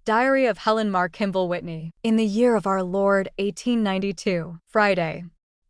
Diary of Helen Kimball Whitney. In the year of our Lord, 1892. Friday,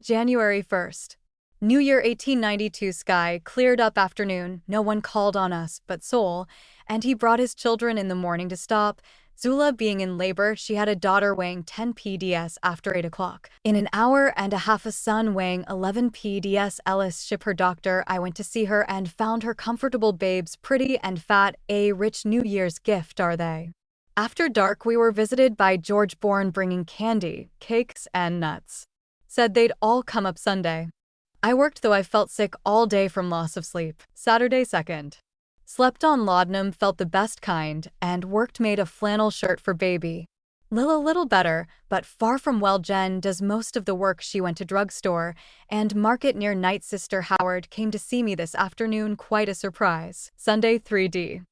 January 1st. New Year 1892 sky, cleared up afternoon, no one called on us but Sol, and he brought his children in the morning to stop. Zula being in labor, she had a daughter weighing 10 pds after 8 o'clock. In an hour and a half a son weighing 11 pds. Ellis ship her doctor. I went to see her and found her comfortable babes, pretty and fat. A rich New Year's gift are they. After dark we were visited by George Bourne bringing candy, cakes and nuts. Said they'd all come up Sunday. I worked though I felt sick all day from loss of sleep. Saturday 2nd. Slept on laudanum, felt the best kind, and worked made a flannel shirt for baby. Lil a little better, but far from well. Jen does most of the work. She went to drugstore and market near night. Sister Howard came to see me this afternoon, quite a surprise. Sunday 3D.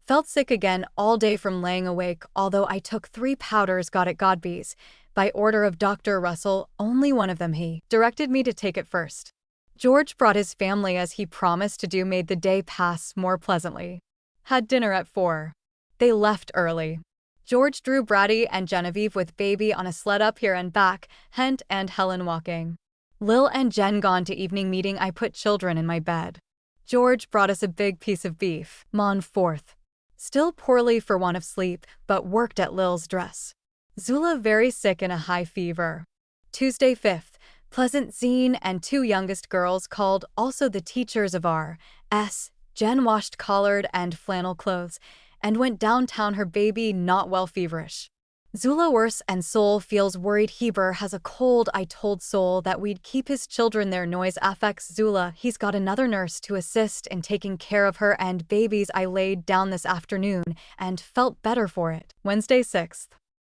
Felt sick again all day from laying awake, although I took 3 powders got at Godby's. By order of Dr. Russell, only one of them he directed me to take at first. George brought his family as he promised to do, made the day pass more pleasantly. Had dinner at 4. They left early. George drew Brady and Genevieve with baby on a sled up here and back, Hent and Helen walking. Lil and Jen gone to evening meeting. I put children in my bed. George brought us a big piece of beef. Mon 4th. Still poorly for want of sleep, but worked at Lil's dress. Zula very sick in a high fever. Tuesday 5th. Pleasant Zine and 2 youngest girls called, also the teachers of R.S. Jen washed collared and flannel clothes and went downtown. Her baby not well, feverish. Zula worse and Sol feels worried. Heber has a cold. I told Sol that we'd keep his children there. Noise affects Zula. He's got another nurse to assist in taking care of her and babies. I laid down this afternoon and felt better for it. Wednesday 6th.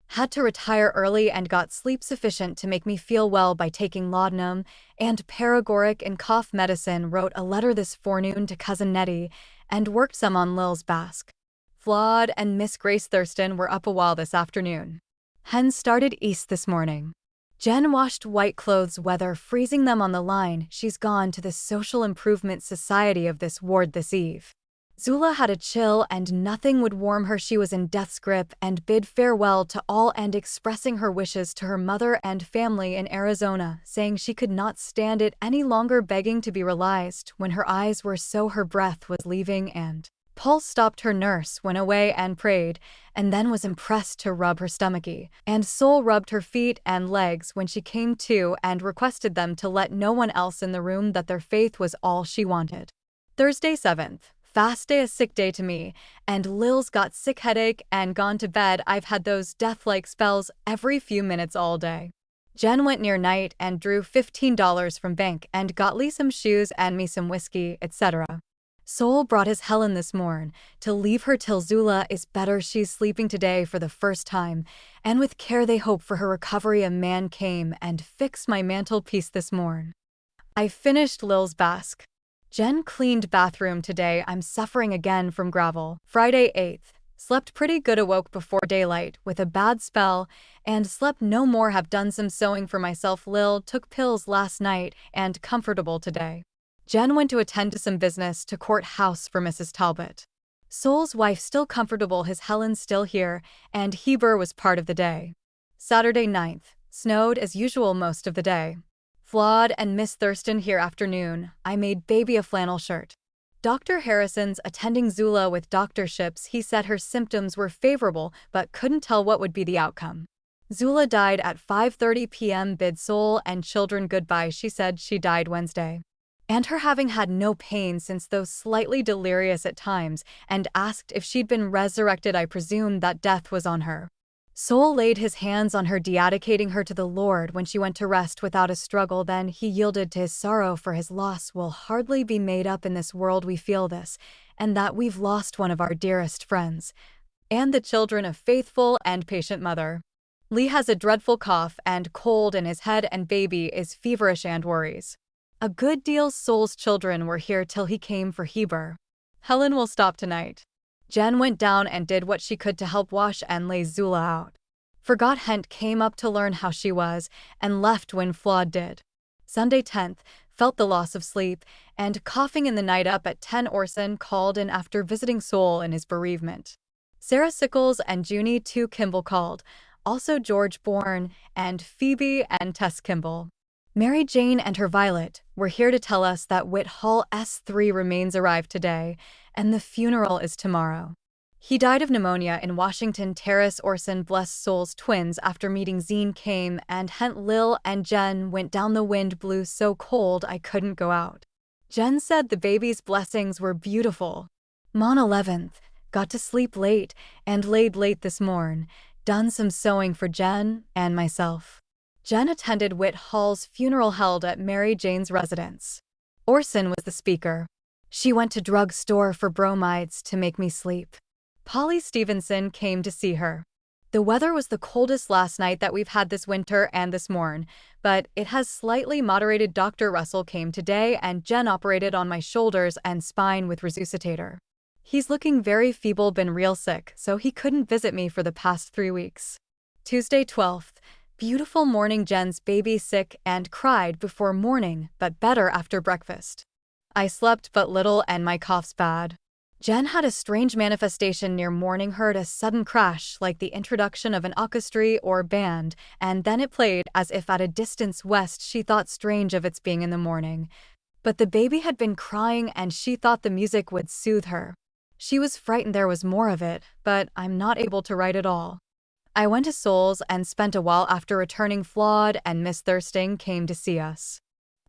Had to retire early and got sleep sufficient to make me feel well by taking laudanum and paregoric and cough medicine. Wrote a letter this forenoon to Cousin Nettie and worked some on Lil's basque. Flawed and Miss Grace Thurston were up a while this afternoon. Hen started east this morning. Jen washed white clothes, weather freezing them on the line. She's gone to the Social Improvement Society of this ward this eve. Zula had a chill and nothing would warm her. She was in death's grip and bid farewell to all and expressing her wishes to her mother and family in Arizona, saying she could not stand it any longer, begging to be released when her eyes were so her breath was leaving. And pulse stopped. Her nurse went away and prayed, and then was impressed to rub her stomache, and Sol rubbed her feet and legs when she came to and requested them to let no one else in the room, that their faith was all she wanted. Thursday 7th. Fast day, a sick day to me, and Lil's got sick headache and gone to bed. I've had those death-like spells every few minutes all day. Jen went near night and drew $15 from bank and got Lee some shoes and me some whiskey, etc. Sol brought his Helen this morn to leave her till Zula is better. She's sleeping today for the first time, and with care they hope for her recovery. A man came and fixed my mantelpiece this morn. I finished Lil's basque. Jen cleaned bathroom today. I'm suffering again from gravel. Friday 8th. Slept pretty good, awoke before daylight with a bad spell and slept no more. Have done some sewing for myself. Lil took pills last night and comfortable today. Jen went to attend to some business to courthouse for Mrs. Talbot. Sol's wife still comfortable. His Helen still here, and Heber was part of the day. Saturday 9th. Snowed as usual most of the day. Flawed and Miss Thurston here afternoon. I made baby a flannel shirt. Dr. Harrison's attending Zula with doctorships. He said her symptoms were favorable but couldn't tell what would be the outcome. Zula died at 5:30 p.m. Bid Sol and children goodbye. She said she died Wednesday. And her having had no pain since, though slightly delirious at times, and asked if she'd been resurrected. I presume that death was on her. Sol laid his hands on her, dedicating her to the Lord when she went to rest without a struggle. Then he yielded to his sorrow, for his loss will hardly be made up in this world. We feel this, and that we've lost one of our dearest friends, and the children of faithful and patient mother. Lee has a dreadful cough and cold in his head, and baby is feverish and worries. A good deal. Sol's children were here till he came for Heber. Helen will stop tonight. Jen went down and did what she could to help wash and lay Zula out. Forgot Hent came up to learn how she was and left when Flawed did. Sunday 10th, felt the loss of sleep and coughing in the night. Up at 10, Orson called in after visiting Sol in his bereavement. Sarah Sickles and Junie 2 Kimball called, also George Bourne, and Phoebe and Tess Kimball. Mary Jane and her Violet were here to tell us that Whit Hall S3 remains arrived today, and the funeral is tomorrow. He died of pneumonia in Washington Terrace. Orson blessed souls twins after meeting Zine came and Hent Lil and Jen went down the wind blew so cold I couldn't go out. Jen said the baby's blessings were beautiful. Mon 11th, got to sleep late and laid late this morn, done some sewing for Jen and myself. Jen attended Whit Hall's funeral held at Mary Jane's residence. Orson was the speaker. She went to drugstore for bromides to make me sleep. Polly Stevenson came to see her. The weather was the coldest last night that we've had this winter and this morn, but it has slightly moderated. Dr. Russell came today and Jen operated on my shoulders and spine with resuscitator. He's looking very feeble, been real sick, so he couldn't visit me for the past 3 weeks. Tuesday 12th, beautiful morning. Jen's baby sick and cried before morning, but better after breakfast. I slept but little and my cough's bad. Jen had a strange manifestation near morning, heard a sudden crash like the introduction of an orchestra or band, and then it played as if at a distance west. She thought strange of its being in the morning. But the baby had been crying and she thought the music would soothe her. She was frightened there was more of it, but I'm not able to write it all. I went to Souls and spent a while after returning. Flawed and Miss Thirsting came to see us.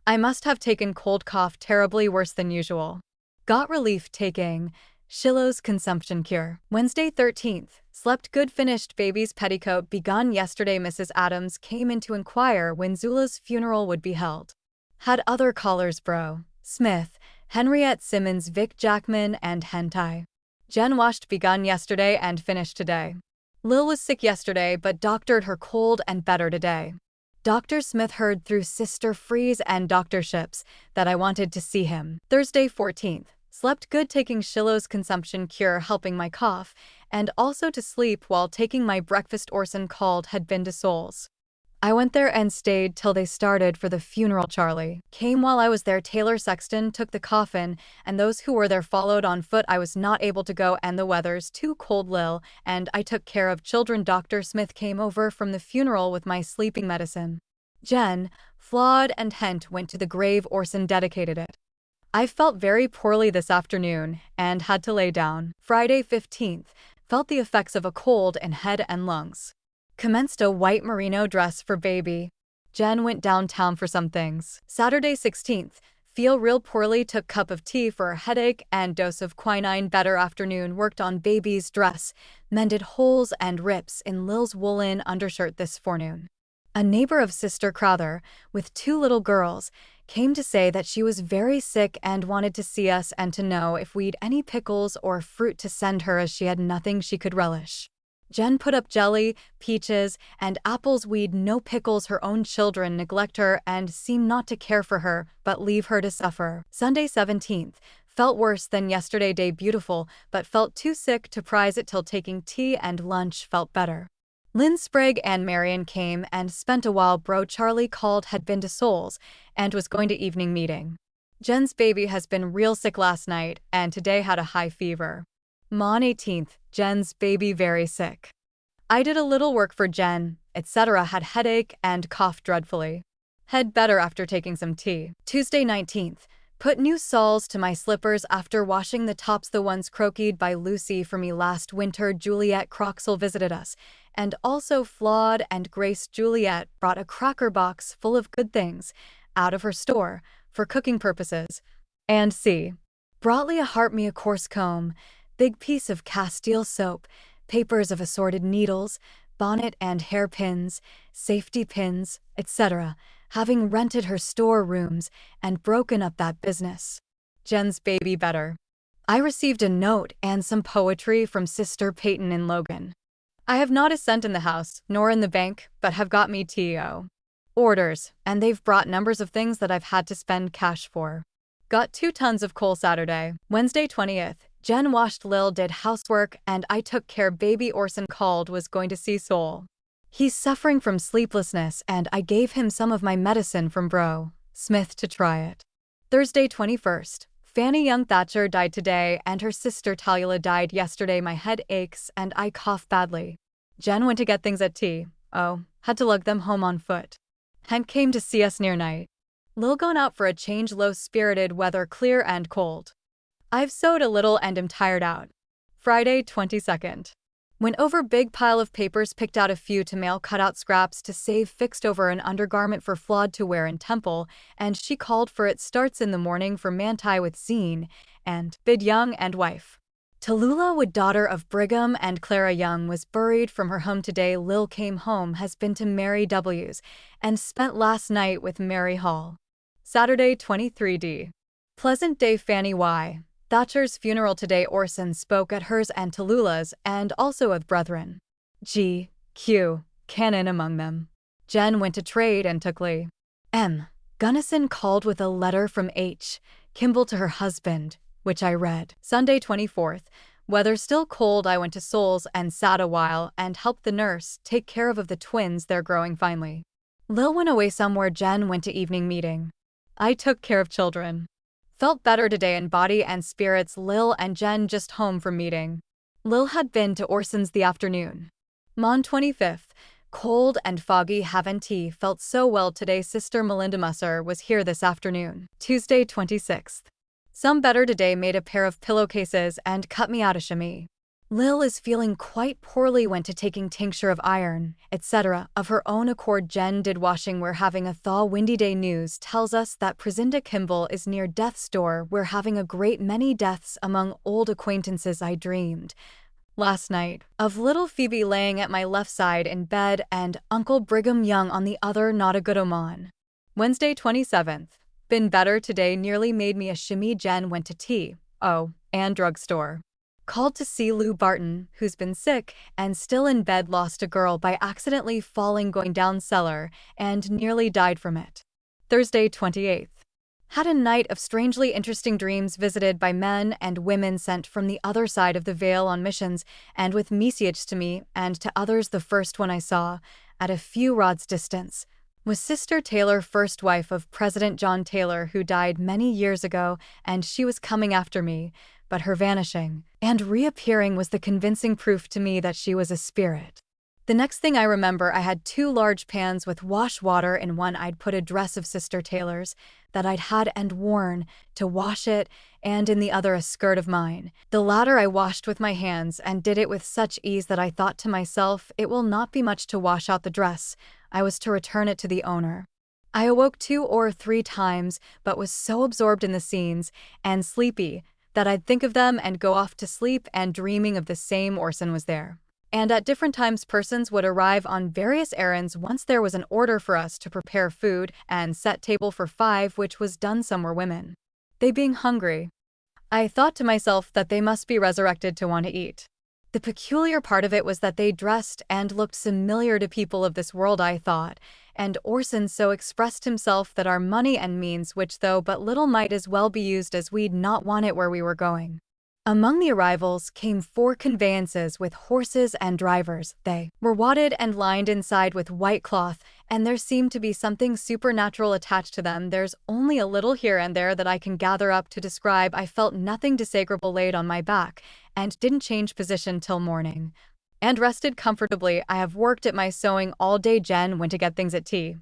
I must have taken cold cough terribly worse than usual. Got relief taking Shiloh's consumption cure. Wednesday 13th, slept good. Finished baby's petticoat begun yesterday. Mrs. Adams came in to inquire when Zula's funeral would be held. Had other callers Bro, Smith, Henriette Simmons, Vic Jackman, and Hentai. Jen washed begun yesterday and finished today. Lil was sick yesterday but doctored her cold and better today. Dr. Smith heard through Sister Freeze and Dr. Ships that I wanted to see him. Thursday 14th, slept good taking Shiloh's consumption cure helping my cough, and also to sleep while taking my breakfast. Orson called had been to Souls. I went there and stayed till they started for the funeral. Charlie came while I was there. Taylor Sexton took the coffin, and those who were there followed on foot. I was not able to go and the weather's too cold. Lil and I took care of children. Dr. Smith came over from the funeral with my sleeping medicine. Jen, Flawed, and Hent went to the grave. Orson dedicated it. I felt very poorly this afternoon and had to lay down. Friday 15th, felt the effects of a cold in head and lungs. Commenced a white merino dress for baby. Jen went downtown for some things. Saturday 16th, feel real poorly. Took cup of tea for a headache and dose of quinine. Better afternoon. Worked on baby's dress, mended holes and rips in Lil's woolen undershirt this forenoon. A neighbor of Sister Crowther, with 2 little girls, came to say that she was very sick and wanted to see us and to know if we'd any pickles or fruit to send her as she had nothing she could relish. Jen put up jelly, peaches, and apples. We'd no pickles. Her own children neglect her and seem not to care for her, but leave her to suffer. Sunday 17th, felt worse than yesterday. Day beautiful, but felt too sick to prize it till taking tea and lunch felt better. Lynn Sprague and Marion came and spent a while. Bro Charlie called had been to Souls and was going to evening meeting. Jen's baby has been real sick last night and today had a high fever. Mon 18th, Jen's baby very sick. I did a little work for Jen, etc. Had headache and coughed dreadfully. Head better after taking some tea. Tuesday 19th, put new soles to my slippers after washing the tops. The ones croqueted by Lucy for me last winter. Juliet Croxall visited us, and also Flawed and Grace. Juliet brought a cracker box full of good things out of her store for cooking purposes. And C. brought Leah Hart me a coarse comb, big piece of Castile soap, papers of assorted needles, bonnet and hairpins, safety pins, etc., having rented her storerooms and broken up that business. Jen's baby better. I received a note and some poetry from Sister Peyton in Logan. I have not a cent in the house, nor in the bank, but have got me TO orders, and they've brought numbers of things that I've had to spend cash for. Got 2 tons of coal Saturday. Wednesday 20th, Jen washed Lil, did housework, and I took care baby. Orson called was going to see Soul. He's suffering from sleeplessness and I gave him some of my medicine from Bro Smith to try it. Thursday 21st, Fanny Young Thatcher died today, and her sister Talula died yesterday. My head aches, and I cough badly. Jen went to get things at tea. Oh, had to lug them home on foot. Hank came to see us near night. Lil gone out for a change. Low-spirited, weather clear and cold. I've sewed a little and am tired out. Friday, 22nd. Went over big pile of papers, picked out a few to mail, cut out scraps to save, fixed over an undergarment for Flawed to wear in temple, and she called for it. Starts in the morning for Manti with Zine, and Bid Young and wife. Tallulah Wood, daughter of Brigham and Clara Young, was buried from her home today. Lil came home, has been to Mary W's, and spent last night with Mary Hall. Saturday, 23d. Pleasant day. Fanny Y. Thatcher's funeral today. Orson spoke at hers and Tallulah's, and also of brethren. G. Q. Cannon among them. Jen went to trade and took Lee. M. Gunnison called with a letter from H. Kimball to her husband, which I read. Sunday, 24th. Weather still cold. I went to Souls and sat a while and helped the nurse take care of the twins. They're growing finely. Lil went away somewhere. Jen went to evening meeting. I took care of children. Felt better today in body and spirits. Lil and Jen just home from meeting. Lil had been to Orson's the afternoon. Mon 25th. Cold and foggy. Haven't tea. Felt so well today. Sister Melinda Musser was here this afternoon. Tuesday, 26th. Some better today. Made a pair of pillowcases and cut me out a chemise. Lil is feeling quite poorly. Went to taking tincture of iron, etc. of her own accord. Jen did washing. We're having a thaw. Windy day. News tells us that Presinda Kimball is near death's door. We're having a great many deaths among old acquaintances. I dreamed last night of little Phoebe laying at my left side in bed and Uncle Brigham Young on the other. Not a good omen. Wednesday, 27th. Been better today. Nearly made me a chemise. Jen went to tea, and drugstore. Called to see Lou Barton, who's been sick and still in bed. Lost a girl by accidentally falling going down cellar and nearly died from it. Thursday, 28th. Had a night of strangely interesting dreams, visited by men and women sent from the other side of the veil on missions, and with messages to me and to others. The first one I saw, at a few rods distance, was Sister Taylor, first wife of President John Taylor, who died many years ago, and she was coming after me, but her vanishing and reappearing was the convincing proof to me that she was a spirit. The next thing I remember, I had 2 large pans with wash water. In one I'd put a dress of Sister Taylor's that I'd had and worn to wash it, and in the other a skirt of mine. The latter I washed with my hands, and did it with such ease that I thought to myself, it will not be much to wash out the dress. I was to return it to the owner. I awoke 2 or 3 times, but was so absorbed in the scenes and sleepy that I'd think of them and go off to sleep, and dreaming of the same Orson was there. And at different times persons would arrive on various errands. Once there was an order for us to prepare food and set table for 5, which was done. Some were women. They being hungry, I thought to myself that they must be resurrected to want to eat. The peculiar part of it was that they dressed and looked familiar to people of this world, I thought, and Orson so expressed himself that our money and means, which though but little, might as well be used, as we'd not want it where we were going. Among the arrivals came 4 conveyances with horses and drivers. They were wadded and lined inside with white cloth, and there seemed to be something supernatural attached to them. There's only a little here and there that I can gather up to describe. I felt nothing disagreeable laid on my back, and didn't change position till morning, and rested comfortably. I have worked at my sewing all day. Jen went to get things at tea,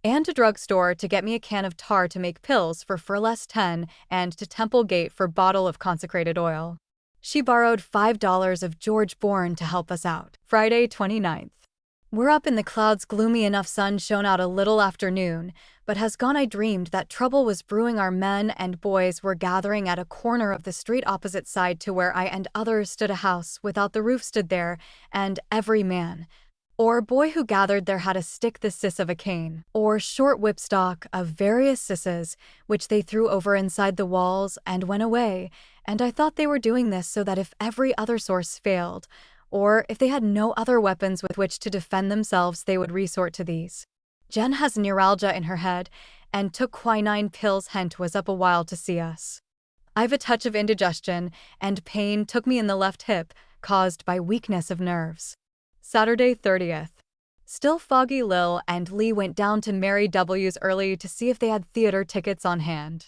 and to drugstore to get me a can of tar to make pills for Furless 10, and to Temple Gate for bottle of consecrated oil. She borrowed $5 of George Bourne to help us out. Friday, 29th. We're up in the clouds. Gloomy enough. Sun shone out a little afternoon, but has gone. I dreamed that trouble was brewing. Our men and boys were gathering at a corner of the street opposite side to where I and others stood. A house without the roof stood there, and every man or boy who gathered there had a stick, the sis of a cane, or short whipstock of various sisses, which they threw over inside the walls and went away, and I thought they were doing this so that if every other source failed, or if they had no other weapons with which to defend themselves, they would resort to these. Jen has neuralgia in her head, and took quinine pills. Hent was up a while to see us. I've a touch of indigestion, and pain took me in the left hip, caused by weakness of nerves. Saturday, 30th. Still foggy. Lil and Lee went down to Mary W's early to see if they had theater tickets on hand.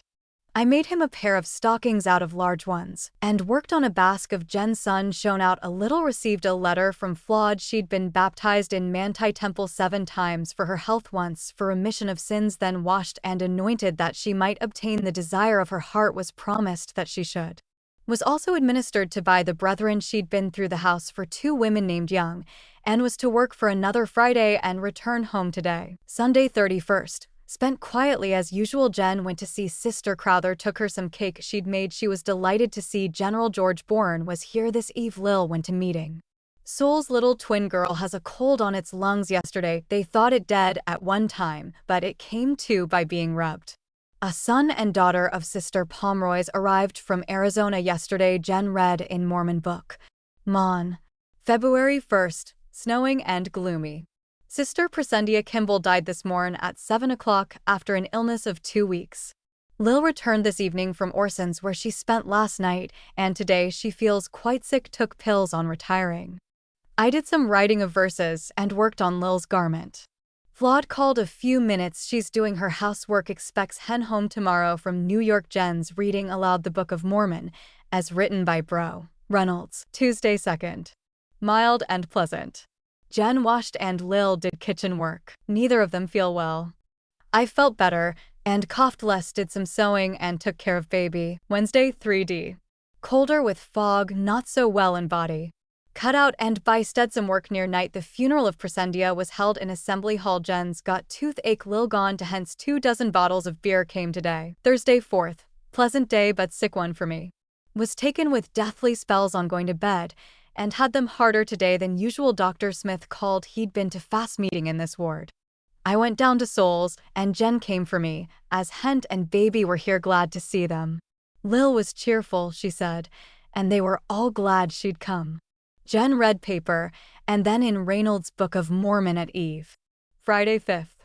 I made him a pair of stockings out of large ones, and worked on a basque of Jen's sun shone out a little. Received a letter from Flawed. She'd been baptized in Manti Temple 7 times for her health, once for remission of sins, then washed and anointed that she might obtain the desire of her heart, was promised that she should. Was also administered to by the brethren. She'd been through the house for 2 women named Young, and was to work for another Friday and return home today. Sunday 31st. Spent quietly as usual. Jen went to see Sister Crowther, took her some cake she'd made. She was delighted to see General George Bourne was here this eve. Lil went to meeting. Soul's little twin girl has a cold on its lungs. Yesterday they thought it dead at one time, but it came to by being rubbed. A son and daughter of Sister Pomeroy's arrived from Arizona yesterday. Jen read in Mormon book. Mon. February 1st. Snowing and gloomy. Sister Presendia Kimball died this morn at 7 o'clock after an illness of 2 weeks. Lil returned this evening from Orson's, where she spent last night, and today she feels quite sick. Took pills on retiring. I did some writing of verses and worked on Lil's garment. Flawed called a few minutes. She's doing her housework. Expects Hen home tomorrow from New York. Jen's reading aloud the Book of Mormon, as written by Bro. Reynolds. Tuesday 2nd. Mild and pleasant. Jen washed and Lil did kitchen work. Neither of them feel well. I felt better and coughed less. Did some sewing and took care of baby. Wednesday 3D. Colder with fog, not so well in body. Cut out and by Stetson work near night. The funeral of Presendia was held in Assembly Hall. Jen's got toothache. Lil gone to hence 24 bottles of beer came today. Thursday 4th. Pleasant day but sick one for me. Was taken with deathly spells on going to bed, and had them harder today than usual. Dr. Smith called. He'd been to fast meeting in this ward. I went down to Souls, and Jen came for me, as Hent and baby were here. Glad to see them. Lil was cheerful, she said, and they were all glad she'd come. Jen read paper, and then in Reynolds' Book of Mormon at eve. Friday 5th.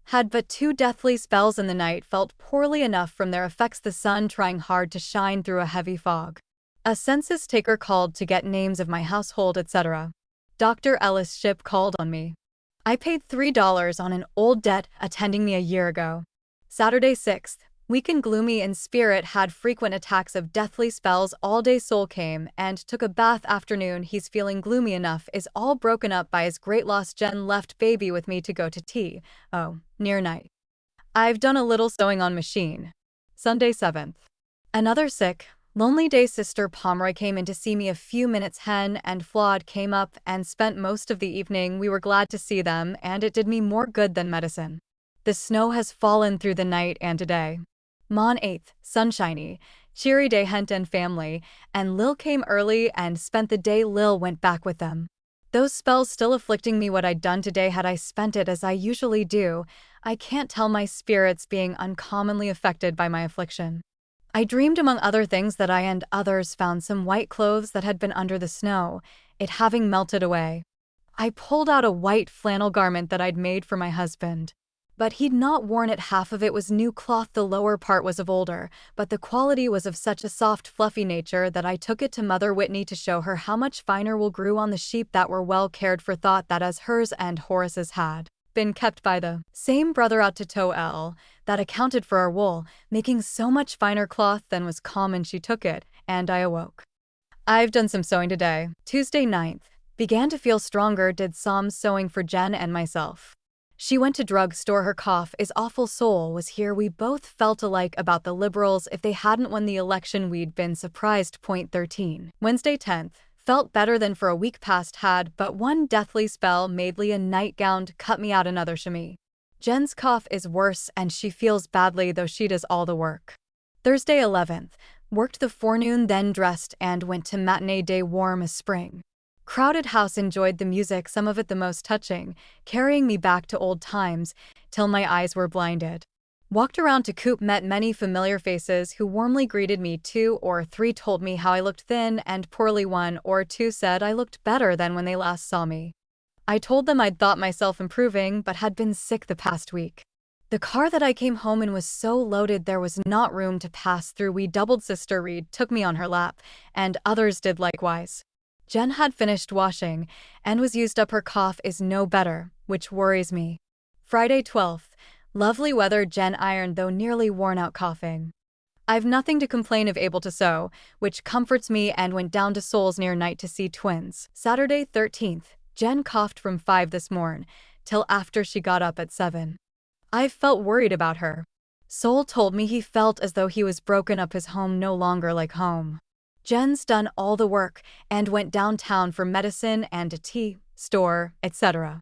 Had but 2 deathly spells in the night. Felt poorly enough from their effects. The sun trying hard to shine through a heavy fog. A census taker called to get names of my household, etc. Dr. Ellis' ship called on me. I paid $3 on an old debt attending me a year ago. Saturday 6th. Weak and gloomy in spirit. Had frequent attacks of deathly spells all day. Soul came and took a bath afternoon. He's feeling gloomy enough. Is all broken up by his great loss. Jen left baby with me to go to tea. Near night. I've done a little sewing on machine. Sunday 7th. Another sick, lonely day. Sister Pomeroy came in to see me a few minutes. Hen and Flawed came up and spent most of the evening. We were glad to see them, and it did me more good than medicine. The snow has fallen through the night and today. Mon 8th, sunshiny, cheery day. Hent and family, and Lil came early and spent the day. Lil went back with them. Those spells still afflicting me. What I'd done today, had I spent it as I usually do, I can't tell. My spirits being uncommonly affected by my affliction. I dreamed, among other things, that I and others found some white clothes that had been under the snow, it having melted away. I pulled out a white flannel garment that I'd made for my husband. But he'd not worn it. Half of it was new cloth, the lower part was of older, but the quality was of such a soft, fluffy nature that I took it to Mother Whitney to show her how much finer wool grew on the sheep that were well cared for. Thought that as hers and Horace's had been kept by the same brother out to Toel, that accounted for our wool making so much finer cloth than was common. She took it, and I awoke. I've done some sewing today. Tuesday 9th. Began to feel stronger. Did some sewing for Jen and myself. She went to drug store. Her cough is awful. Soul was here. We both felt alike about the Liberals. If they hadn't won the election, we'd been surprised. Point 13. Wednesday 10th. Felt better than for a week past. Had but one deathly spell. Maidly a nightgown. Cut me out another shimmy. Jen's cough is worse and she feels badly, though she does all the work. Thursday 11th. Worked the forenoon, then dressed and went to matinee. Day warm as spring. Crowded house. Enjoyed the music, some of it the most touching, carrying me back to old times, till my eyes were blinded. Walked around to Coop, met many familiar faces who warmly greeted me. 2 or 3 told me how I looked thin and poorly. 1 or 2 said I looked better than when they last saw me. I told them I'd thought myself improving, but had been sick the past week. The car that I came home in was so loaded there was not room to pass through. We doubled. Sister Reed took me on her lap, and others did likewise. Jen had finished washing and was used up. Her cough is no better, which worries me. Friday 12th. Lovely weather. Jen ironed, though nearly worn out coughing. I've nothing to complain of, able to sew, which comforts me, and went down to Seoul's near night to see twins. Saturday 13th. Jen coughed from 5 this morn, till after she got up at 7. I've felt worried about her. Sol told me he felt as though he was broken up, his home no longer like home. Jen's done all the work and went downtown for medicine and a tea store, etc.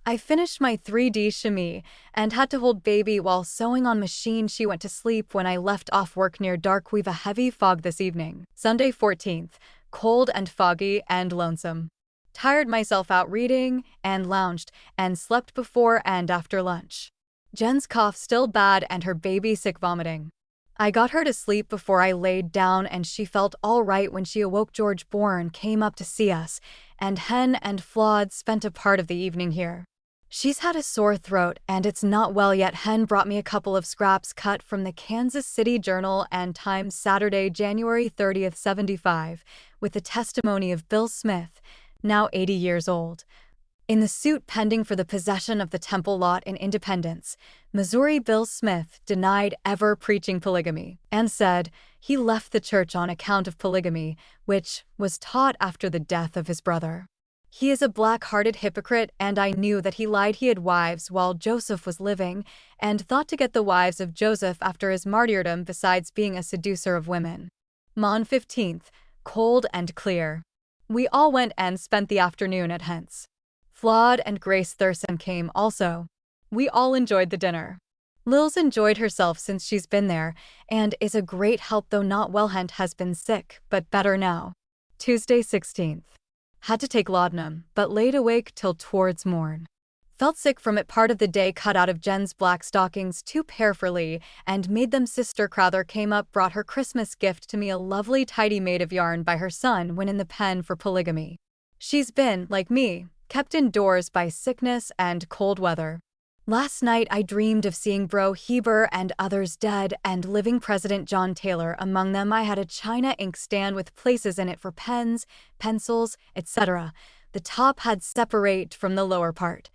I finished my 3D chemise and had to hold baby while sewing on machine. She went to sleep when I left off work near dark. We've a heavy fog this evening. Sunday 14th. Cold and foggy and lonesome. Tired myself out reading and lounged and slept before and after lunch. Jen's cough still bad and her baby sick, vomiting. I got her to sleep before I laid down and she felt all right when she awoke. George Bourne came up to see us, and Hen and Flawed spent a part of the evening here. She's had a sore throat and it's not well yet. Hen brought me a couple of scraps cut from the Kansas City Journal and Times. Saturday, January 30th, 75, with the testimony of Bill Smith, now 80 years old. In the suit pending for the possession of the Temple lot in Independence, Missouri, Bill Smith denied ever preaching polygamy and said he left the church on account of polygamy, which was taught after the death of his brother. He is a black-hearted hypocrite, and I knew that he lied. He had wives while Joseph was living and thought to get the wives of Joseph after his martyrdom, besides being a seducer of women. Mon 15th, cold and clear. We all went and spent the afternoon at Hent's. Flawed and Grace Thurston came also. We all enjoyed the dinner. Lil's enjoyed herself since she's been there and is a great help, though not well. Hent has been sick, but better now. Tuesday 16th. Had to take laudanum, but laid awake till towards morn. Felt sick from it part of the day. Cut out of Jen's black stockings 2 pair for Lee and made them. Sister Crowther came up, brought her Christmas gift to me, a lovely tidy made of yarn by her son when in the pen for polygamy. She's been, like me, kept indoors by sickness and cold weather. Last night I dreamed of seeing Bro Heber and others dead and living, President John Taylor among them. I had a china inkstand with places in it for pens, pencils, etc. The top had separate from the lower part,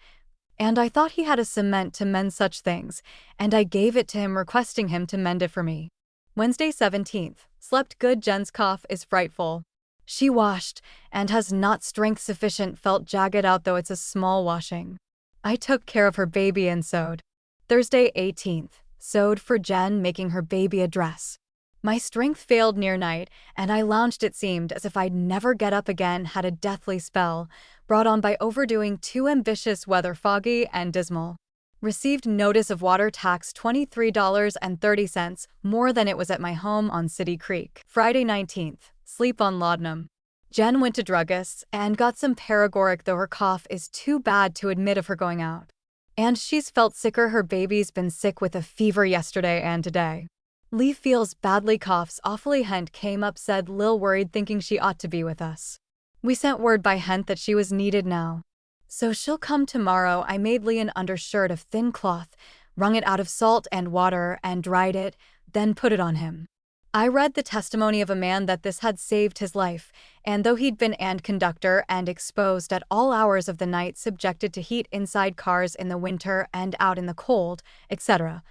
and I thought he had a cement to mend such things, and I gave it to him, requesting him to mend it for me. Wednesday 17th. Slept good. Jen's cough is frightful. She washed and has not strength sufficient. Felt jagged out, though it's a small washing. I took care of her baby and sewed. Thursday 18th. Sewed for Jen, making her baby a dress. My strength failed near night, and I lounged. It seemed as if I'd never get up again. Had a deathly spell, brought on by overdoing too ambitious weather, foggy and dismal. Received notice of water tax $23.30, more than it was at my home on City Creek. Friday 19th. Sleep on laudanum. Jen went to druggist's and got some paregoric, though her cough is too bad to admit of her going out. And she's felt sicker. Her baby's been sick with a fever yesterday and today. Lee feels badly, coughs awfully. Hent came up, said Lil worried, thinking she ought to be with us. We sent word by Hent that she was needed now, so she'll come tomorrow. I made Lee an undershirt of thin cloth, wrung it out of salt and water and dried it, then put it on him. I read the testimony of a man that this had saved his life, and though he'd been and conductor and exposed at all hours of the night, subjected to heat inside cars in the winter and out in the cold, etc.,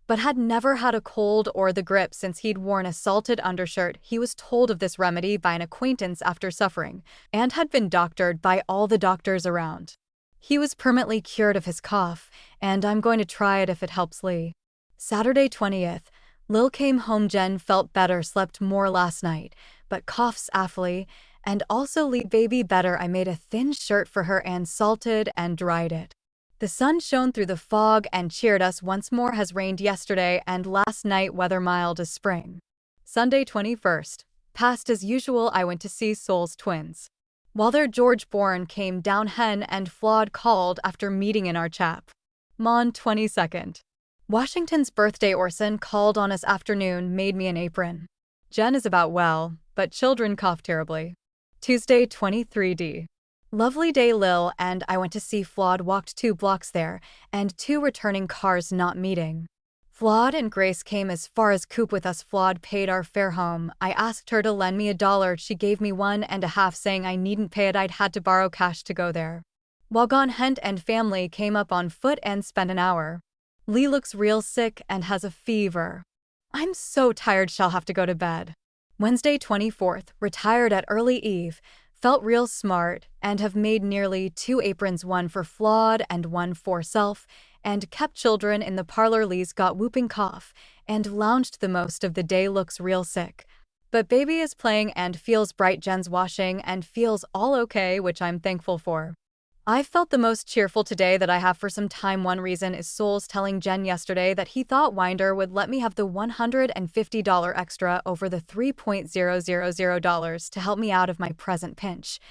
but had never had a cold or the grip since he'd worn a salted undershirt. He was told of this remedy by an acquaintance after suffering, and had been doctored by all the doctors around. He was permanently cured of his cough, and I'm going to try it if it helps Lee. Saturday 20th. Lil came home. Jen felt better, slept more last night, but coughs awfully, and also Lee baby better. I made a thin shirt for her and salted and dried it. The sun shone through the fog and cheered us once more. Has rained yesterday and last night, weather mild as spring. Sunday 21st. Passed as usual. I went to see Sol's twins. While there, George Bourne came down. Hen and Flawed called after meeting in our chap. Mon 22nd. Washington's birthday. Orson called on us afternoon, made me an apron. Jen is about well, but children cough terribly. Tuesday 23d. Lovely day. Lil and I went to see Flawed, walked 2 blocks there, and 2 returning cars not meeting. Flawed and Grace came as far as Coop with us. Flawed paid our fare home. I asked her to lend me $1. She gave me 1.50, saying I needn't pay it, I'd had to borrow cash to go there. While gone, Hent and family came up on foot and spent an hour. Lee looks real sick and has a fever. I'm so tired, shall have to go to bed. Wednesday 24th, retired at early eve, felt real smart, and have made nearly 2 aprons, one for Flawed and one for self, and kept children in the parlor. Lee's got whooping cough, and lounged the most of the day, looks real sick. But baby is playing and feels bright. Jen's washing and feels all okay, which I'm thankful for. I felt the most cheerful today that I have for some time. One reason is Souls telling Jen yesterday that he thought Winder would let me have the $150 extra over the $3,000 to help me out of my present pinch.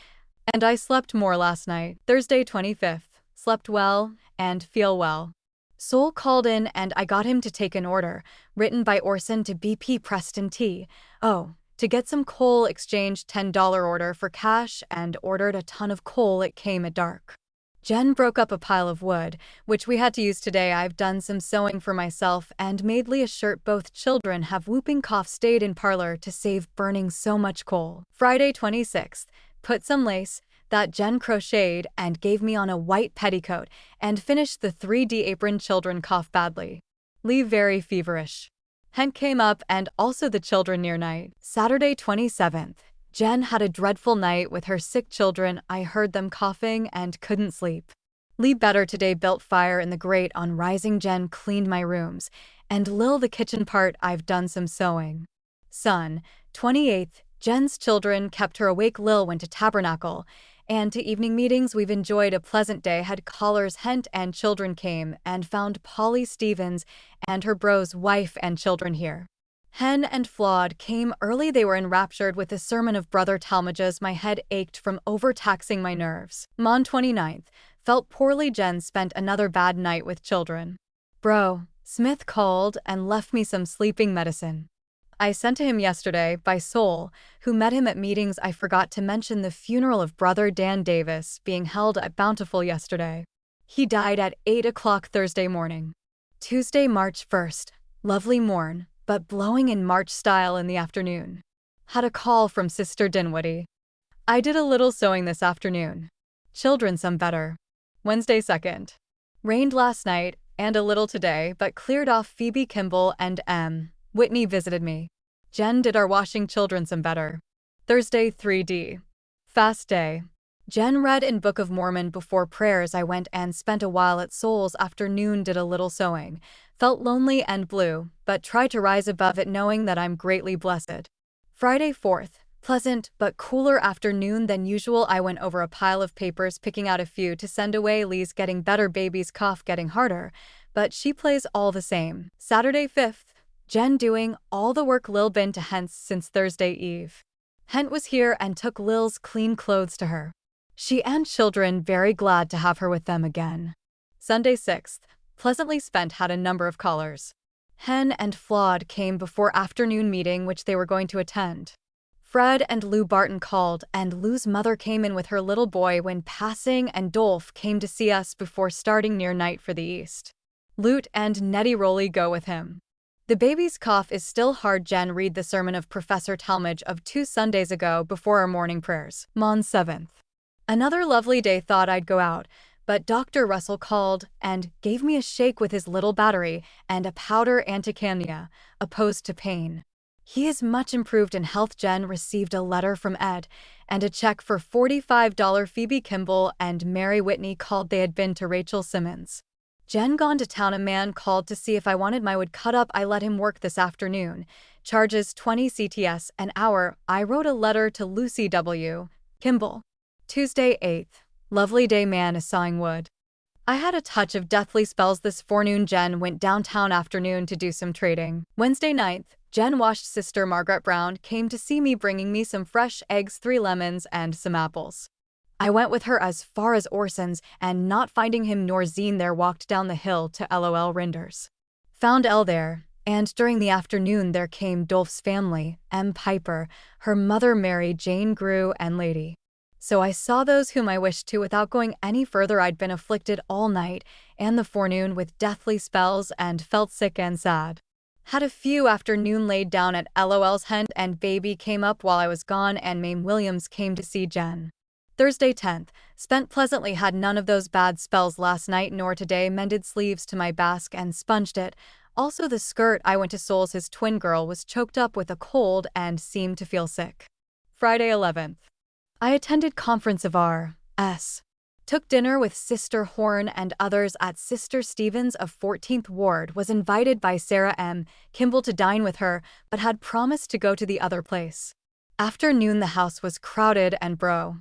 And I slept more last night. Thursday 25th. Slept well and feel well. Soul called in and I got him to take an order, written by Orson to BP Preston T. Oh, to get some coal, exchanged $10 order for cash and ordered a ton of coal. It came at dark. Jen broke up a pile of wood, which we had to use today. I've done some sewing for myself and made Lee a shirt. Both children have whooping cough. Stayed in parlor to save burning so much coal. Friday 26th. Put some lace that Jen crocheted and gave me on a white petticoat and finished the 3D apron. Children cough badly. Lee very feverish. Hent came up and also the children near night. Saturday 27th. Jen had a dreadful night with her sick children. I heard them coughing and couldn't sleep. Lee better today, built fire in the grate on rising. Jen cleaned my rooms and Lil the kitchen part. I've done some sewing. Sun 28th. Jen's children kept her awake. Lil went to tabernacle and to evening meetings. We've enjoyed a pleasant day. Had callers. Hent and children came and found Polly Stevens and her bro's wife and children here. Hen and Flawed came early. They were enraptured with the sermon of Brother Talmage's. My head ached from overtaxing my nerves. Mon 29th. Felt poorly. Jen spent another bad night with children. Bro Smith called and left me some sleeping medicine. I sent to him yesterday by Soul, who met him at meetings. I forgot to mention the funeral of Brother Dan Davis being held at Bountiful yesterday. He died at 8 o'clock Thursday morning. Tuesday, March 1st. Lovely morn, but blowing in March style in the afternoon. Had a call from Sister Dinwiddie. I did a little sewing this afternoon. Children some better. Wednesday 2nd. Rained last night and a little today, but cleared off. Phoebe, Kimball, and Whitney visited me. Jen did our washing. Children some better. Thursday 3D. Fast day. Jen read in Book of Mormon before prayers. I went and spent a while at Souls afternoon. Did a little sewing. Felt lonely and blue, but tried to rise above it knowing that I'm greatly blessed. Friday 4th. Pleasant but cooler afternoon than usual. I went over a pile of papers, picking out a few to send away. Lee's getting better. Baby's cough getting harder, but she plays all the same. Saturday 5th. Jen doing all the work. Lil been to Hent's since Thursday eve. Hent was here and took Lil's clean clothes to her. She and children very glad to have her with them again. Sunday 6th. Pleasantly spent. Had a number of callers. Hen and Flawed came before afternoon meeting which they were going to attend. Fred and Lou Barton called and Lou's mother came in with her little boy when passing, and Dolph came to see us before starting near night for the east. Lute and Nettie Rowley go with him. The baby's cough is still hard. Jen read the sermon of Professor Talmage of 2 Sundays ago before our morning prayers. Mon 7th. Another lovely day. Thought I'd go out, but Dr. Russell called and gave me a shake with his little battery and a powder anticamnia, opposed to pain. He is much improved in health. Jen received a letter from Ed and a check for $45. Phoebe, Kimball, and Mary Whitney called. They had been to Rachel Simmons. Jen gone to town. A man called to see if I wanted my wood cut up. I let him work this afternoon. Charges 20 CTS an hour. I wrote a letter to Lucy W. Kimball. Tuesday 8th. Lovely day. Man is sawing wood. I had a touch of deathly spells this forenoon. Jen went downtown afternoon to do some trading. Wednesday 9th. Jen washed. Sister Margaret Brown came to see me, bringing me some fresh eggs, 3 lemons, and some apples. I went with her as far as Orson's, and not finding him nor Zine there, walked down the hill to LOL Rinders. Found Elle there, and during the afternoon there came Dolph's family, M. Piper, her mother Mary Jane Grew, and Lady. So I saw those whom I wished to without going any further. I'd been afflicted all night and the forenoon with deathly spells and felt sick and sad. Had a few afternoon laid down at LOL's. Hent and baby came up while I was gone, and Mame Williams came to see Jen. Thursday 10th. Spent pleasantly. Had none of those bad spells last night nor today. Mended sleeves to my basque and sponged it. Also, the skirt I went to Soul's his twin girl was choked up with a cold and seemed to feel sick. Friday 11th. I attended conference of R.S. Took dinner with Sister Horn and others at Sister Stevens of 14th Ward. Was invited by Sarah M. Kimball to dine with her, but had promised to go to the other place. After noon the house was crowded and Bro.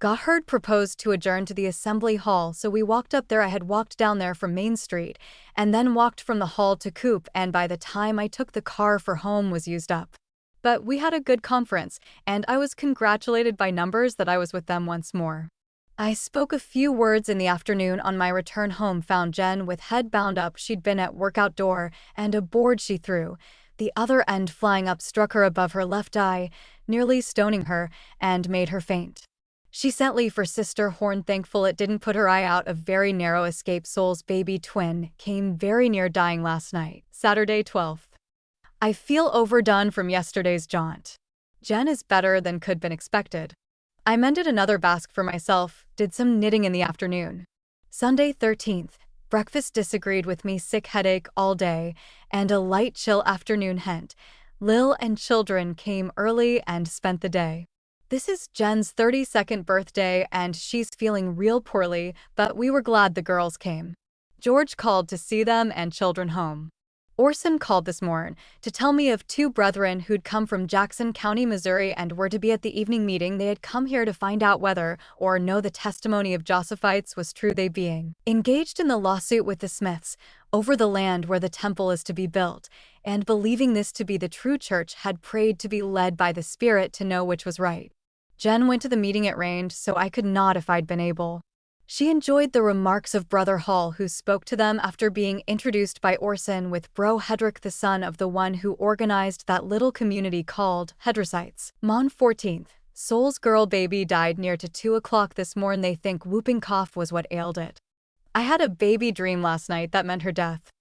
Goddard proposed to adjourn to the Assembly Hall, so we walked up there. I had walked down there from Main Street, and then walked from the hall to Coop, and by the time I took the car for home was used up. But we had a good conference, and I was congratulated by numbers that I was with them once more. I spoke a few words in the afternoon. On my return home, found Jen with head bound up. She'd been at work outdoor, and a board she threw, the other end flying up, struck her above her left eye, nearly stoning her, and made her faint. She sent Lee for Sister Horn, thankful it didn't put her eye out. A very narrow escape. Soul's baby twin came very near dying last night. Saturday 12th. I feel overdone from yesterday's jaunt. Jen is better than could been expected. I mended another basque for myself, did some knitting in the afternoon. Sunday 13th. Breakfast disagreed with me, sick headache all day, and a light chill afternoon hint. Lil and children came early and spent the day. This is Jen's 32nd birthday and she's feeling real poorly, but we were glad the girls came. George called to see them and children home. Orson called this morning to tell me of two brethren who'd come from Jackson County, Missouri and were to be at the evening meeting. They had come here to find out whether or no the testimony of Josephites was true, they being engaged in the lawsuit with the Smiths over the land where the temple is to be built, and believing this to be the true church, had prayed to be led by the Spirit to know which was right. Jen went to the meeting. It rained, so I could not if I'd been able. She enjoyed the remarks of Brother Hall, who spoke to them after being introduced by Orson with Bro Hedrick, the son of the one who organized that little community called Hedricites. Mon 14th. Soul's girl baby died near to 2 o'clock this morning. They think whooping cough was what ailed it. I had a baby dream last night that meant her death.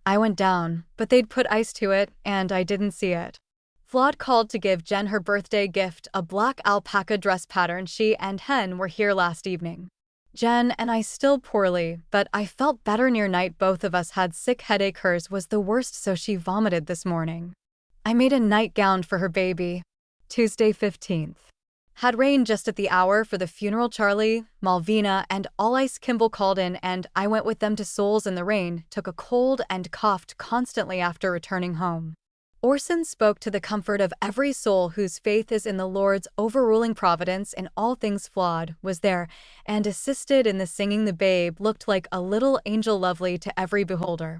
I went down, but they'd put ice to it, and I didn't see it. Flawed called to give Jen her birthday gift, a black alpaca dress pattern. She and Hen were here last evening. Jen and I still poorly, but I felt better near night. Both of us had sick headache. Hers was the worst, so she vomited this morning. I made a nightgown for her baby. Tuesday 15th. Had rain just at the hour for the funeral. Charlie, Malvina, and All Ice Kimball called in, and I went with them to Soul's in the rain, took a cold and coughed constantly after returning home. Orson spoke to the comfort of every soul whose faith is in the Lord's overruling providence in all things. Flawed was there, and assisted in the singing. The babe looked like a little angel, lovely to every beholder.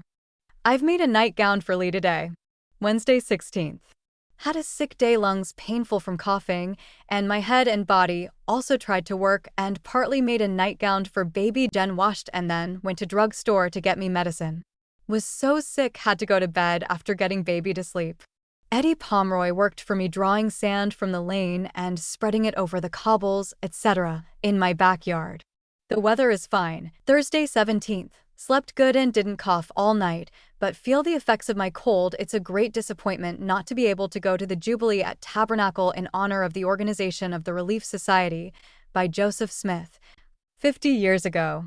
I've made a nightgown for Lee today. Wednesday 16th. Had a sick day, lungs painful from coughing, and my head and body. Also tried to work and partly made a nightgown for baby. Jen washed and then went to drugstore to get me medicine. Was so sick, had to go to bed after getting baby to sleep. Eddie Pomeroy worked for me drawing sand from the lane and spreading it over the cobbles, etc., in my backyard. The weather is fine. Thursday 17th. Slept good and didn't cough all night, but feel the effects of my cold. It's a great disappointment not to be able to go to the Jubilee at Tabernacle in honor of the organization of the Relief Society by Joseph Smith 50 years ago.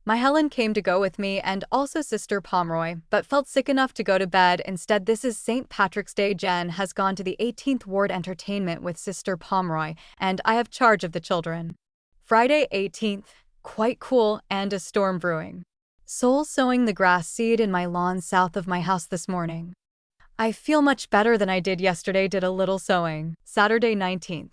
My Helen came to go with me and also Sister Pomeroy, but felt sick enough to go to bed instead. This is St. Patrick's Day. Jen has gone to the 18th Ward entertainment with Sister Pomeroy, and I have charge of the children. Friday 18th. Quite cool and a storm brewing. Soul sowing the grass seed in my lawn south of my house this morning. I feel much better than I did yesterday. Did a little sewing. Saturday 19th.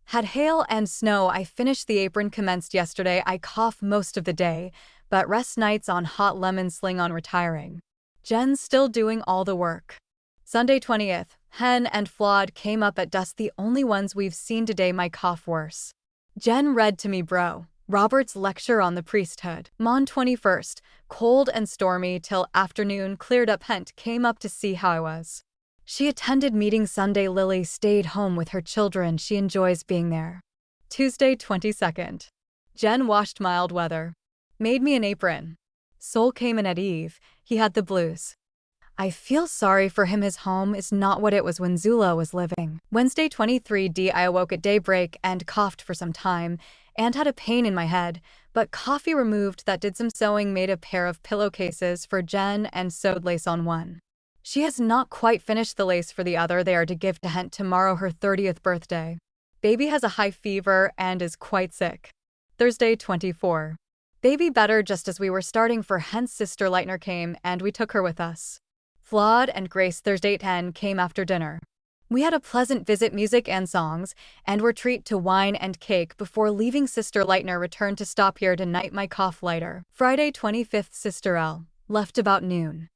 Had hail and snow. I finished the apron commenced yesterday. I cough most of the day, but rest nights on hot lemon sling on retiring. Jen's still doing all the work. Sunday 20th. Hen and Flawed came up at dusk, the only ones we've seen today. My cough worse. Jen read to me Bro Robert's lecture on the priesthood. Mon 21st. Cold and stormy till afternoon, cleared up. Hent came up to see how I was. She attended meeting Sunday. Lily stayed home with her children. She enjoys being there. Tuesday 22nd. Jen washed mild weather. Made me an apron. Soul came in at eve. He had the blues. I feel sorry for him. His home is not what it was when Zula was living. Wednesday 23d. I awoke at daybreak and coughed for some time and had a pain in my head, but coffee removed that. Did some sewing, made a pair of pillowcases for Jen and sewed lace on one. She has not quite finished the lace for the other they are to give to Hent tomorrow, her 30th birthday. Baby has a high fever and is quite sick. Thursday 24. Baby better just as we were starting for Hent's sister Leitner came and we took her with us. Flawed and Grace Thursday 10 came after dinner. We had a pleasant visit, music and songs, and were treated to wine and cake before leaving. Sister Leitner returned to stop here tonight. My cough lighter. Friday 25th. Sister L left about noon.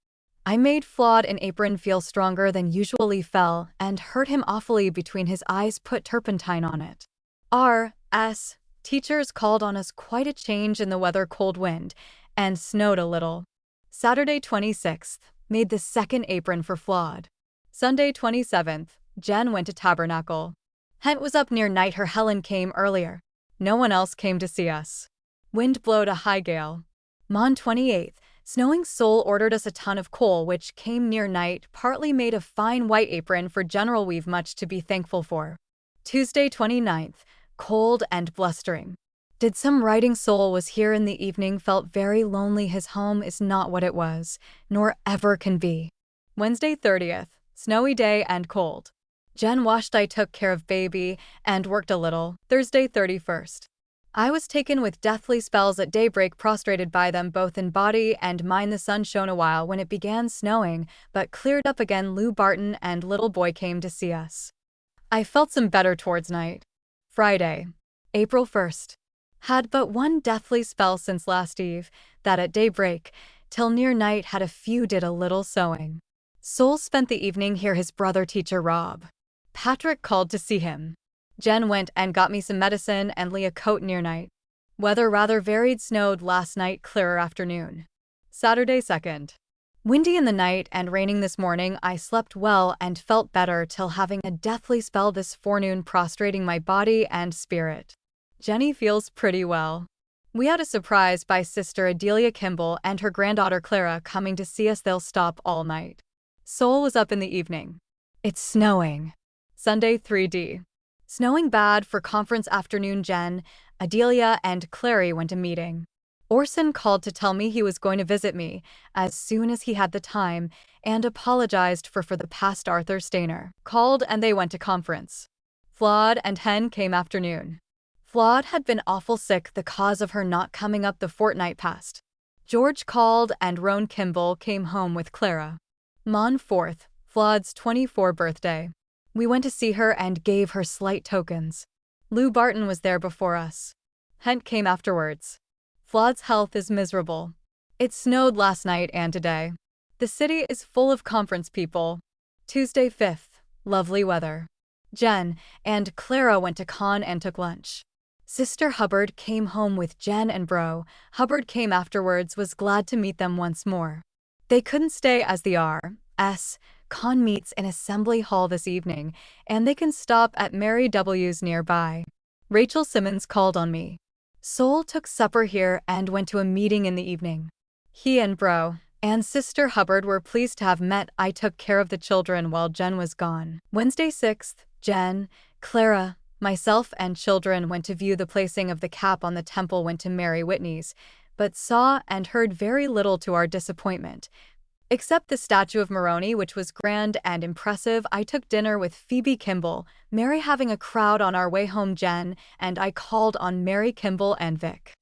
I made Flawed an apron feel stronger than usually fell and hurt him awfully between his eyes, put turpentine on it. R.S. Teachers called on us, quite a change in the weather, cold wind, and snowed a little. Saturday 26th. Made the second apron for Flawed. Sunday 27th. Jen went to Tabernacle. Hent was up near night. Her Helen came earlier. No one else came to see us. Wind blowed a high gale. Mon 28th. Snowing. Soul ordered us a ton of coal which came near night, partly made a fine white apron for General. We've much to be thankful for. Tuesday 29th. Cold and blustering. Did some writing. Soul was here in the evening, felt very lonely. His home is not what it was, nor ever can be. Wednesday 30th. Snowy day and cold. Jen washed, I took care of baby, and worked a little. Thursday 31st. I was taken with deathly spells at daybreak, prostrated by them both in body and mind. The sun shone a while when it began snowing, but cleared up again. Lou Barton and little boy came to see us. I felt some better towards night. Friday, April 1st. Had but one deathly spell since last eve, that at daybreak, till near night had a few, did a little sewing. Soul spent the evening here. His brother teacher Rob Patrick called to see him. Jen went and got me some medicine and Lee a coat near night. Weather rather varied, snowed last night, clearer afternoon. Saturday 2nd. Windy in the night and raining this morning. I slept well and felt better till having a deathly spell this forenoon, prostrating my body and spirit. Jenny feels pretty well. We had a surprise by Sister Adelia Kimball and her granddaughter Clara coming to see us. They'll stop all night. Soul was up in the evening. It's snowing. Sunday 3D. Snowing bad for conference afternoon. Jen, Adelia, and Clary went to meeting. Orson called to tell me he was going to visit me as soon as he had the time and apologized for the past. Arthur Stainer called and they went to conference. Flawed and Hen came afternoon. Flawed had been awful sick, the cause of her not coming up the fortnight past. George called and Roan Kimball came home with Clara. Mon 4th, Flawed's 24th birthday. We went to see her and gave her slight tokens. Lou Barton was there before us. Hent came afterwards. Flawed's health is miserable. It snowed last night and today. The city is full of conference people. Tuesday 5th, lovely weather. Jen and Clara went to Con and took lunch. Sister Hubbard came home with Jen and Bro. Hubbard came afterwards, was glad to meet them once more. They couldn't stay as the R.S. Con meets in Assembly Hall this evening, and they can stop at Mary W.'s nearby. Rachel Simmons called on me. Soul took supper here and went to a meeting in the evening. He and Bro and Sister Hubbard were pleased to have met. I took care of the children while Jen was gone. Wednesday 6th, Jen, Clara, myself and children went to view the placing of the cap on the temple. Went to Mary Whitney's, but saw and heard very little to our disappointment. Except the statue of Moroni, which was grand and impressive. I took dinner with Phoebe Kimball, Mary having a crowd on our way home. Jen and I called on Mary Kimball and Vic.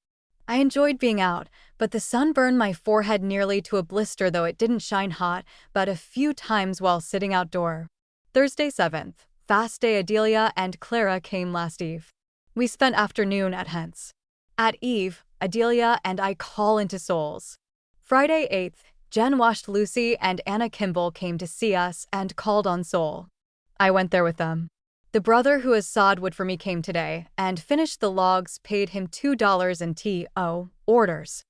I enjoyed being out, but the sun burned my forehead nearly to a blister, though it didn't shine hot, but a few times while sitting outdoor. Thursday 7th, fast day. Adelia and Clara came last eve. We spent afternoon at Hent's. At eve, Adelia and I call into Soul's. Friday 8th, Jen washed. Lucy and Anna Kimball came to see us and called on Soul. I went there with them. The brother who has sawed wood for me came today and finished the logs, paid him $2 in T.O. orders.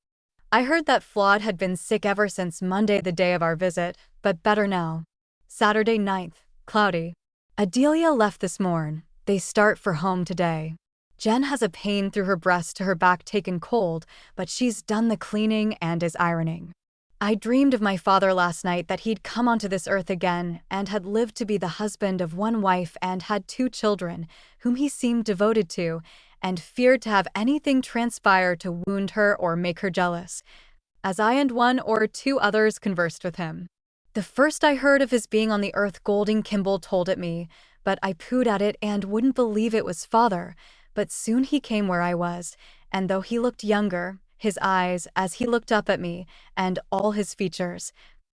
I heard that Flawed had been sick ever since Monday, the day of our visit, but better now. Saturday 9th, cloudy. Adelia left this morn. They start for home today. Jen has a pain through her breast to her back, taken cold, but she's done the cleaning and is ironing. I dreamed of my father last night, that he'd come onto this earth again and had lived to be the husband of one wife and had 2 children, whom he seemed devoted to, and feared to have anything transpire to wound her or make her jealous, as I and 1 or 2 others conversed with him. The first I heard of his being on the earth Golding Kimball told it me, but I pooed at it and wouldn't believe it was father. But soon he came where I was, and though he looked younger, his eyes, as he looked up at me, and all his features,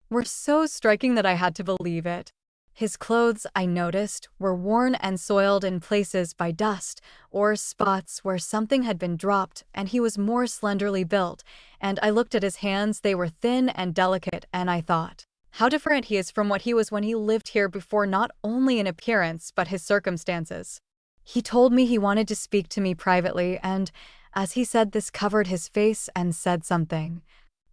were so striking that I had to believe it. His clothes, I noticed, were worn and soiled in places by dust, or spots where something had been dropped, and he was more slenderly built, and I looked at his hands, they were thin and delicate, and I thought, how different he is from what he was when he lived here before, not only in appearance but his circumstances. He told me he wanted to speak to me privately, and, as he said this, covered his face and said something.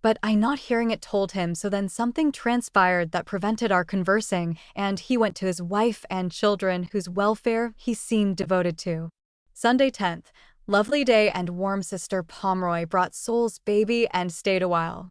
But I, not hearing it, told him, so then something transpired that prevented our conversing, and he went to his wife and children, whose welfare he seemed devoted to. Sunday 10th. Lovely day and warm. Sister Pomeroy brought Soul's baby and stayed a while.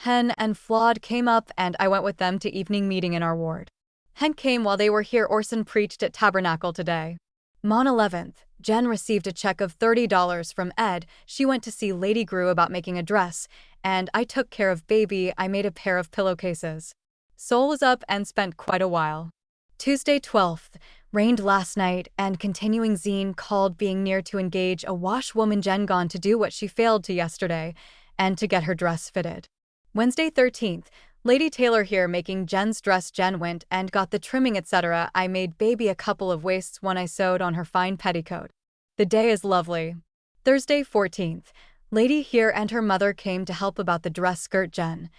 Hen and Flawed came up and I went with them to evening meeting in our ward. Hen came while they were here. Orson preached at Tabernacle today. Mon 11th. Jen received a check of $30 from Ed. She went to see Lady Grew about making a dress, and I took care of baby. I made a pair of pillowcases. Soul was up and spent quite a while. Tuesday 12th. Rained last night, and continuing. Zine called, being near to engage a washwoman. Jen gone to do what she failed to yesterday, and to get her dress fitted. Wednesday 13th. Lady Taylor here making Jen's dress. Jen went and got the trimming, etc. I made baby a couple of waists, one I sewed on her fine petticoat. The day is lovely. Thursday 14th. Lady here and her mother came to help about the dress skirt. Jen,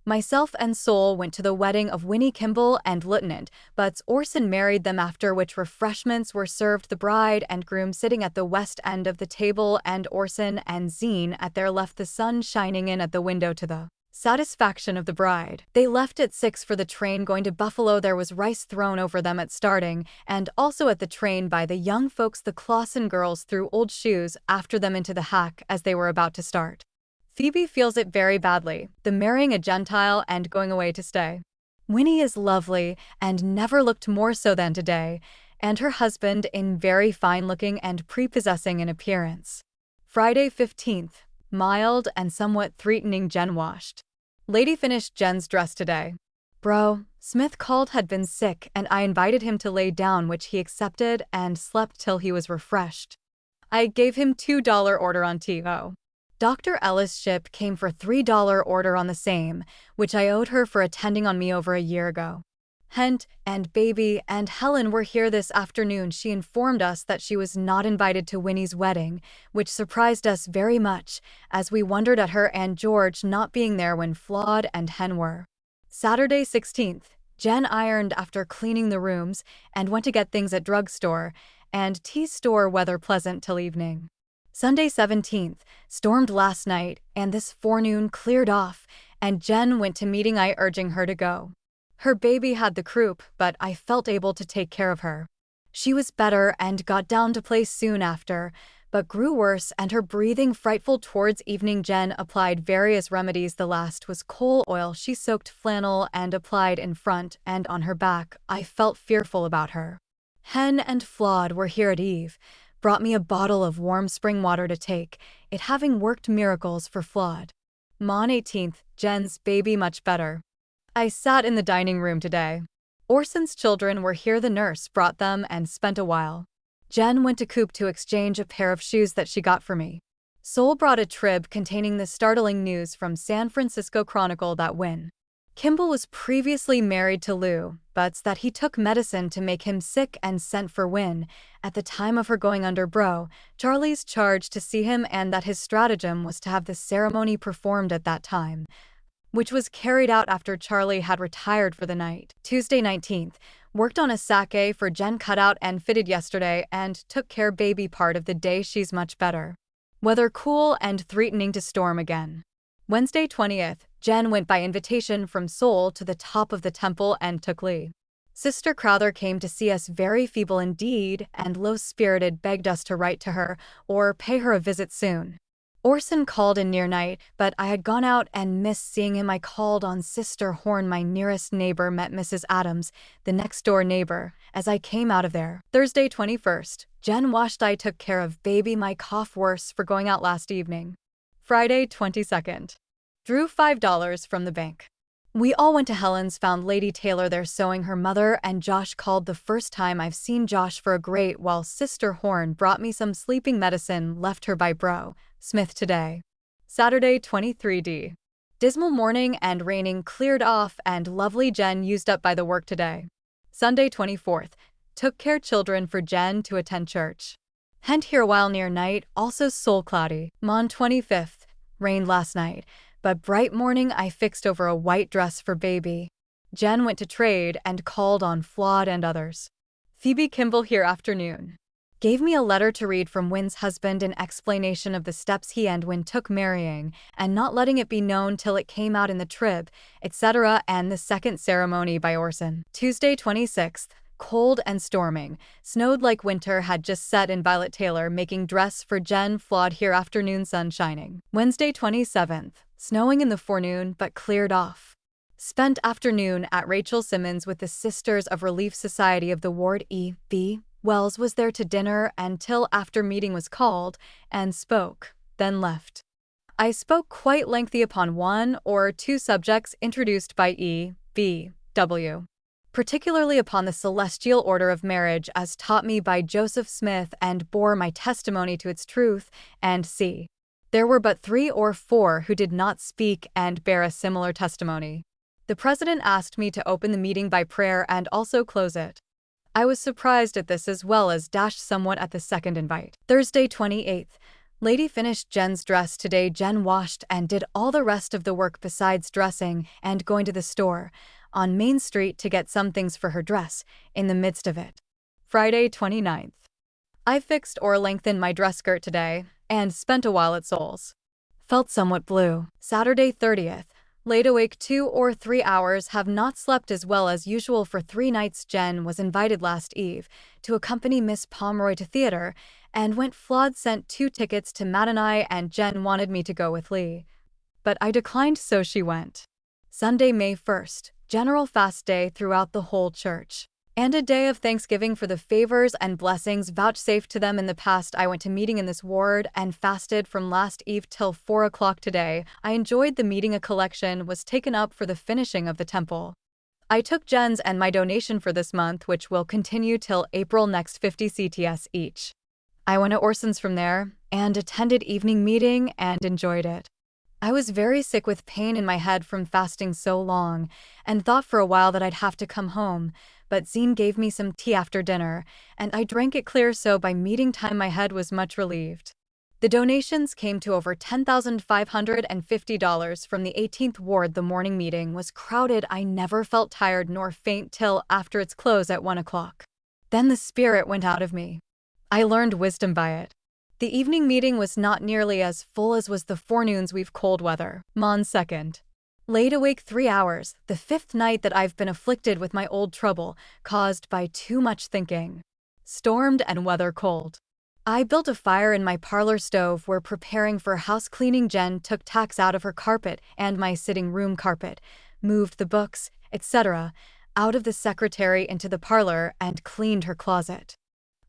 myself and Soul went to the wedding of Winnie Kimball and Lieutenant Butts. Orson married them, after which refreshments were served, the bride and groom sitting at the west end of the table and Orson and Zine at their left, the sun shining in at the window to the satisfaction of the bride. They left at 6 for the train going to Buffalo. There was rice thrown over them at starting, and also at the train by the young folks. The Clausen girls threw old shoes after them into the hack as they were about to start. Phoebe feels it very badly, the marrying a Gentile and going away to stay. Winnie is lovely, and never looked more so than today, and her husband in very fine-looking and prepossessing in appearance. Friday 15th. Mild and somewhat threatening. Jen washed. Lady finished Jen's dress today. Bro, Smith called, had been sick, and I invited him to lay down, which he accepted and slept till he was refreshed. I gave him $2 order on TO. Dr. Ellis' ship came for $3 order on the same, which I owed her for attending on me over a year ago. Hent and baby and Helen were here this afternoon. She informed us that she was not invited to Winnie's wedding, which surprised us very much, as we wondered at her and George not being there when Flawed and Hen were. Saturday 16th. Jen ironed after cleaning the rooms and went to get things at drugstore and tea store. Weather pleasant till evening. Sunday 17th. Stormed last night, and this forenoon cleared off, and Jen went to meeting, I urging her to go. Her baby had the croup, but I felt able to take care of her. She was better and got down to play soon after, but grew worse and her breathing frightful towards evening. Jen applied various remedies. The last was coal oil. She soaked flannel and applied in front and on her back. I felt fearful about her. Hen and Flawed were here at eve, brought me a bottle of warm spring water to take, it having worked miracles for Flawed. Mon 18th. Jen's baby much better. I sat in the dining room today. Orson's children were here. The nurse brought them and spent a while. Jen went to Coop to exchange a pair of shoes that she got for me. Soul brought a trib containing the startling news from San Francisco Chronicle that when Kimball was previously married to Lou, but that he took medicine to make him sick and sent for Win at the time of her going under. Bro, Charlie's charge to see him, and that his stratagem was to have the ceremony performed at that time, which was carried out after Charlie had retired for the night. Tuesday 19th. Worked on a sake for Jen, cut out and fitted yesterday, and took care baby part of the day. She's much better. Weather cool and threatening to storm again. Wednesday 20th. Jen went by invitation from Soul to the top of the temple and took leave. Sister Crowther came to see us, very feeble indeed and low-spirited, begged us to write to her or pay her a visit soon. Orson called in near night, but I had gone out and missed seeing him. I called on Sister Horn, my nearest neighbor, met Mrs. Adams, the next-door neighbor, as I came out of there. Thursday 21st. Jen washed. I took care of baby, my cough worse for going out last evening. Friday 22nd. Drew $5 from the bank. We all went to Helen's, found Lady Taylor there sewing her mother, and Josh called. The first time I've seen Josh for a great while. Sister Horn brought me some sleeping medicine left her by Bro Smith today. Saturday 23D. Dismal morning and raining, cleared off, and lovely Jen used up by the work today. Sunday 24th. Took care children for Jen to attend church. Hent here while near night, also soul cloudy. Mon 25th. Rained last night, but bright morning I fixed over a white dress for baby. Jen went to trade and called on Flawed and others. Phoebe Kimball here afternoon. Gave me a letter to read from Wynn's husband in explanation of the steps he and Wynn took marrying, and not letting it be known till it came out in the Trib, etc., and the second ceremony by Orson. Tuesday 26th. Cold and storming. Snowed like winter had just set in. Violet Taylor making dress for Jen. Flawed here afternoon, sun shining. Wednesday 27th. Snowing in the forenoon but cleared off. Spent afternoon at Rachel Simmons with the Sisters of Relief Society of the ward. E.B. Wells was there to dinner until after meeting was called and spoke, then left. I spoke quite lengthy upon one or two subjects introduced by E.B.W. particularly upon the celestial order of marriage as taught me by Joseph Smith, and bore my testimony to its truth, and c. There were but 3 or 4 who did not speak and bear a similar testimony. The president asked me to open the meeting by prayer and also close it. I was surprised at this as well as dashed somewhat at the second invite. Thursday 28th. Lady finished Jen's dress today. Jen washed and did all the rest of the work besides dressing and going to the store on Main Street to get some things for her dress in the midst of it. Friday 29th. I fixed or lengthened my dress skirt today and spent a while at Soul's. Felt somewhat blue. Saturday 30th. Laid awake 2 or 3 hours, have not slept as well as usual for 3 nights. Jen was invited last eve to accompany Miss Pomeroy to theater and went. Flawed sent 2 tickets to matinee and Jen wanted me to go with Lee, but I declined, so she went. Sunday, May 1st. General fast day throughout the whole church, and a day of thanksgiving for the favors and blessings vouchsafed to them in the past. I went to meeting in this ward and fasted from last eve till 4 o'clock today. I enjoyed the meeting. A collection was taken up for the finishing of the temple. I took Jen's and my donation for this month, which will continue till April next, 50 CTS each. I went to Orson's from there and attended evening meeting and enjoyed it. I was very sick with pain in my head from fasting so long, and thought for a while that I'd have to come home, but Zine gave me some tea after dinner, and I drank it clear, so by meeting time my head was much relieved. The donations came to over $10,550 from the 18th ward. The morning meeting was crowded. I never felt tired nor faint till after its close at 1 o'clock. Then the spirit went out of me. I learned wisdom by it. The evening meeting was not nearly as full as was the forenoons. We've cold weather. Mon 2nd. Laid awake 3 hours, the 5th night that I've been afflicted with my old trouble, caused by too much thinking. Stormed and weather cold. I built a fire in my parlor stove. We're preparing for house cleaning. Jen took tacks out of her carpet and my sitting room carpet, moved the books, etc., out of the secretary into the parlor, and cleaned her closet.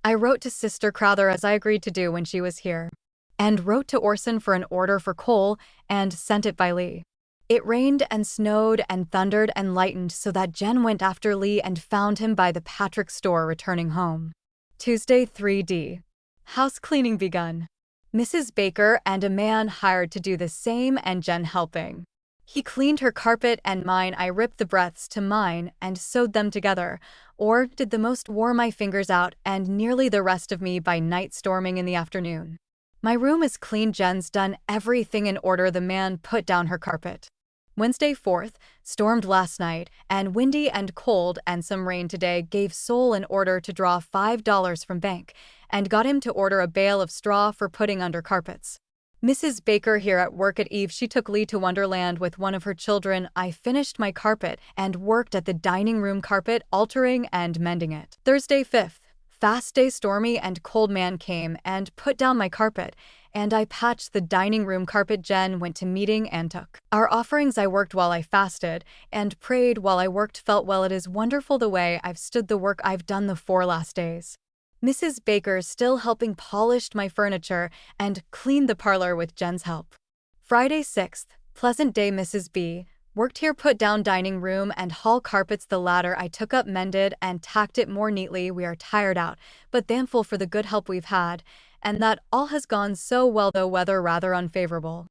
I wrote to Sister Crowther as I agreed to do when she was here, and wrote to Orson for an order for coal and sent it by Lee. It rained and snowed and thundered and lightened, so that Jen went after Lee and found him by the Patrick store returning home. Tuesday 3D. House cleaning begun. Mrs. Baker and a man hired to do the same, and Jen helping. He cleaned her carpet and mine. I ripped the breadths to mine and sewed them together, or did the most, wore my fingers out, and nearly the rest of me by night, storming in the afternoon. My room is clean. Jen's done everything in order. The man put down her carpet. Wednesday 4th, stormed last night, and windy and cold and some rain today. Gave Soul an order to draw $5 from bank, and got him to order a bale of straw for putting under carpets. Mrs. Baker here at work at eve. She took Lee to Wonderland with one of her children. I finished my carpet and worked at the dining room carpet, altering and mending it. Thursday 5th, fast day, stormy and cold. Man came and put down my carpet, and I patched the dining room carpet. Jen went to meeting and took our offerings. I worked while I fasted and prayed while I worked. Felt well. It is wonderful the way I've stood the work I've done the 4 last days. Mrs. Baker still helping, polished my furniture and cleaned the parlor with Jen's help. Friday 6th, pleasant day. Mrs. B. Worked here, put down dining room and hall carpets, the latter I took up, mended, and tacked it more neatly. We are tired out, but thankful for the good help we've had, and that all has gone so well, though weather rather unfavorable.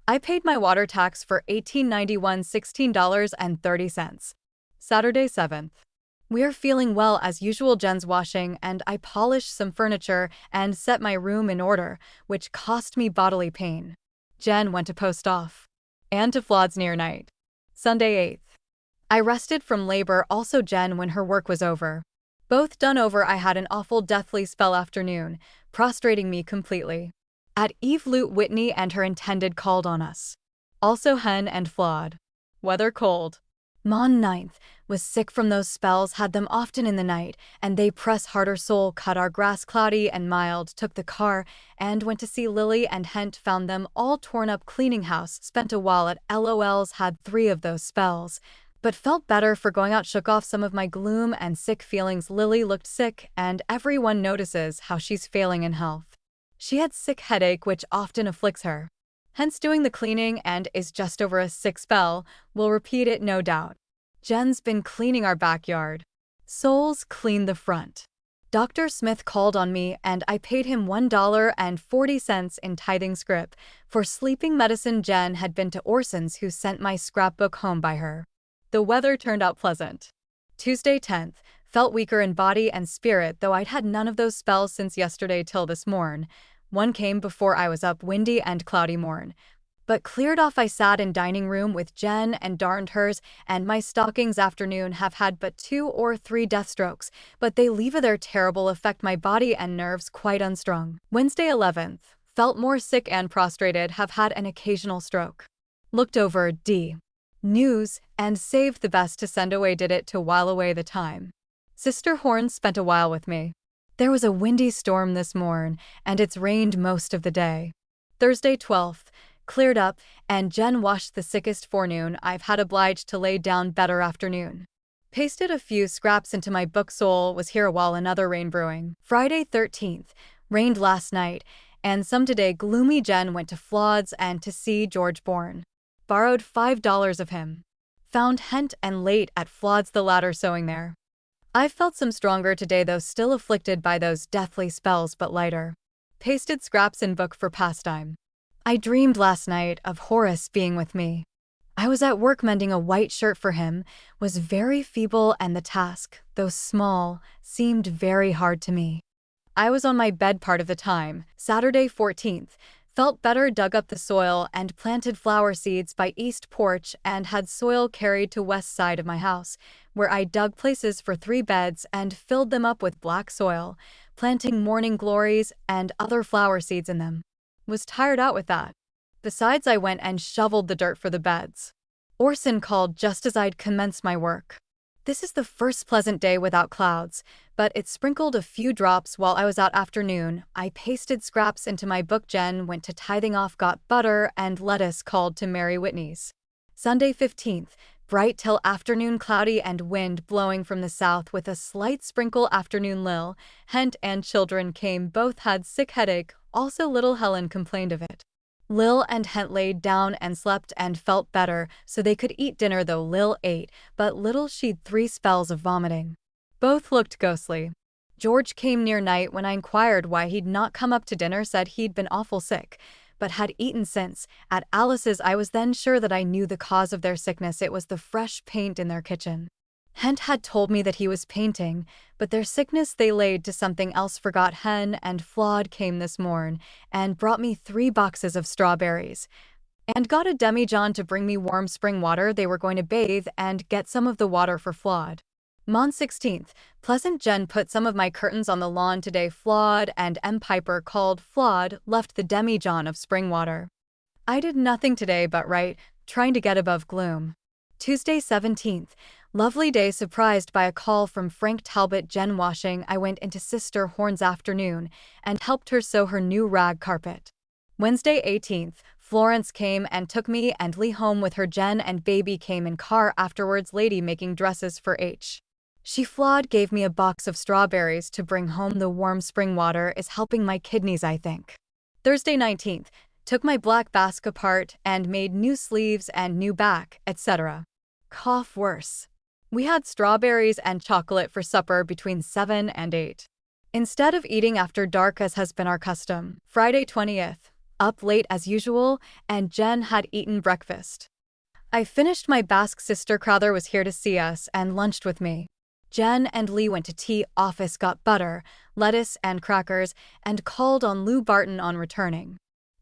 I paid my water tax for 1891, $16.30. Saturday 7th. We are feeling well as usual. Jen's washing, and I polished some furniture and set my room in order, which cost me bodily pain. Jen went to post off and to Flod's near night. Sunday 8th. I rested from labor, also Jen, when her work was over. Both done over, I had an awful deathly spell afternoon, prostrating me completely. At Eve, Lute Whitney and her intended called on us. Also Hen and Flawed. Weather cold. Mon 9th was sick from those spells, had them often in the night, and they press harder soul. Cut our grass cloudy and mild, took the car, and went to see Lily and Hent, found them all torn up, cleaning house, spent a while at LOL's, had 3 of those spells, but felt better for going out, shook off some of my gloom and sick feelings. Lily looked sick, and everyone notices how she's failing in health. She had sick headache, which often afflicts her. Hence doing the cleaning and is just over a sick spell, will repeat it no doubt. Jen's been cleaning our backyard. Souls cleaned the front. Dr. Smith called on me and I paid him $1.40 in tithing scrip for sleeping medicine. Jen had been to Orson's, who sent my scrapbook home by her. The weather turned out pleasant. Tuesday 10th, felt weaker in body and spirit, though I'd had none of those spells since yesterday till this morn. One came before I was up, windy and cloudy morn, but cleared off. I sat in dining room with Jen and darned hers and my stockings. Afternoon have had but 2 or 3 death strokes, but they leave their terrible effect, my body and nerves quite unstrung. Wednesday 11th, felt more sick and prostrated, have had an occasional stroke. Looked over D. News and saved the best to send away, did it to while away the time. Sister Horn spent a while with me. There was a windy storm this morn, and it's rained most of the day. Thursday 12th, cleared up, and Jen washed the sickest forenoon. I've had obliged to lay down better afternoon. Pasted a few scraps into my book. Soul was here while another rain brewing. Friday 13th, rained last night, and some today. Gloomy. Jen went to Flod's and to see George Bourne. Borrowed $5 of him. Found Hent and late at Flod's, the latter sewing there. I've felt some stronger today, though still afflicted by those deathly spells, but lighter. Pasted scraps in book for pastime. I dreamed last night of Horace being with me. I was at work mending a white shirt for him, was very feeble, and the task, though small, seemed very hard to me. I was on my bed part of the time. Saturday 14th, felt better, dug up the soil and planted flower seeds by east porch and had soil carried to west side of my house, where I dug places for 3 beds and filled them up with black soil, planting morning glories and other flower seeds in them. Was tired out with that. Besides, I went and shoveled the dirt for the beds. Orson called just as I'd commenced my work. This is the first pleasant day without clouds, but it sprinkled a few drops while I was out. Afternoon, I pasted scraps into my book. Jen went to tithing off, got butter and lettuce, called to Mary Whitney's. Sunday 15th, bright till afternoon, cloudy and wind blowing from the south with a slight sprinkle. Afternoon, Lil, Hent and children came, both had sick headache, also little Helen complained of it. Lil and Hent laid down and slept and felt better, so they could eat dinner, though Lil ate, but little she'd 3 spells of vomiting. Both looked ghostly. George came near night when I inquired why he'd not come up to dinner, said he'd been awful sick, but had eaten since. At Alice's, I was then sure that I knew the cause of their sickness. It was the fresh paint in their kitchen. Hent had told me that he was painting, but their sickness they laid to something else. Forgot. Hen and Flawed came this morn and brought me 3 boxes of strawberries, and got a demijohn to bring me warm spring water. They were going to bathe and get some of the water for Flawed. Mon 16th, pleasant. Jen put some of my curtains on the lawn today. Flawed and M. Piper called. Flawed left the demijohn of spring water. I did nothing today but write, trying to get above gloom. Tuesday 17th, lovely day, surprised by a call from Frank Talbot. Jen washing. I went into Sister Horn's afternoon and helped her sew her new rag carpet. Wednesday 18th, Florence came and took me and Lee home with her. Jen and baby came in car afterwards. Lady making dresses for H. She Flawed gave me a box of strawberries to bring home. The warm spring water is helping my kidneys, I think. Thursday 19th, Took my black basque apart and made new sleeves and new back, etc. Cough worse. We had strawberries and chocolate for supper between 7 and 8. Instead of eating after dark as has been our custom, Friday 20th, up late as usual, and Jen had eaten breakfast. I finished my Basque sister Crowther was here to see us and lunched with me. Jen and Lee went to tea office, got butter, lettuce, and crackers, and called on Lou Barton on returning.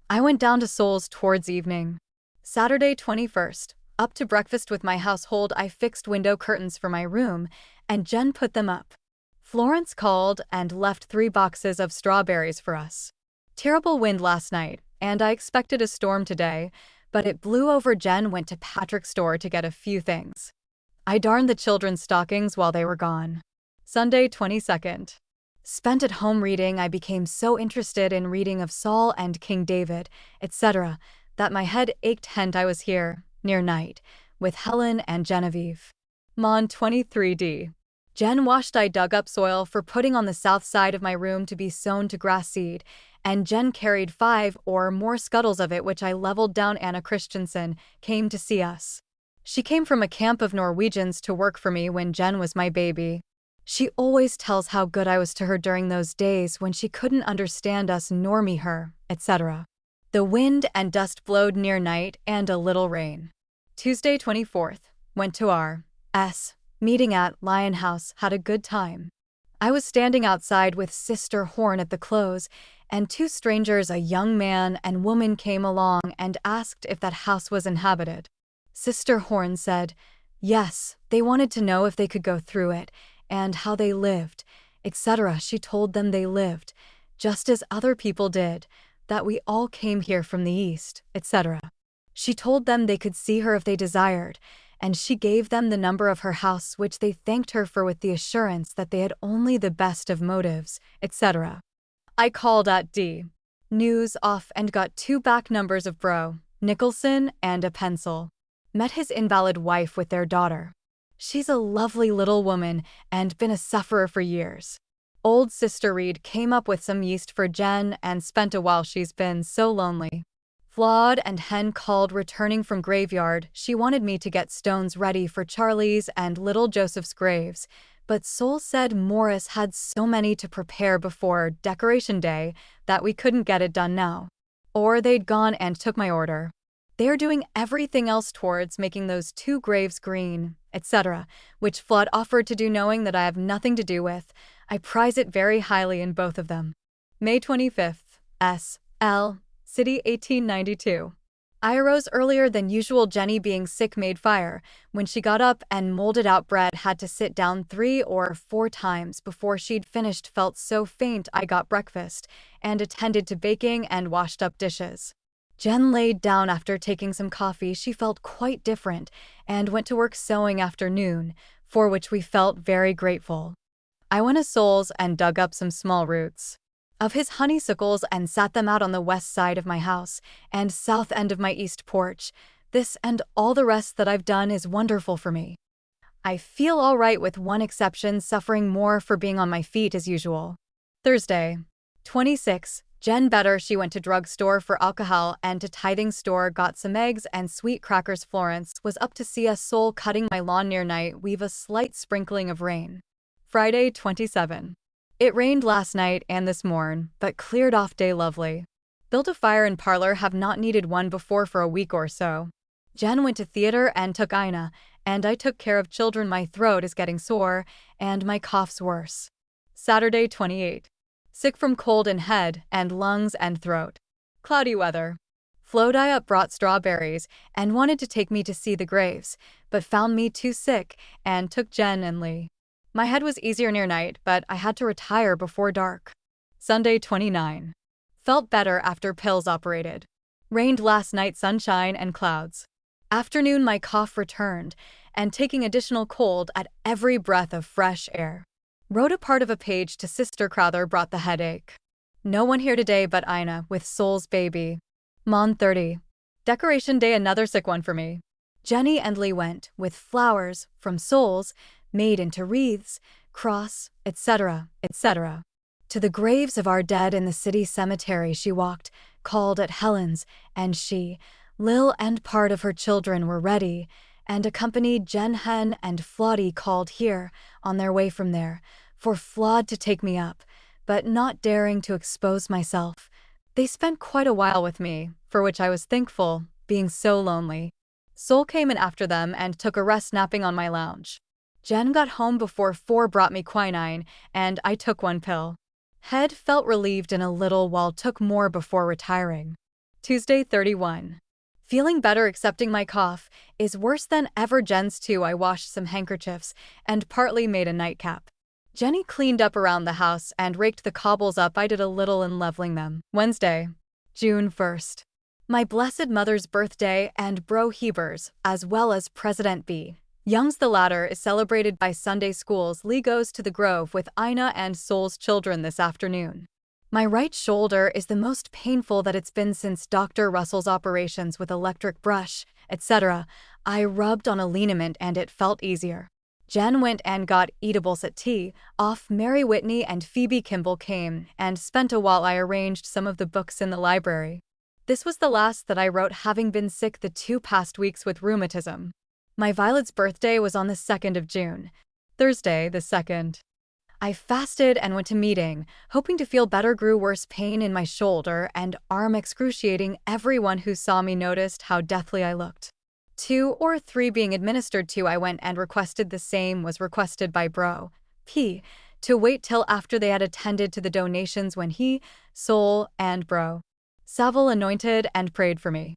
I went down to Souls towards evening. Saturday 21st, up to breakfast with my household. I fixed window curtains for my room, and Jen put them up. Florence called and left 3 boxes of strawberries for us. Terrible wind last night, and I expected a storm today, but it blew over. Jen went to Patrick's store to get a few things. I darned the children's stockings while they were gone. Sunday 22nd. Spent at home reading. I became so interested in reading of Saul and King David, etc., that my head ached. Hence I was here, near night, with Helen and Genevieve. Mon 23d. Jen washed. I dug up soil for putting on the south side of my room to be sown to grass seed, and Jen carried 5 or more scuttles of it, which I leveled down. Anna Christensen came to see us. She came from a camp of Norwegians to work for me when Jen was my baby. She always tells how good I was to her during those days when she couldn't understand us nor me her, etc. The wind and dust blowed near night and a little rain. Tuesday 24th, went to our meeting at Lion House, had a good time. I was standing outside with Sister Horn at the close, and 2 strangers, a young man and woman, came along and asked if that house was inhabited. Sister Horn said, yes, they wanted to know if they could go through it, and how they lived, etc. She told them they lived, just as other people did, that we all came here from the East, etc. She told them they could see her if they desired, and she gave them the number of her house, which they thanked her for with the assurance that they had only the best of motives, etc. I called at D. News off and got 2 back numbers of Bro Nicholson and a pencil. Met his invalid wife with their daughter. She's a lovely little woman and been a sufferer for years. Old Sister Reed came up with some yeast for Jen and spent a while. She's been so lonely. Flawed and Hen called returning from graveyard. She wanted me to get stones ready for Charlie's and little Joseph's graves, but Soul said Morris had so many to prepare before Decoration Day that we couldn't get it done now. Or they'd gone and took my order. They are doing everything else towards making those 2 graves green, etc., which Flood offered to do, knowing that I have nothing to do with. I prize it very highly in both of them. May 25th, S.L. City 1892. I arose earlier than usual. Jenny, being sick, made fire. When she got up and molded out bread, had to sit down 3 or 4 times before she'd finished. Felt so faint. I got breakfast and attended to baking and washed up dishes. Jen laid down after taking some coffee. She felt quite different and went to work sewing afternoon, for which we felt very grateful. I went to Soul's and dug up some small roots of his honeysuckles and sat them out on the west side of my house and south end of my east porch. This and all the rest that I've done is wonderful for me. I feel all right with one exception, suffering more for being on my feet as usual. Thursday, 26. Jen better. She went to drugstore for alcohol and to tithing store, got some eggs and sweet crackers. Florence was up to see us. Soul cutting my lawn near night. We've a slight sprinkling of rain. Friday 27. It rained last night and this morn, but cleared off. Day lovely. Built a fire in parlor. Have not needed one before for a week or so. Jen went to theater and took Ina, and I took care of children. My throat is getting sore and my cough's worse. Saturday 28. Sick from cold in head and lungs and throat. Cloudy weather. Flodi up brought strawberries and wanted to take me to see the graves, but found me too sick and took Jen and Lee. My head was easier near night, but I had to retire before dark. Sunday 29. Felt better after pills operated. Rained last night, sunshine and clouds. Afternoon my cough returned, and taking additional cold at every breath of fresh air. Wrote a part of a page to Sister Crowther, brought the headache. No one here today but Ina with Soul's baby. Mon 30. Decoration Day, another sick one for me. Jenny and Lee went, with flowers, from Soul's, made into wreaths, cross, etc., etc. To the graves of our dead in the city cemetery she walked, called at Helen's, and she, Lil and part of her children were ready, and accompanied Jen, Hen, and Flotty called here, on their way from there, for Flawed to take me up, but not daring to expose myself. They spent quite a while with me, for which I was thankful, being so lonely. Sol came in after them and took a rest napping on my lounge. Jen got home before 4, brought me quinine, and I took 1 pill. Head felt relieved in a little while, took more before retiring. Tuesday 31. Feeling better, accepting my cough is worse than ever. Jen's too. I washed some handkerchiefs and partly made a nightcap. Jenny cleaned up around the house and raked the cobbles up. I did a little in leveling them. Wednesday, June 1st. My Blessed Mother's birthday and Bro Heber's, as well as President B. Young's. The latter is celebrated by Sunday schools. Lee goes to the Grove with Ina and Sol's children this afternoon. My right shoulder is the most painful that it's been since Dr. Russell's operations with electric brush, etc. I rubbed on a liniment and it felt easier. Jen went and got eatables at tea. Off. Mary Whitney and Phoebe Kimball came and spent a while. I arranged some of the books in the library. This was the last that I wrote, having been sick the 2 past weeks with rheumatism. My Violet's birthday was on the 2nd of June. Thursday, the 2nd. I fasted and went to meeting, hoping to feel better. Grew worse, pain in my shoulder and arm excruciating. Everyone who saw me noticed how deathly I looked. 2 or 3 being administered to. I went and requested the same was requested by Bro P to wait till after they had attended to the donations when he, Sol, and Bro Saville anointed and prayed for me.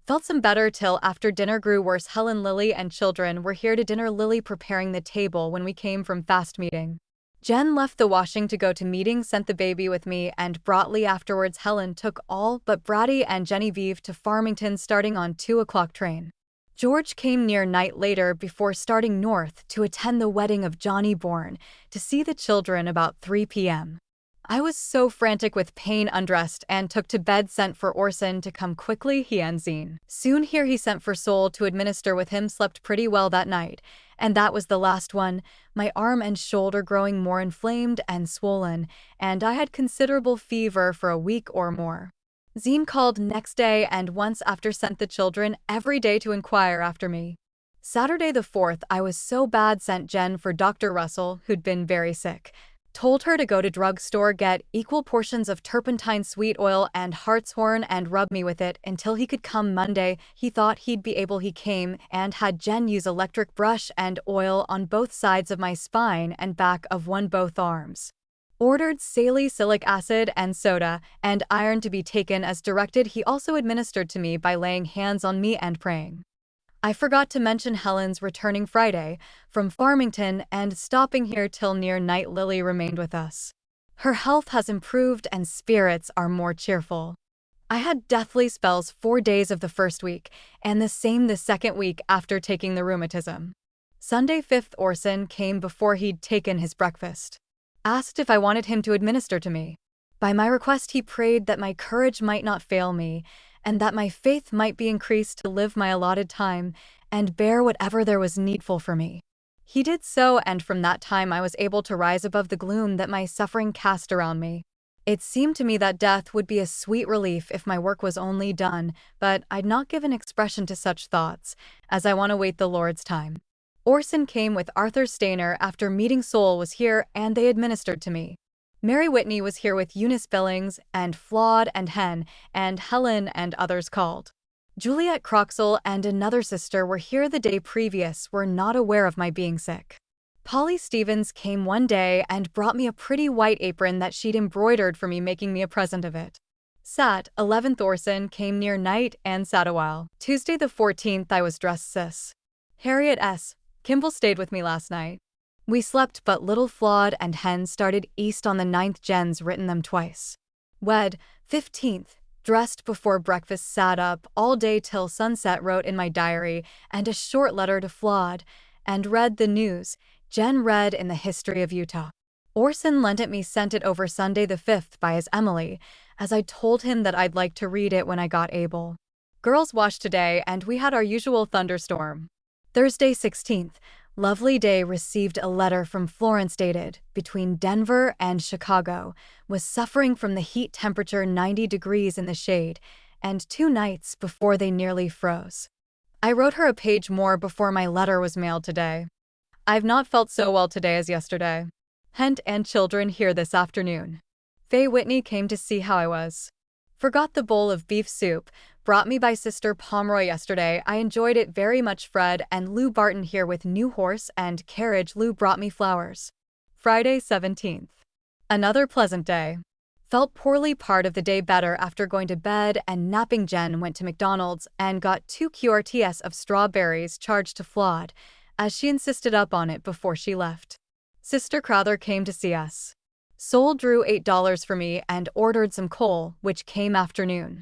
Felt some better till after dinner. Grew worse. Helen, Lily, and children were here to dinner. Lily preparing the table when we came from fast meeting. Jen left the washing to go to meeting, sent the baby with me, and brought Lee afterwards. Helen took all but Brady and Genevieve to Farmington starting on 2 o'clock train. George came near night later before starting north to attend the wedding of Johnny Bourne, to see the children about 3 p.m. I was so frantic with pain, undressed and took to bed. Sent for Orson to come quickly, he and Zine. Soon here he sent for Sol to administer with him. Slept pretty well that night, and that was the last one. My arm and shoulder growing more inflamed and swollen, and I had considerable fever for a week or more. Zine called next day and once after sent the children every day to inquire after me. Saturday the 4th I was so bad, sent Jen for Dr. Russell, who'd been very sick. Told her to go to drugstore, get equal portions of turpentine sweet oil and hartshorn and rub me with it until he could come Monday. He thought he'd be able. He came and had Jen use electric brush and oil on both sides of my spine and back of both arms. Ordered salicylic acid and soda and iron to be taken as directed. He also administered to me by laying hands on me and praying. I forgot to mention Helen's returning Friday from Farmington and stopping here till near night. Lily remained with us. Her health has improved and spirits are more cheerful. I had deathly spells 4 days of the first week, and the same the second week after taking the rheumatism. Sunday 5th Orson came before he'd taken his breakfast. Asked if I wanted him to administer to me. By my request he prayed that my courage might not fail me, and that my faith might be increased to live my allotted time and bear whatever there was needful for me. He did so, and from that time I was able to rise above the gloom that my suffering cast around me. It seemed to me that death would be a sweet relief if my work was only done, but I'd not given expression to such thoughts, as I want to wait the Lord's time. Orson came with Arthur Stainer after meeting. Sol was here and they administered to me. Mary Whitney was here with Eunice Billings and Flawed and Hen, and Helen and others called. Juliet Croxall and another sister were here the day previous, were not aware of my being sick. Polly Stevens came one day and brought me a pretty white apron that she'd embroidered for me, making me a present of it. Sat 11th Orson came near night and sat a while. Tuesday the 14th I was dressed sis. Harriet S. Kimball stayed with me last night. We slept but little. Flawed and Hen started east on the 9th. Jen's written them twice. Wed. 15th. Dressed before breakfast, sat up all day till sunset, wrote in my diary and a short letter to Flawed, and read the news. Jen read in the history of Utah. Orson lent it me, sent it over Sunday the 5th by his Emily, as I told him that I'd like to read it when I got able. Girls washed today and we had our usual thunderstorm. Thursday 16th. Lovely day received a letter from Florence dated between Denver and Chicago, was suffering from the heat temperature 90 degrees in the shade, and 2 nights before they nearly froze. I wrote her a page more before my letter was mailed today. I've not felt so well today as yesterday. Hent and children here this afternoon. Faye Whitney came to see how I was. Forgot the bowl of beef soup, brought me by Sister Pomeroy yesterday. I enjoyed it very much. Fred and Lou Barton here with new horse and carriage. Lou brought me flowers. Friday 17th. Another pleasant day. Felt poorly part of the day better after going to bed and napping. Jen went to McDonald's and got 2 QRTs of strawberries charged to Flawed, as she insisted up on it before she left. Sister Crowther came to see us. Sol drew $8 for me and ordered some coal, which came afternoon.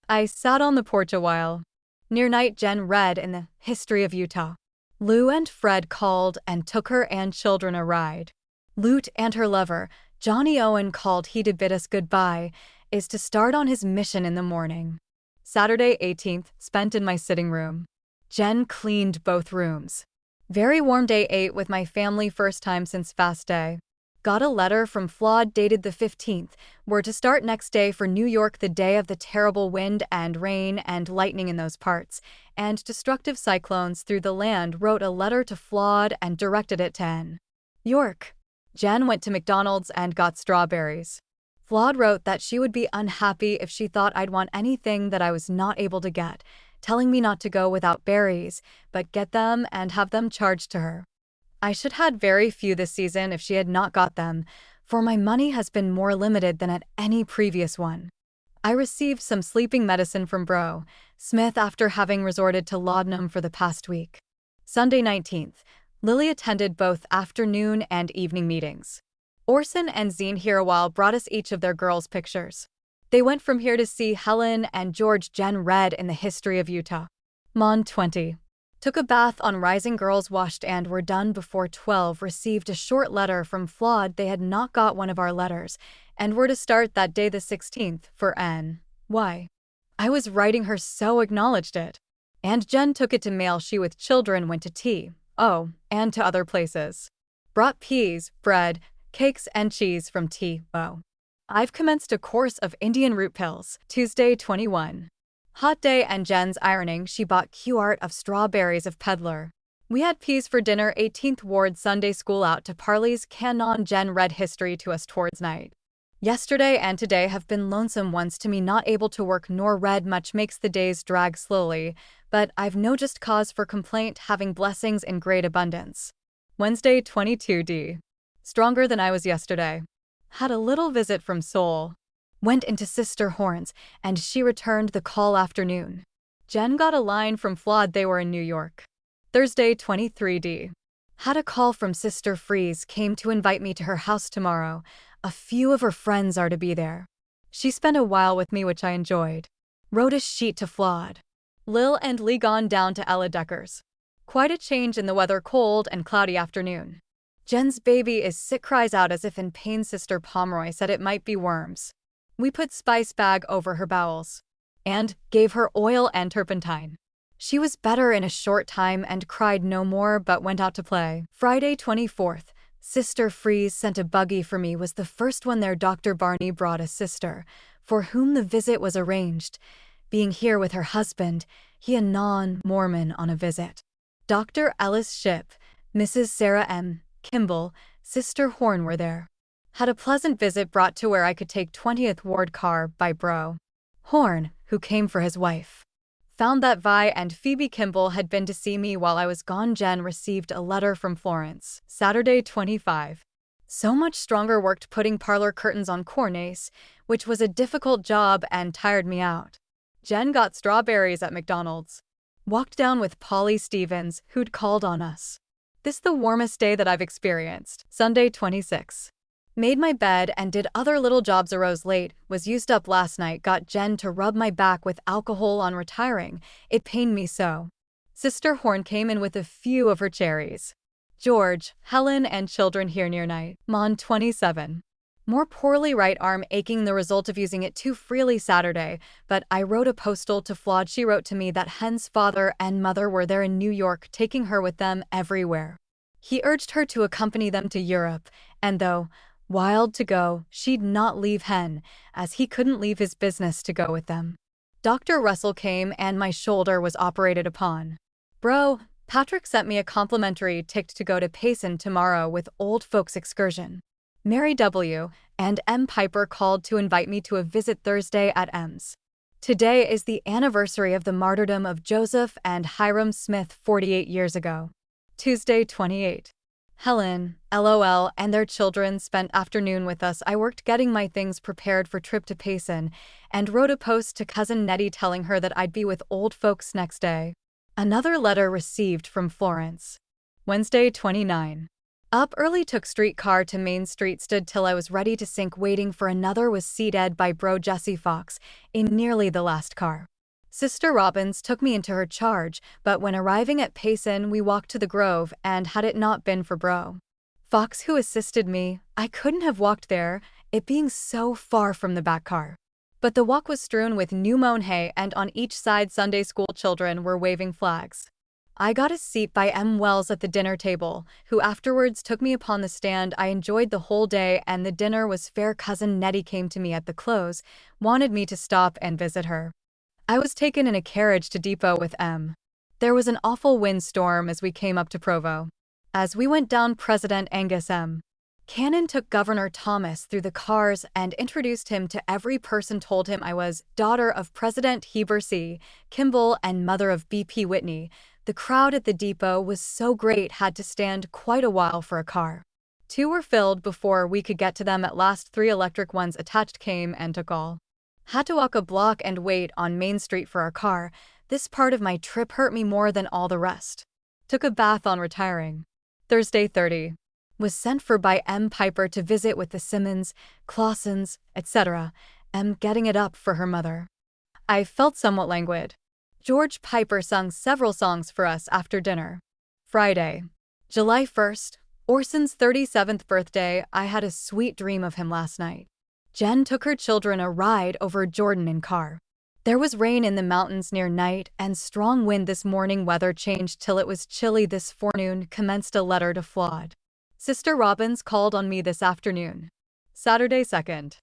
I sat on the porch a while. Near night Jen read in the History of Utah. Lou and Fred called and took her and children a ride. Lute and her lover, Johnny Owen, called. He did bid us goodbye, is to start on his mission in the morning. Saturday 18th, spent in my sitting room. Jen cleaned both rooms. Very warm day. 8 with my family, first time since fast day. Got a letter from Flawed dated the 15th. We're to start next day for New York, the day of the terrible wind and rain and lightning in those parts, and destructive cyclones through the land. Wrote a letter to Flawed and directed it to N. York. Jen went to McDonald's and got strawberries. Flawed wrote that she would be unhappy if she thought I'd want anything that I was not able to get, telling me not to go without berries, but get them and have them charged to her. I should had very few this season if she had not got them, for my money has been more limited than at any previous one. I received some sleeping medicine from Bro Smith after having resorted to laudanum for the past week. Sunday 19th. Lily attended both afternoon and evening meetings. Orson and Zine here a while brought us each of their girls' pictures. They went from here to see Helen and George. Jen read in the History of Utah. Mon 20. Took a bath on Rising. Girls washed and were done before 12. Received a short letter from Flawed. They had not got one of our letters, and were to start that day the 16th for N. Y. I was writing her, so acknowledged it. And Jen took it to mail. She with children went to tea. Oh, and to other places. Brought peas, bread, cakes and cheese from T.O. I've commenced a course of Indian root pills. Tuesday 21. Hot day and Jen's ironing. She bought quart of strawberries of peddler. We had peas for dinner. 18th Ward Sunday school out to Parley's Canon. Jen read history to us towards night. Yesterday and today have been lonesome ones to me, not able to work nor read much, makes the days drag slowly, but I've no just cause for complaint, having blessings in great abundance. Wednesday 22d. Stronger than I was yesterday. Had a little visit from Sol. Went into Sister Horn's, and she returned the call afternoon. Jen got a line from Flawed. They were in New York. Thursday 23d. Had a call from Sister Freeze, came to invite me to her house tomorrow. A few of her friends are to be there. She spent a while with me, which I enjoyed. Wrote a sheet to Flawed. Lil and Lee gone down to Ella Decker's. Quite a change in the weather, cold and cloudy afternoon. Jen's baby is sick, cries out as if in pain. Sister Pomeroy said it might be worms. We put spice bag over her bowels and gave her oil and turpentine. She was better in a short time and cried no more, but went out to play. Friday 24th. Sister Freeze sent a buggy for me, was the first one there. Dr. Barney brought a sister, for whom the visit was arranged, being here with her husband, he a non-Mormon on a visit. Dr. Ellis Ship, Mrs. Sarah M. Kimball, Sister Horn were there. Had a pleasant visit, brought to where I could take 20th Ward car by Bro Horn, who came for his wife. Found that Vi and Phoebe Kimball had been to see me while I was gone. Jen received a letter from Florence. Saturday 25. So much stronger, worked putting parlor curtains on cornice, which was a difficult job and tired me out. Jen got strawberries at McDonald's. Walked down with Polly Stevens, who'd called on us. This the warmest day that I've experienced. Sunday 26. Made my bed and did other little jobs. Arose late, was used up last night. Got Jen to rub my back with alcohol on retiring. It pained me so. Sister Horn came in with a few of her cherries. George, Helen and children here near night. Mon 27. More poorly, right arm aching, the result of using it too freely Saturday, but I wrote a postal to Flawed. She wrote to me that Hen's father and mother were there in New York, taking her with them everywhere. He urged her to accompany them to Europe, and though wild to go, she'd not leave Hen, as he couldn't leave his business to go with them. Dr. Russell came and my shoulder was operated upon. Bro, Patrick sent me a complimentary ticket to go to Payson tomorrow with old folks excursion. Mary W. and M. Piper called to invite me to a visit Thursday at M's. Today is the anniversary of the martyrdom of Joseph and Hiram Smith 48 years ago. Tuesday, 28. Helen, LOL, and their children spent afternoon with us. I worked getting my things prepared for trip to Payson and wrote a post to cousin Nettie telling her that I'd be with old folks next day. Another letter received from Florence. Wednesday, 29. Up early, took streetcar to Main Street, stood till I was ready to sink, waiting for another, was seated by bro Jesse Fox in nearly the last car. Sister Robbins took me into her charge, but when arriving at Payson, we walked to the Grove, and had it not been for bro Fox who assisted me, I couldn't have walked there, it being so far from the back car. But the walk was strewn with new mown hay, and on each side Sunday school children were waving flags. I got a seat by M. Wells at the dinner table, who afterwards took me upon the stand. I enjoyed the whole day, and the dinner was fair. Cousin Nettie came to me at the close, wanted me to stop and visit her. I was taken in a carriage to Depot with M. There was an awful windstorm as we came up to Provo. As we went down, President Angus M. Cannon took Governor Thomas through the cars and introduced him to every person, told him I was daughter of President Heber C. Kimball and mother of B.P. Whitney. The crowd at the depot was so great, had to stand quite a while for a car. 2 were filled before we could get to them. At last 3 electric ones attached came and took all. Had to walk a block and wait on Main Street for our car. This part of my trip hurt me more than all the rest. Took a bath on retiring. Thursday, 30. Was sent for by M. Piper to visit with the Simmons, Clausens, etc., M. getting it up for her mother. I felt somewhat languid. George Piper sung several songs for us after dinner. Friday, July 1st, Orson's 37th birthday. I had a sweet dream of him last night. Jen took her children a ride over Jordan in car. There was rain in the mountains near night and strong wind this morning. Weather changed till it was chilly this forenoon. Commenced a letter to Flawed. Sister Robbins called on me this afternoon. Saturday, 2nd.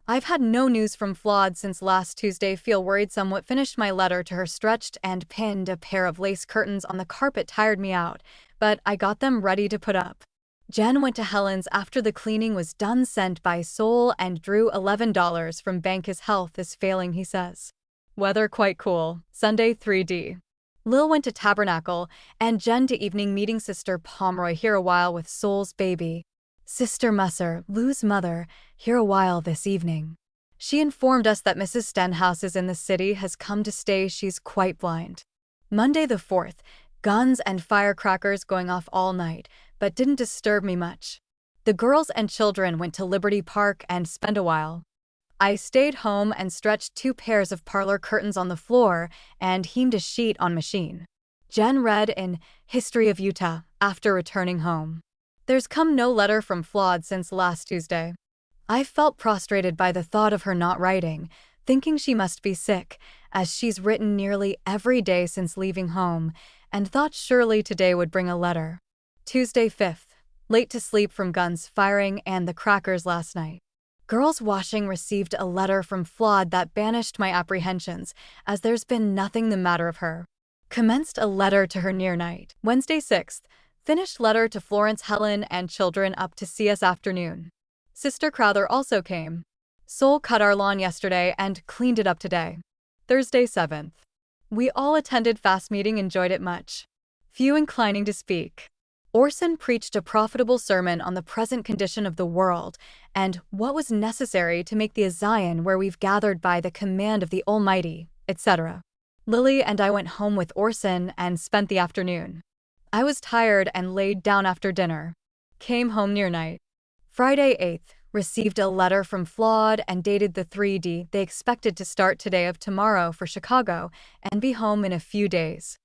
I've had no news from Flawed since last Tuesday. Feel worried somewhat. Finished my letter to her, stretched and pinned a pair of lace curtains on the carpet. Tired me out, but I got them ready to put up. Jen went to Helen's after the cleaning was done, sent by Sol, and drew $11 from bank. His health is failing, he says. Weather quite cool. Sunday, 3D. Lil went to Tabernacle, and Jen to evening meeting. Sister Pomeroy here a while with Sol's baby. Sister Musser, Lou's mother, here a while this evening. She informed us that Mrs. Stenhouse is in the city, has come to stay. She's quite blind. Monday the 4th. Guns and firecrackers going off all night, but didn't disturb me much. The girls and children went to Liberty Park and spent a while. I stayed home and stretched 2 pairs of parlor curtains on the floor and hemed a sheet on machine. Jen read in History of Utah after returning home. There's come no letter from Flawed since last Tuesday. I felt prostrated by the thought of her not writing, thinking she must be sick, as she's written nearly every day since leaving home, and thought surely today would bring a letter. Tuesday, 5th. Late to sleep from guns firing and the crackers last night. Girls washing received a letter from Flawed that banished my apprehensions, as there's been nothing the matter of her. Commenced a letter to her near night. Wednesday, 6th. Finished letter to Florence, Helen, and children up to see us afternoon. Sister Crowther also came. Sol cut our lawn yesterday and cleaned it up today. Thursday, 7th. We all attended fast meeting, enjoyed it much. Few inclining to speak. Orson preached a profitable sermon on the present condition of the world and what was necessary to make the a Zion where we've gathered by the command of the Almighty, etc. Lily and I went home with Orson and spent the afternoon. I was tired and laid down after dinner. Came home near night. Friday, 8th. Received a letter from Flawed and dated the 3D. They expected to start today of tomorrow for Chicago and be home in a few days.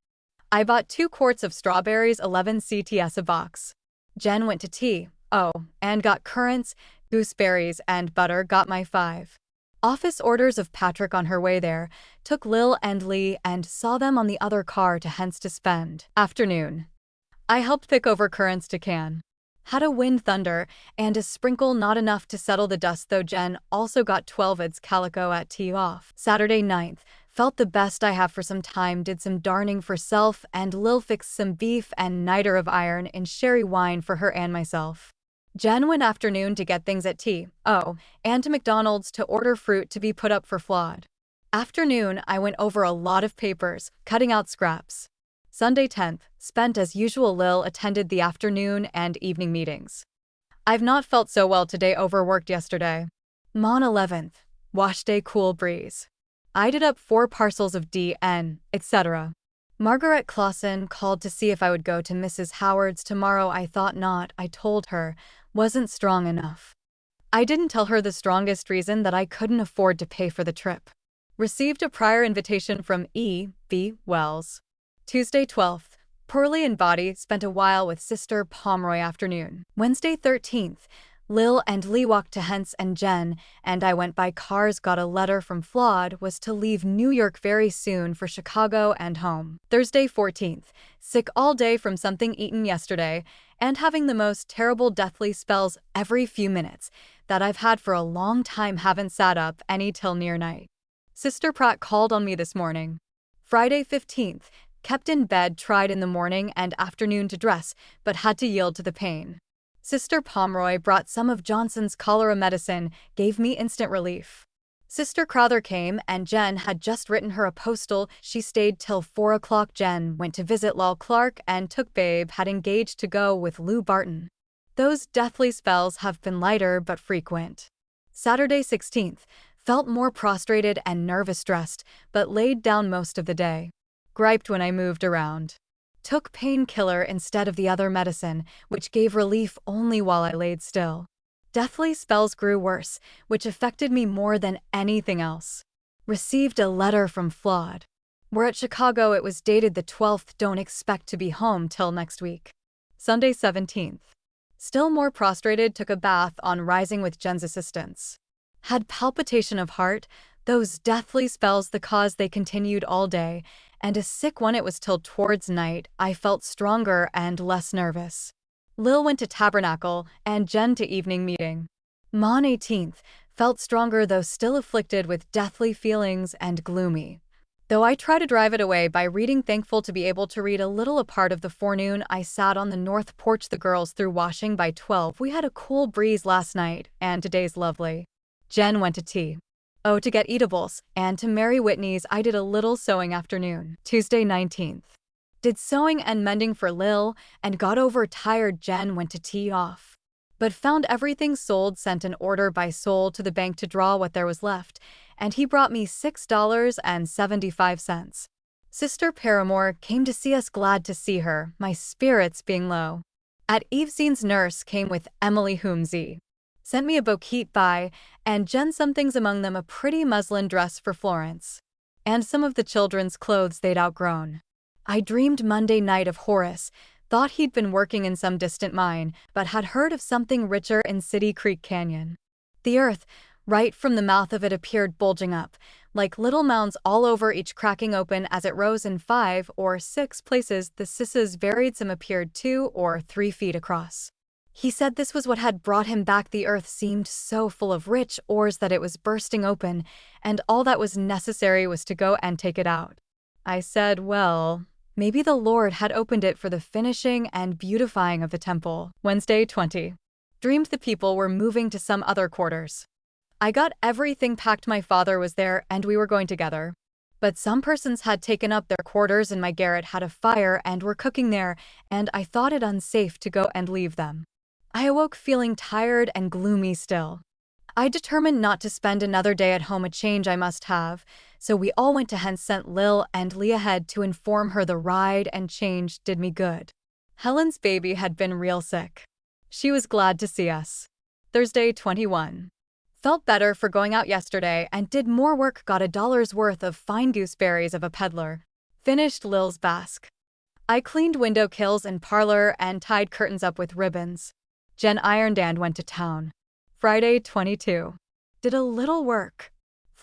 I bought 2 quarts of strawberries, 11 CTS a box. Jen went to T.O. and got currants, gooseberries, and butter. Got my 5 office orders of Patrick on her way there. Took Lil and Lee and saw them on the other car to hence to spend afternoon. I helped pick over currants to can. Had a wind thunder, and a sprinkle not enough to settle the dust though. Jen also got 12 its calico at tea off. Saturday 9th, felt the best I have for some time, did some darning for self, and Lil fixed some beef and niter of iron in sherry wine for her and myself. Jen went afternoon to get things at tea, and to McDonald's to order fruit to be put up for Flawed. Afternoon, I went over a lot of papers, cutting out scraps. Sunday 10th, spent as usual. Lil attended the afternoon and evening meetings. I've not felt so well today, overworked yesterday. Mon 11th, wash day, cool breeze. I did up 4 parcels of DN, etc. Margaret Clausen called to see if I would go to Mrs. Howard's tomorrow. I thought not. I told her, wasn't strong enough. I didn't tell her the strongest reason, that I couldn't afford to pay for the trip. Received a prior invitation from E.V. Wells. Tuesday 12th, poorly in body, spent a while with Sister Pomeroy afternoon. Wednesday 13th, Lil and Lee walked to Hence and Jen, and I went by cars. Got a letter from Flawed, was to leave New York very soon for Chicago and home. Thursday 14th, sick all day from something eaten yesterday, and having the most terrible deathly spells every few minutes that I've had for a long time. Haven't sat up any till near night. Sister Pratt called on me this morning. Friday 15th, kept in bed, tried in the morning and afternoon to dress, but had to yield to the pain. Sister Pomeroy brought some of Johnson's cholera medicine, gave me instant relief. Sister Crowther came, and Jen had just written her a postal. She stayed till 4 o'clock. Jen went to visit Lal Clark and took Babe, had engaged to go with Lou Barton. Those deathly spells have been lighter but frequent. Saturday 16th, felt more prostrated and nervous, stressed, but laid down most of the day. Griped when I moved around. Took painkiller instead of the other medicine, which gave relief only while I laid still. Deathly spells grew worse, which affected me more than anything else. Received a letter from Flawed. We're at Chicago. It was dated the 12th. Don't expect to be home till next week. Sunday 17th. Still more prostrated, took a bath on rising with Jen's assistance. Had palpitation of heart, those deathly spells the cause. They continued all day, and a sick one it was till towards night. I felt stronger and less nervous. Lil went to Tabernacle, and Jen to evening meeting. Mon 18th, felt stronger though still afflicted with deathly feelings and gloomy. Though I try to drive it away by reading, thankful to be able to read a little. A part of the forenoon I sat on the north porch. The girls through washing by 12. We had a cool breeze last night, and today's lovely. Jen went to tea. To get eatables, and to Mary Whitney's. I did a little sewing afternoon. Tuesday 19th. Did sewing and mending for Lil, and got overtired. Jen went to tea off. But found everything sold, sent an order by Soul to the bank to draw what there was left, and he brought me $6.75. Sister Paramore came to see us, glad to see her, my spirits being low. At Evezine's nurse came with Emily Humsey. Sent me a bouquet by, and Jen some things, among them a pretty muslin dress for Florence, and some of the children's clothes they'd outgrown. I dreamed Monday night of Horace, thought he'd been working in some distant mine, but had heard of something richer in City Creek Canyon. The earth, right from the mouth of it, appeared bulging up, like little mounds all over, each cracking open as it rose in 5 or 6 places. The sisses varied, some appeared 2 or 3 feet across. He said this was what had brought him back. The earth seemed so full of rich ores that it was bursting open, and all that was necessary was to go and take it out. I said, well, maybe the Lord had opened it for the finishing and beautifying of the temple. Wednesday 20. Dreamed the people were moving to some other quarters. I got everything packed. My father was there, and we were going together. But some persons had taken up their quarters in my garret, had a fire, and were cooking there, and I thought it unsafe to go and leave them. I awoke feeling tired and gloomy still. I determined not to spend another day at home, a change I must have, so we all went to Hence, sent Lil and Lee ahead to inform her the ride and change did me good. Helen's baby had been real sick. She was glad to see us. Thursday 21. Felt better for going out yesterday and did more work, got $1 worth of fine gooseberries of a peddler. Finished Lil's basque. I cleaned window kills and parlor and tied curtains up with ribbons. Jen ironed and went to town. Friday 22. Did a little work.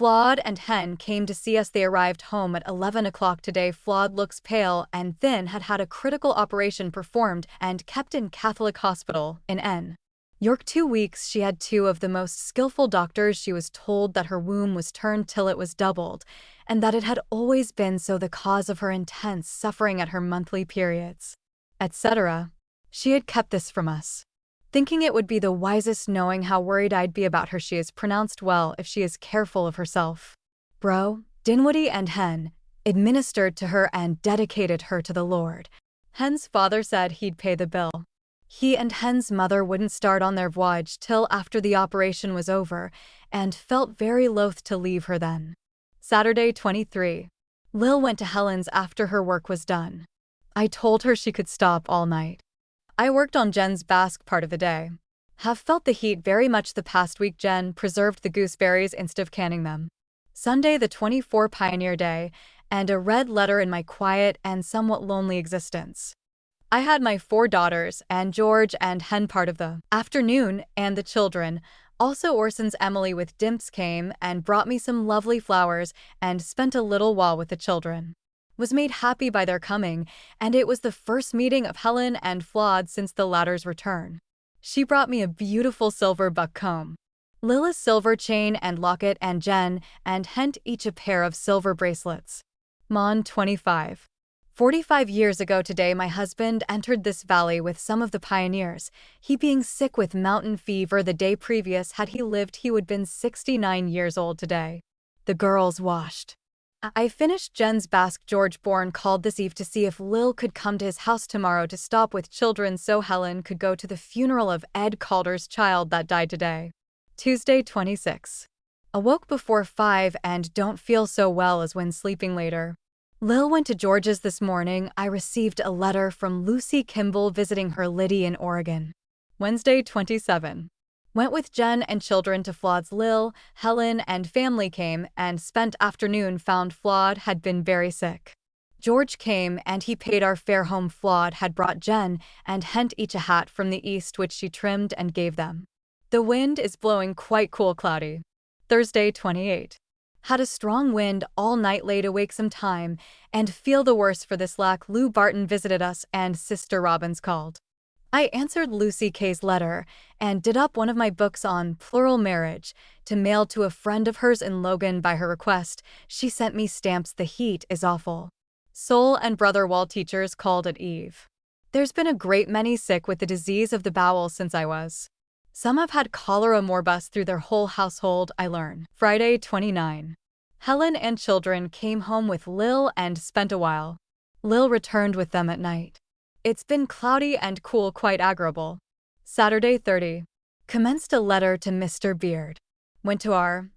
Flawed and Hen came to see us. They arrived home at 11 o'clock today. Flawed looks pale and thin, had had a critical operation performed and kept in Catholic hospital in N. York 2 weeks. She had two of the most skillful doctors. She was told that her womb was turned till it was doubled, and that it had always been so, the cause of her intense suffering at her monthly periods, etc. She had kept this from us, thinking it would be the wisest, knowing how worried I'd be about her. She is pronounced well if she is careful of herself. Bro, Dinwiddie and Hen administered to her and dedicated her to the Lord. Hen's father said he'd pay the bill. He and Hen's mother wouldn't start on their voyage till after the operation was over, and felt very loath to leave her then. Saturday 23. Lil went to Helen's after her work was done. I told her she could stop all night. I worked on Jen's basque part of the day. Have felt the heat very much the past week. Jen preserved the gooseberries instead of canning them. Sunday the 24th, Pioneer Day, and a red letter in my quiet and somewhat lonely existence. I had my 4 daughters and George and Hen part of the afternoon, and the children. Also Orson's Emily with Dimps came and brought me some lovely flowers and spent a little while with the children. Was made happy by their coming, and it was the first meeting of Helen and Flawed since the latter's return. She brought me a beautiful silver buck comb, Lila's silver chain and locket, and Jen and Hen each a pair of silver bracelets. Mon 25. 45 years ago today, my husband entered this valley with some of the pioneers, he being sick with mountain fever the day previous. Had he lived, he would been 69 years old today. The girls washed. I finished Jen's basque. George Bourne called this eve to see if Lil could come to his house tomorrow to stop with children so Helen could go to the funeral of Ed Calder's child that died today. Tuesday 26. Awoke before 5 and don't feel so well as when sleeping later. Lil went to George's this morning. I received a letter from Lucy Kimball visiting her Liddy in Oregon. Wednesday 27. Went with Jen and children to Flawed's. Lil, Helen, and family came and spent afternoon. Found Flawed had been very sick. George came and he paid our fare home. Flawed had brought Jen and Hen each a hat from the east, which she trimmed and gave them. The wind is blowing quite cool, cloudy. Thursday 28. Had a strong wind all night, laid awake some time, and feel the worse for this lack. Lou Barton visited us and Sister Robbins called. I answered Lucy K's letter and did up one of my books on plural marriage to mail to a friend of hers in Logan by her request. She sent me stamps. The heat is awful. Soul and Brother Wall teachers called at Eve. There's been a great many sick with the disease of the bowel since I was. Some have had cholera morbus through their whole household, I learn. Friday 29. Helen and children came home with Lil and spent a while. Lil returned with them at night. It's been cloudy and cool, quite agreeable. Saturday 30. Commenced a letter to Mr. Beard. Went to our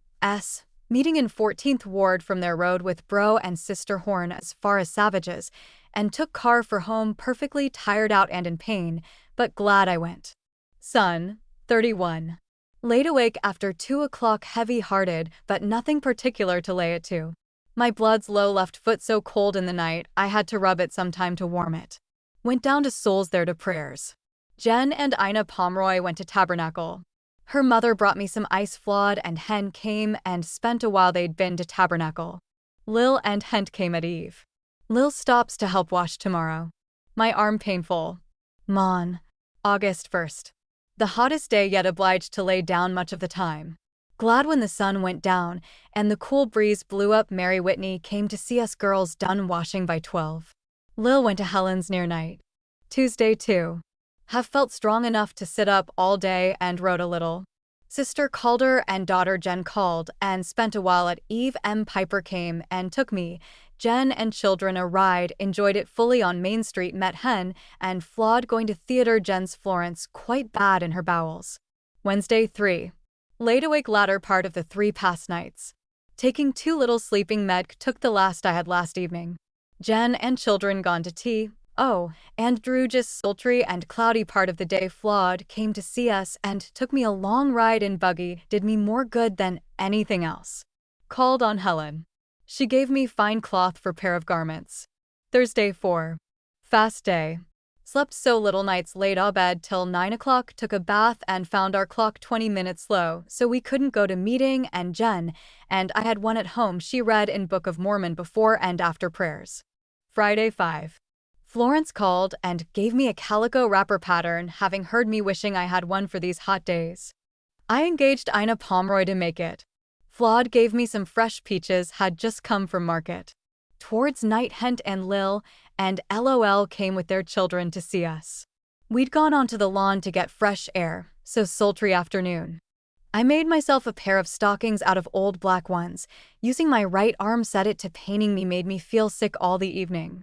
meeting in 14th Ward from their road with Bro and Sister Horn as far as Savages, and took car for home perfectly tired out and in pain, but glad I went. Son 31. Laid awake after 2 o'clock, heavy-hearted, but nothing particular to lay it to. My blood's low, left foot so cold in the night, I had to rub it some time to warm it. Went down to Souls there to prayers. Jen and Ina Pomeroy went to Tabernacle. Her mother brought me some ice. Flawed and Hen came and spent a while. They'd been to Tabernacle. Lil and Hen came at Eve. Lil stops to help wash tomorrow. My arm painful. Mon. August 1st. The hottest day yet, obliged to lay down much of the time. Glad when the sun went down and the cool breeze blew up. Mary Whitney came to see us girls done washing by 12. Lil went to Helen's near night. Tuesday 2. Have felt strong enough to sit up all day and wrote a little. Sister Calder and daughter Jen called and spent a while at Eve. M. Piper came and took me, Jen and children a ride, enjoyed it fully on Main Street. Met Hen and Flawed going to theater. Jen's Florence quite bad in her bowels. Wednesday 3. Laid awake latter part of the 3 past nights. Taking 2 little sleeping med. Took the last I had last evening. Jen and children gone to tea. And Drew just sultry and cloudy part of the day. Flawed came to see us and took me a long ride in buggy. Did me more good than anything else. Called on Helen. She gave me fine cloth for pair of garments. Thursday 4. Fast day. Slept so little nights, laid abed till 9 o'clock, took a bath and found our clock 20 minutes slow, so we couldn't go to meeting, and Jen and I had one at home she read in Book of Mormon before and after prayers. Friday 5. Florence called and gave me a calico wrapper pattern, having heard me wishing I had one for these hot days. I engaged Ina Pomeroy to make it. Flawed gave me some fresh peaches, had just come from market. Towards night Hent and Lil and LOL came with their children to see us. We'd gone onto the lawn to get fresh air, so sultry afternoon. I made myself a pair of stockings out of old black ones. Using my right arm set it to paining me made me feel sick all the evening.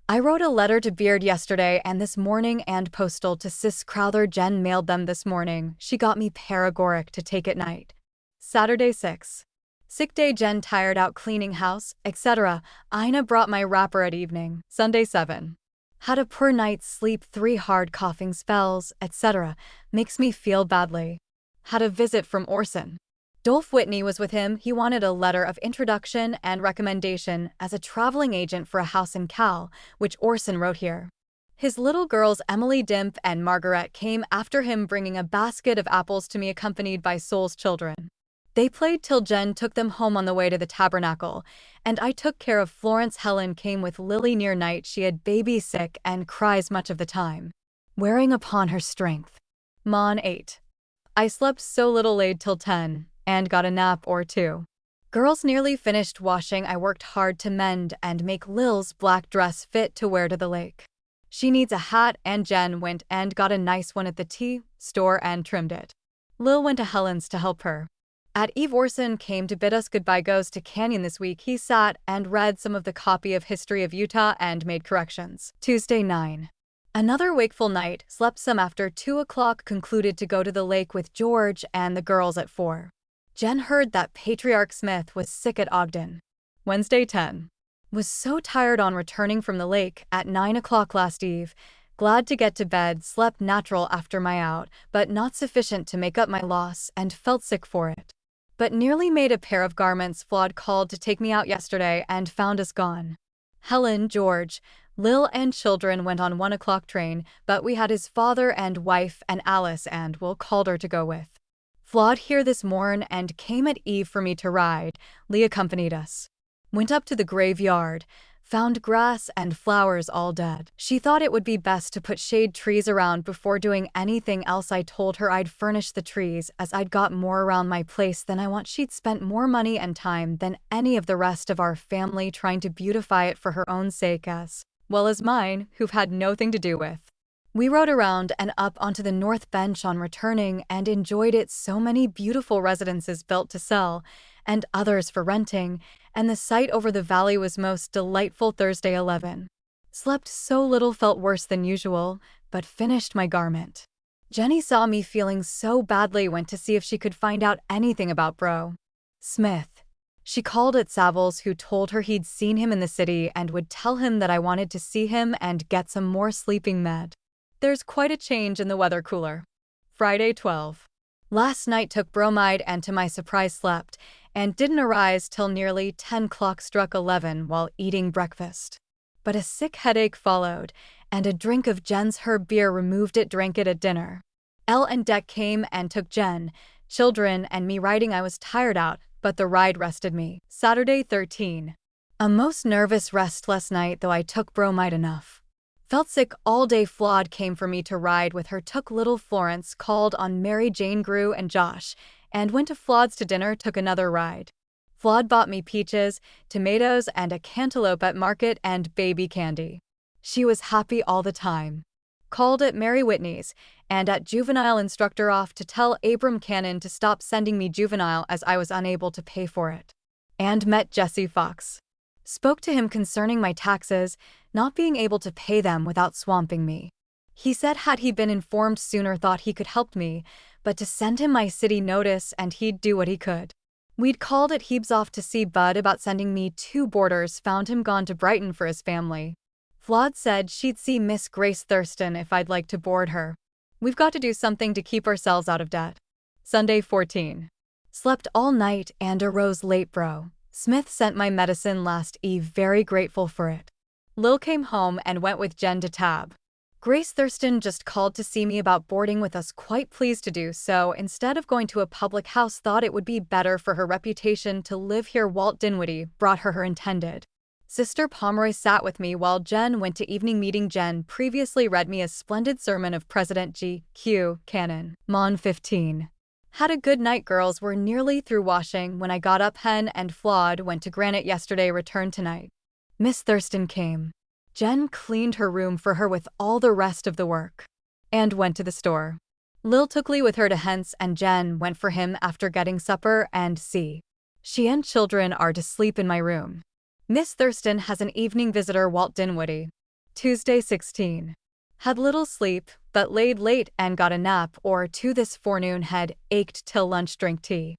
I wrote a letter to Beard yesterday and this morning and postal to Sis Crowther. Jen mailed them this morning. She got me paregoric to take at night. Saturday 6. Sick day. Jen tired out cleaning house, etc. Ina brought my wrapper at evening. Sunday 7. Had a poor night's sleep, 3 hard coughing spells, etc. Makes me feel badly. Had a visit from Orson. Dolph Whitney was with him. He wanted a letter of introduction and recommendation as a traveling agent for a house in Cal, which Orson wrote here. His little girls Emily, Dimp, and Margaret came after him, bringing a basket of apples to me, accompanied by Soul's children. They played till Jen took them home on the way to the tabernacle, and I took care of Florence. Helen came with Lily near night. She had baby sick and cries much of the time, wearing upon her strength. Mon 8. I slept so little, laid till 10, and got a nap or 2. Girls nearly finished washing. I worked hard to mend and make Lil's black dress fit to wear to the lake. She needs a hat, and Jen went and got a nice one at the tea store and trimmed it. Lil went to Helen's to help her. At Eve, Orson came to bid us goodbye. Goes to Canyon this week. He sat and read some of the copy of History of Utah and made corrections. Tuesday 9. Another wakeful night. Slept some after 2 o'clock. Concluded to go to the lake with George and the girls at 4. Jen heard that Patriarch Smith was sick at Ogden. Wednesday 10. Was so tired on returning from the lake at 9 o'clock last eve. Glad to get to bed. Slept natural after my out, but not sufficient to make up my loss, and felt sick for it. But nearly made a pair of garments. Flawed called to take me out yesterday and found us gone. Helen, George, Lil and children went on 1 o'clock train, but we had his father and wife and Alice and Will Calder to go with. Flawed here this morn and came at eve for me to ride. Lee accompanied us. Went up to the graveyard. Found grass and flowers all dead. She thought it would be best to put shade trees around before doing anything else. I told her I'd furnish the trees as I'd got more around my place than I want. She'd spent more money and time than any of the rest of our family trying to beautify it for her own sake as well as mine, who've had nothing to do with. We rode around and up onto the north bench on returning and enjoyed it. So many beautiful residences built to sell and others for renting, and the sight over the valley was most delightful. Thursday 11. Slept so little, felt worse than usual, but finished my garment. Jenny saw me feeling so badly, went to see if she could find out anything about Bro Smith. She called at Savills, who told her he'd seen him in the city and would tell him that I wanted to see him and get some more sleeping med. There's quite a change in the weather cooler. Friday 12. Last night took bromide and to my surprise slept, and didn't arise till nearly 10 o'clock. Struck 11 while eating breakfast. But a sick headache followed, and a drink of Jen's herb beer removed it. Drank it at dinner. Elle and Deck came and took Jen, children, and me riding. I was tired out, but the ride rested me. Saturday 13. A most nervous, restless night, though I took bromide enough. Felt sick all day. Flawed came for me to ride with her. Took little Florence, called on Mary Jane, Grew, and Josh, and went to Flawed's to dinner. Took another ride. Flawed bought me peaches, tomatoes, and a cantaloupe at market and baby candy. She was happy all the time. Called at Mary Whitney's and at juvenile instructor off to tell Abram Cannon to stop sending me juvenile as I was unable to pay for it. And met Jesse Fox. Spoke to him concerning my taxes, not being able to pay them without swamping me. He said had he been informed sooner thought he could help me, but to send him my city notice and he'd do what he could. We'd called at Heeb's off to see Bud about sending me 2 boarders, found him gone to Brighton for his family. Flawed said she'd see Miss Grace Thurston if I'd like to board her. We've got to do something to keep ourselves out of debt. Sunday 14. Slept all night and arose late. Bro Smith sent my medicine last eve, very grateful for it. Lil came home and went with Jen to Tab. Grace Thurston just called to see me about boarding with us, quite pleased to do so. Instead of going to a public house, thought it would be better for her reputation to live here. Walt Dinwiddie brought her intended. Sister Pomeroy sat with me while Jen went to evening meeting. Jen previously read me a splendid sermon of President G.Q. Cannon. Mon 15. Had a good night. Girls were nearly through washing when I got up. Hen and Flawed went to Granite yesterday, returned tonight. Miss Thurston came. Jen cleaned her room for her with all the rest of the work. And went to the store. Lil took Lee with her to Hence, and Jen went for him after getting supper, and she and children are to sleep in my room. Miss Thurston has an evening visitor. Walt Dinwiddie. Tuesday 16. Had little sleep, but laid late and got a nap or two this forenoon. Head ached till lunch. Drink tea.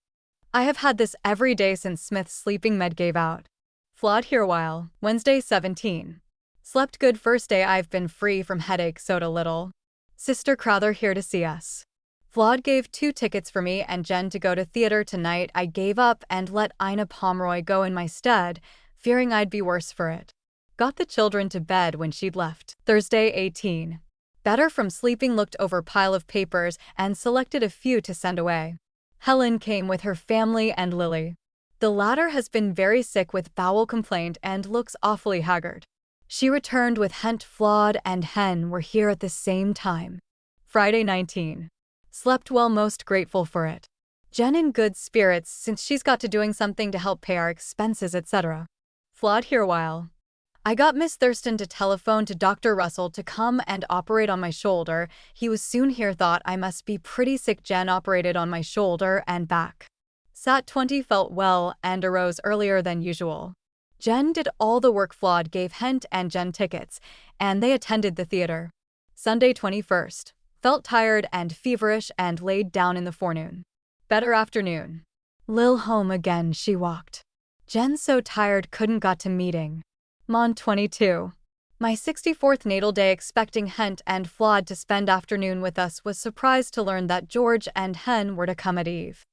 I have had this every day since Smith's sleeping med gave out. Flawed here while. Wednesday 17. Slept good first day I've been free from headache. Soda little. Sister Crowther here to see us. Flawed gave 2 tickets for me and Jen to go to theater tonight. I gave up and let Ina Pomeroy go in my stead, fearing I'd be worse for it. Got the children to bed when she'd left. Thursday 18. Better from sleeping. Looked over pile of papers and selected a few to send away. Helen came with her family and Lily. The latter has been very sick with bowel complaint and looks awfully haggard. She returned with Hent. Flawed and Hen were here at the same time. Friday 19. Slept well, most grateful for it. Jen in good spirits since she's got to doing something to help pay our expenses, etc. Flawed here while. I got Miss Thurston to telephone to Dr. Russell to come and operate on my shoulder. He was soon here. Thought I must be pretty sick. Jen operated on my shoulder and back. Sat 20, felt well and arose earlier than usual. Jen did all the work. Flawed gave Hent and Jen tickets, and they attended the theater. Sunday 21st. Felt tired and feverish and laid down in the forenoon. Better afternoon. Lil home again. She walked. Jen so tired couldn't got to meeting. Mon 22. My 64th natal day, expecting Hent and Flawed to spend afternoon with us, was surprised to learn that George and Hen were to come at eve.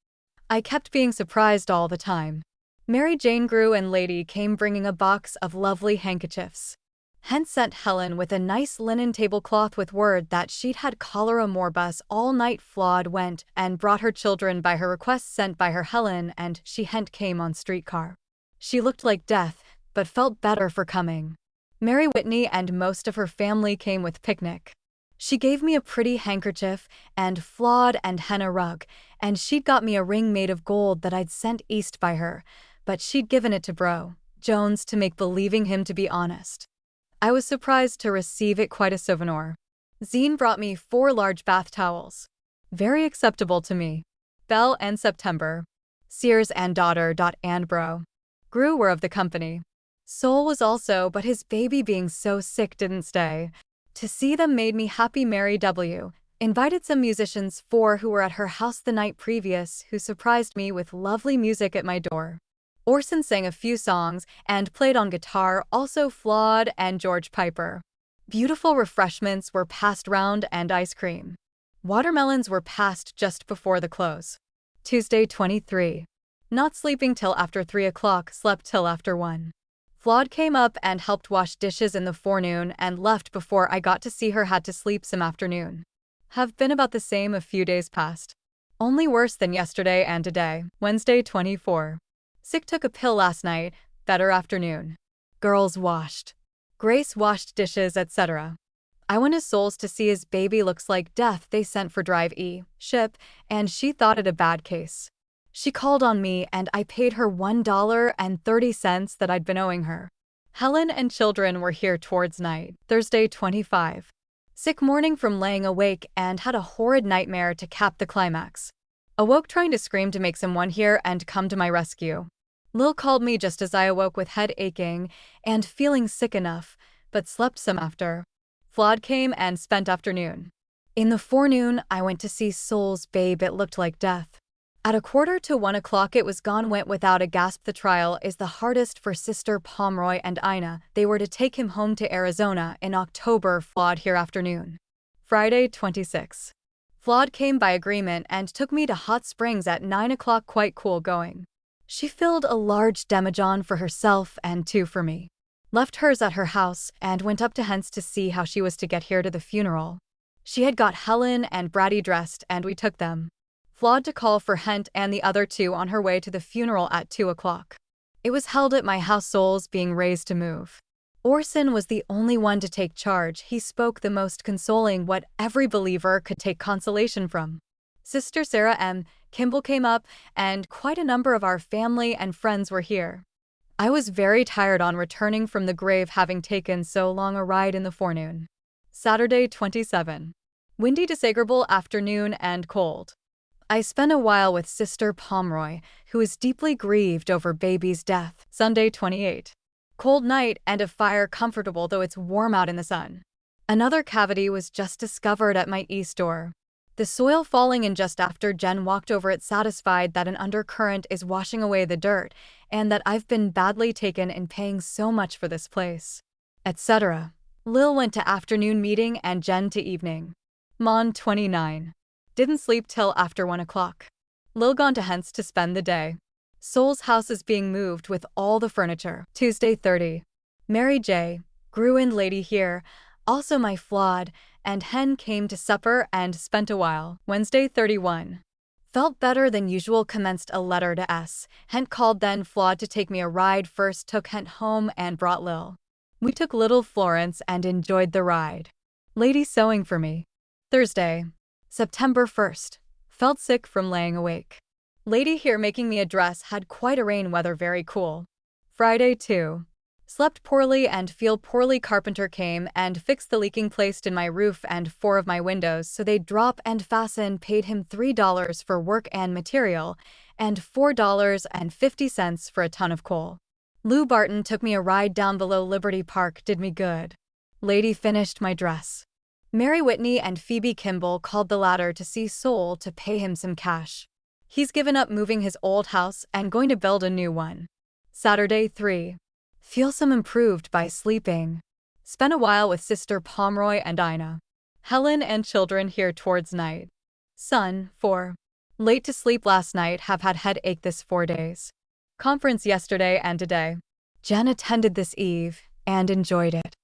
I kept being surprised all the time. Mary Jane grew and Lady came bringing a box of lovely handkerchiefs. Hen sent Helen with a nice linen tablecloth with word that she'd had cholera morbus all night. Flawed went and brought her children by her request sent by her Helen, and Hent came on streetcar. She looked like death, but felt better for coming. Mary Whitney and most of her family came with picnic. She gave me a pretty handkerchief and Flawed and Hen a rug, and she'd got me a ring made of gold that I'd sent east by her, but she'd given it to Bro Jones to make believing him to be honest. I was surprised to receive it, quite a souvenir. Zine brought me 4 large bath towels. Very acceptable to me. Belle and September. Sears and daughter. And Bro Grew were of the company. Sol was also, but his baby being so sick didn't stay. To see them made me happy. Mary W. invited some musicians 4 who were at her house the night previous, who surprised me with lovely music at my door. Orson sang a few songs and played on guitar, also Flawed and George Piper. Beautiful refreshments were passed round and ice cream. Watermelons were passed just before the close. Tuesday 23. Not sleeping till after 3 o'clock, slept till after 1. Flawed came up and helped wash dishes in the forenoon and left before I got to see her. Had to sleep some afternoon. Have been about the same a few days past. Only worse than yesterday and today. Wednesday 24. Sick, took a pill last night, better afternoon. Girls washed. Grace washed dishes, etc. I went to Sol's to see his baby, looks like death. They sent for Drive E ship, and she thought it a bad case. She called on me and I paid her $1.30 that I'd been owing her. Helen and children were here towards night. Thursday 25. Sick morning from laying awake and had a horrid nightmare to cap the climax. Awoke trying to scream to make someone hear and come to my rescue. Lil called me just as I awoke with head aching and feeling sick enough, but slept some after. Flawed came and spent afternoon. In the forenoon, I went to see Sol's babe. It looked like death. At 1:45 o'clock it was gone, went without a gasp. The trial is the hardest for Sister Pomeroy and Ina. They were to take him home to Arizona in October. Flawed here afternoon. Friday 26. Flawed came by agreement and took me to Hot Springs at 9 o'clock, quite cool going. She filled a large demijohn for herself and 2 for me. Left hers at her house and went up to Hens to see how she was to get here to the funeral. She had got Helen and Brady dressed and we took them. Flawed to call for Hent and the other two on her way to the funeral at 2 o'clock. It was held at my house, souls being raised to move. Orson was the only one to take charge. He spoke the most consoling, what every believer could take consolation from. Sister Sarah M. Kimball came up, and quite a number of our family and friends were here. I was very tired on returning from the grave, having taken so long a ride in the forenoon. Saturday 27. Windy, disagreeable afternoon and cold. I spent a while with Sister Pomeroy, who is deeply grieved over baby's death. Sunday 28. Cold night and a fire, comfortable though it's warm out in the sun. Another cavity was just discovered at my east door. The soil falling in just after Jen walked over it, satisfied that an undercurrent is washing away the dirt, and that I've been badly taken in paying so much for this place, etc. Lil went to afternoon meeting and Jen to evening. Mon 29. Didn't sleep till after 1 o'clock. Lil gone to Hens to spend the day. Soul's house is being moved with all the furniture. Tuesday 30. Mary J. Gruin lady here, also my Flawed, and Hen came to supper and spent a while. Wednesday 31. Felt better than usual, commenced a letter to S. Hent called then Flawed to take me a ride, first took Hent home and brought Lil. We took little Florence and enjoyed the ride. Lady sewing for me. Thursday, September 1st. Felt sick from laying awake. Lady here making me a dress, had quite a rain weather, very cool. Friday 2. Slept poorly and feel poorly. Carpenter came and fixed the leaking placed in my roof and 4 of my windows so they'd drop and fasten. Paid him $3 for work and material and $4.50 for a ton of coal. Lou Barton took me a ride down below Liberty Park, did me good. Lady finished my dress. Mary Whitney and Phoebe Kimball called the latter to see Soul to pay him some cash. He's given up moving his old house and going to build a new one. Saturday 3. Feel some improved by sleeping. Spent a while with Sister Pomeroy and Ina. Helen and children here towards night. Son 4. Late to sleep last night, have had headache this 4 days. Conference yesterday and today. Jen attended this eve and enjoyed it.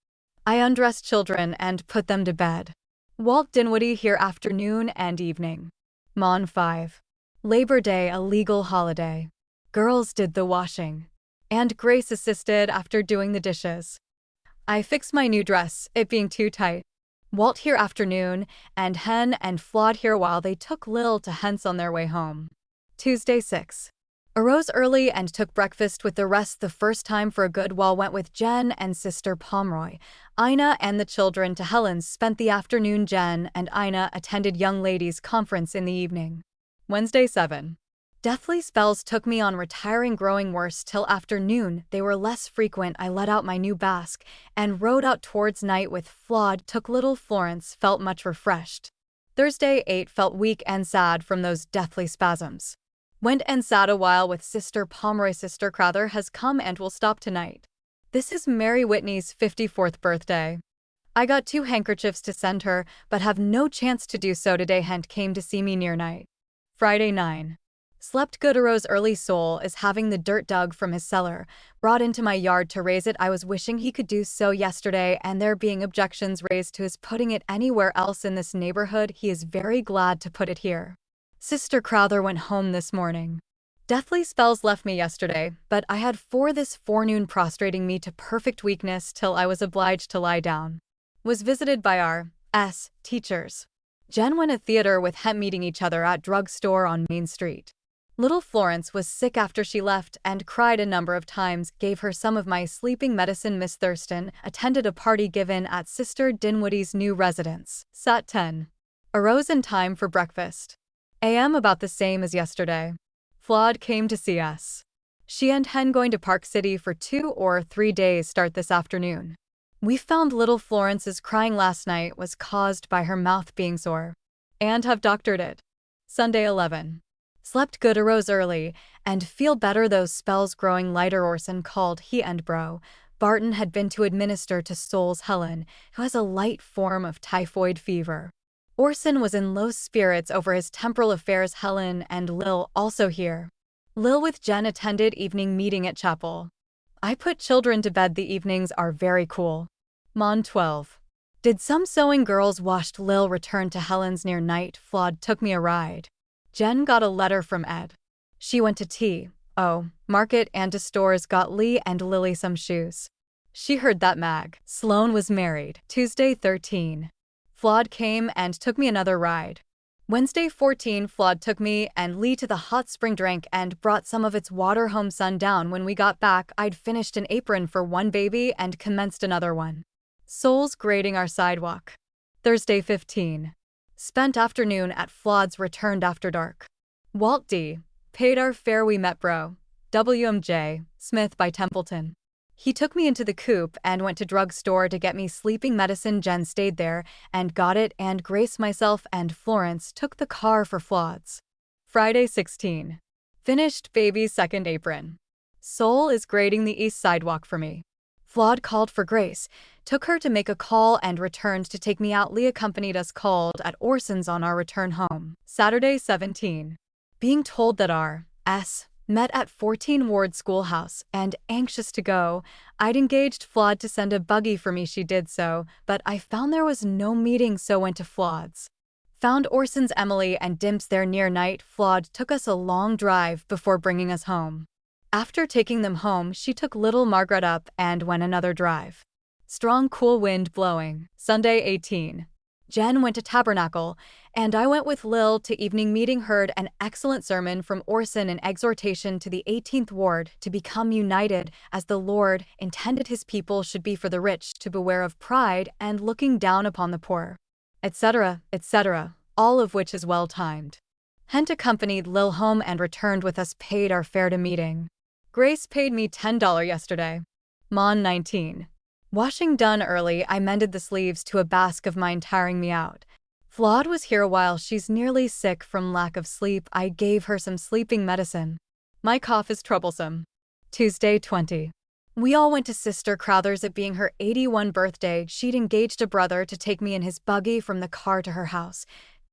I undressed children and put them to bed. Walt Dinwiddie here afternoon and evening. Mon 5. Labor Day, a legal holiday. Girls did the washing. And Grace assisted after doing the dishes. I fixed my new dress, it being too tight. Walt here afternoon, and Hen and Flawed here while they took Lil to Hens on their way home. Tuesday 6. Arose early and took breakfast with the rest the first time for a good while. Went with Jen and Sister Pomeroy, Ina and the children to Helen's. Spent the afternoon. Jen and Ina attended young ladies' conference in the evening. Wednesday 7. Deathly spells took me on retiring, growing worse till afternoon. They were less frequent. I let out my new basque and rode out towards night with Flawed. Took little Florence, felt much refreshed. Thursday 8. Felt weak and sad from those deathly spasms. Went and sat a while with Sister Pomeroy. Sister Crowther has come and will stop tonight. This is Mary Whitney's 54th birthday. I got 2 handkerchiefs to send her, but have no chance to do so today. Hent came to see me near night. Friday 9. Slept good. Arose early. Soul is having the dirt dug from his cellar, brought into my yard to raise it. I was wishing he could do so yesterday, and there being objections raised to his putting it anywhere else in this neighborhood, he is very glad to put it here. Sister Crowther went home this morning. Deathly spells left me yesterday, but I had 4 this forenoon, prostrating me to perfect weakness till I was obliged to lie down. Was visited by our teachers. Jen went to theater with Hemp, meeting each other at drugstore on Main Street. Little Florence was sick after she left and cried a number of times. Gave her some of my sleeping medicine. Miss Thurston attended a party given at Sister Dinwiddie's new residence. Sat 10. Arose in time for breakfast. AM about the same as yesterday. Flawed came to see us. She and Hen going to Park City for 2 or 3 days. Start this afternoon. We found little Florence's crying last night was caused by her mouth being sore, and have doctored it. Sunday 11. Slept good. Arose early and feel better, those spells growing lighter. Orson called. He and Bro Barton had been to administer to Soul's Helen, who has a light form of typhoid fever. Orson was in low spirits over his temporal affairs. Helen and Lil also here. Lil with Jen attended evening meeting at chapel. I put children to bed. The evenings are very cool. Mon 12. Did some sewing girls washed Lil returned to Helen's near night. Flawed took me a ride. Jen got a letter from Ed. She went to market and to stores got Lee and Lily some shoes. She heard that Mag Sloan was married. Tuesday 13. Flawed came and took me another ride. Wednesday 14. Flawed took me and Lee to the hot spring drink and brought some of its water home. Sundown. When we got back, I'd finished an apron for one baby and commenced another one. Souls grading our sidewalk. Thursday 15. Spent afternoon at Flawed's. Returned after dark. Walt D. Paid our fare. We met bro. WMJ Smith by Templeton. He took me into the coop and went to drugstore to get me sleeping medicine. Jen stayed there and got it, and Grace, myself, and Florence took the car for Flawed's. Friday 16. Finished baby's second apron. Soul is grading the east sidewalk for me. Flawed called for Grace, took her to make a call, and returned to take me out. Lee accompanied us. Called at Orson's on our return home. Saturday 17. Being told that our met at 14 Ward Schoolhouse and anxious to go, I'd engaged Flawed to send a buggy for me. She did so, but I found there was no meeting, so went to Flawed's. Found Orson's Emily and Dimps there near night. Flawed took us a long drive before bringing us home. After taking them home, she took little Margaret up and went another drive. Strong cool wind blowing. Sunday 18. Jen went to Tabernacle, and I went with Lil to evening meeting. Heard an excellent sermon from Orson, an exhortation to the 18th Ward to become united as the Lord intended his people should be, for the rich to beware of pride and looking down upon the poor, etc., etc., all of which is well timed. Hent accompanied Lil home and returned with us. Paid our fare to meeting. Grace paid me $10 yesterday. Mon 19. Washing done early, I mended the sleeves to a basque of mine, tiring me out. Flawed was here a while. She's nearly sick from lack of sleep. I gave her some sleeping medicine. My cough is troublesome. Tuesday 20. We all went to Sister Crowther's, it being her 81st birthday. She'd engaged a brother to take me in his buggy from the car to her house,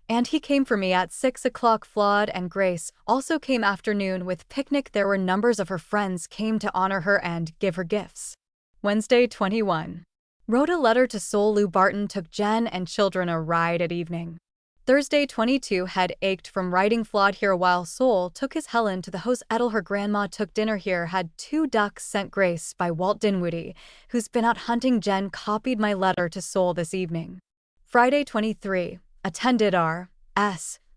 and he came for me at 6 o'clock. Flawed and Grace also came afternoon with picnic. There were numbers of her friends came to honor her and give her gifts. Wednesday 21. Wrote a letter to Soul. Lou Barton took Jen and children a ride at evening. Thursday 22. Head ached from writing. Flawed here a while. Soul took his Helen to the host. Edel, her grandma, took dinner here. Had 2 ducks sent. Grace by Walt Dinwoody, who's been out hunting. Jen copied my letter to Soul this evening. Friday 23. Attended our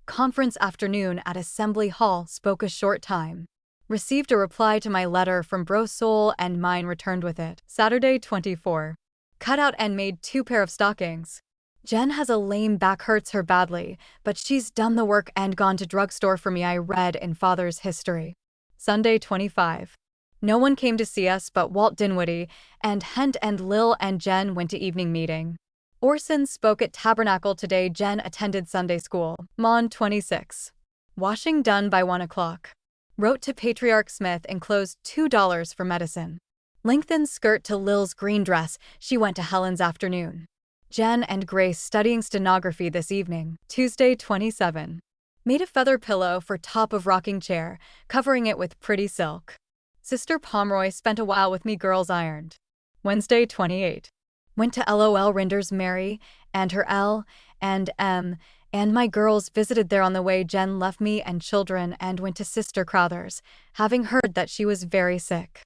conference afternoon at Assembly Hall. Spoke a short time. Received a reply to my letter from Bro Soul and mine returned with it. Saturday 24. Cut out and made 2 pair of stockings. Jen has a lame back, hurts her badly, but she's done the work and gone to drugstore for me. I read in Father's History. Sunday 25. No one came to see us but Walt Dinwoody, and Hent and Lil and Jen went to evening meeting. Orson spoke at Tabernacle today. Jen attended Sunday school. Mon 26. Washing done by 1 o'clock. Wrote to Patriarch Smith, enclosed $2 for medicine. Lengthened skirt to Lil's green dress. She went to Helen's afternoon. Jen and Grace studying stenography this evening. Tuesday 27. Made a feather pillow for top of rocking chair, covering it with pretty silk. Sister Pomeroy spent a while with me. Girls ironed. Wednesday 28. Went to LOL Rinders. Mary and her L and M and my girls visited there on the way. Jen left me and children and went to Sister Crowther's, having heard that she was very sick.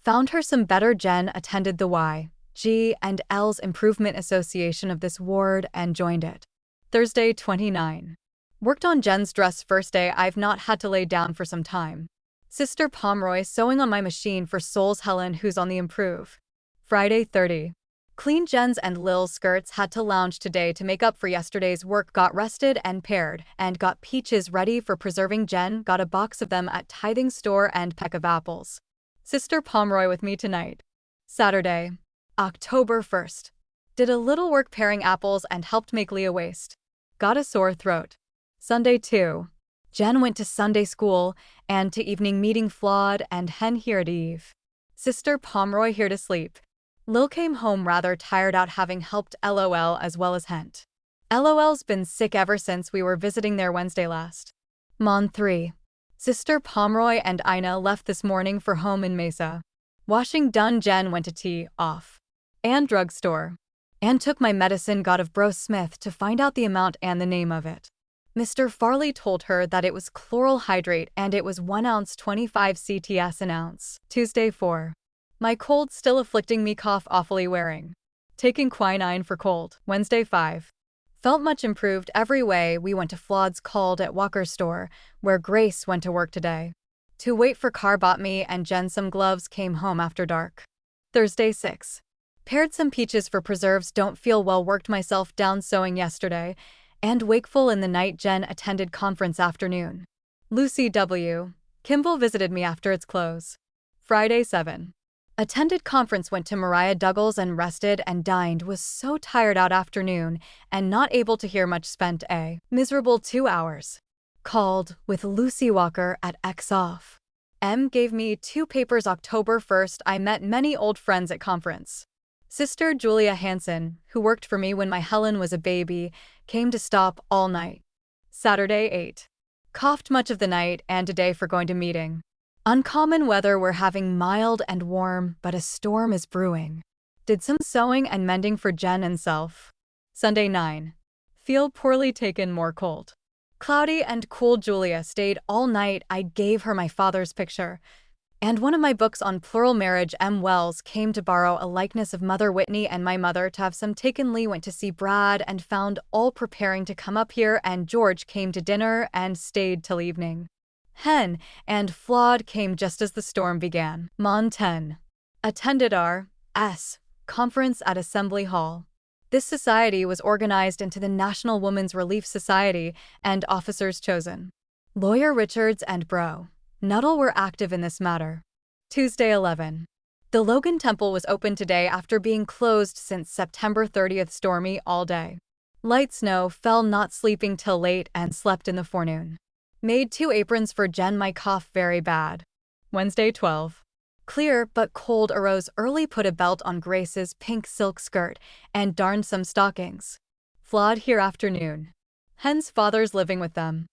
Found her some better. Jen attended the Y, G, and L's Improvement Association of this ward and joined it. Thursday 29. Worked on Jen's dress first day. I've not had to lay down for some time. Sister Pomeroy sewing on my machine for Soul's Helen, who's on the improve. Friday 30. Clean Jen's and Lil's skirts. Had to lounge today to make up for yesterday's work. Got rested and pared and got peaches ready for preserving. Jen got a box of them at tithing store and peck of apples. Sister Pomeroy with me tonight. Saturday, October 1st. Did a little work paring apples and helped make Leah waste. Got a sore throat. Sunday 2. Jen went to Sunday school and to evening meeting. Flawed and Hen here at Eve. Sister Pomeroy here to sleep. Lil came home rather tired out, having helped LOL as well as Hent. LOL's been sick ever since we were visiting there Wednesday last. Mon 3. Sister Pomeroy and Ina left this morning for home in Mesa. Washing done, Jen went to tea off. And drugstore. And took my medicine, got of Bro Smith to find out the amount and the name of it. Mr. Farley told her that it was chloral hydrate and it was 1 ounce 25 CTS an ounce. Tuesday 4. My cold still afflicting me, cough awfully wearing. Taking quinine for cold. Wednesday 5. Felt much improved every way. We went to Flood's, called at Walker's store, where Grace went to work today. To wait for car, bought me and Jen some gloves, came home after dark. Thursday 6. Pared some peaches for preserves, don't feel well, worked myself down sewing yesterday, and wakeful in the night. Jen attended conference afternoon. Lucy W. Kimball visited me after its close. Friday 7. Attended conference, went to Mariah Douglas and rested and dined, was so tired out afternoon and not able to hear much, spent a miserable 2 hours. Called with Lucy Walker at X off. M gave me 2 papers. October 1st, I met many old friends at conference. Sister Julia Hansen, who worked for me when my Helen was a baby, came to stop all night. Saturday 8. Coughed much of the night and today for going to meeting. Uncommon weather, we're having mild and warm, but a storm is brewing. Did some sewing and mending for Jen and self. Sunday 9. Feel poorly, taken more cold. Cloudy and cool. Julia stayed all night. I gave her my father's picture. And one of my books on plural marriage. M. Wells came to borrow a likeness of Mother Whitney and my mother to have some taken. Lee went to see Brad and found all preparing to come up here, and George came to dinner and stayed till evening. Hen and Flawed came just as the storm began. Mon 10. Attended R.S. conference at Assembly Hall. This society was organized into the National Women's Relief Society and officers chosen. Lawyer Richards and Bro Nuttall were active in this matter. Tuesday 11. The Logan Temple was open today after being closed since September 30th. Stormy all day. Light snow fell, not sleeping till late and slept in the forenoon. Made 2 aprons for Jen, my cough very bad. Wednesday 12. Clear but cold, arose early, put a belt on Grace's pink silk skirt and darned some stockings. Flawed here afternoon. Hen's father's living with them.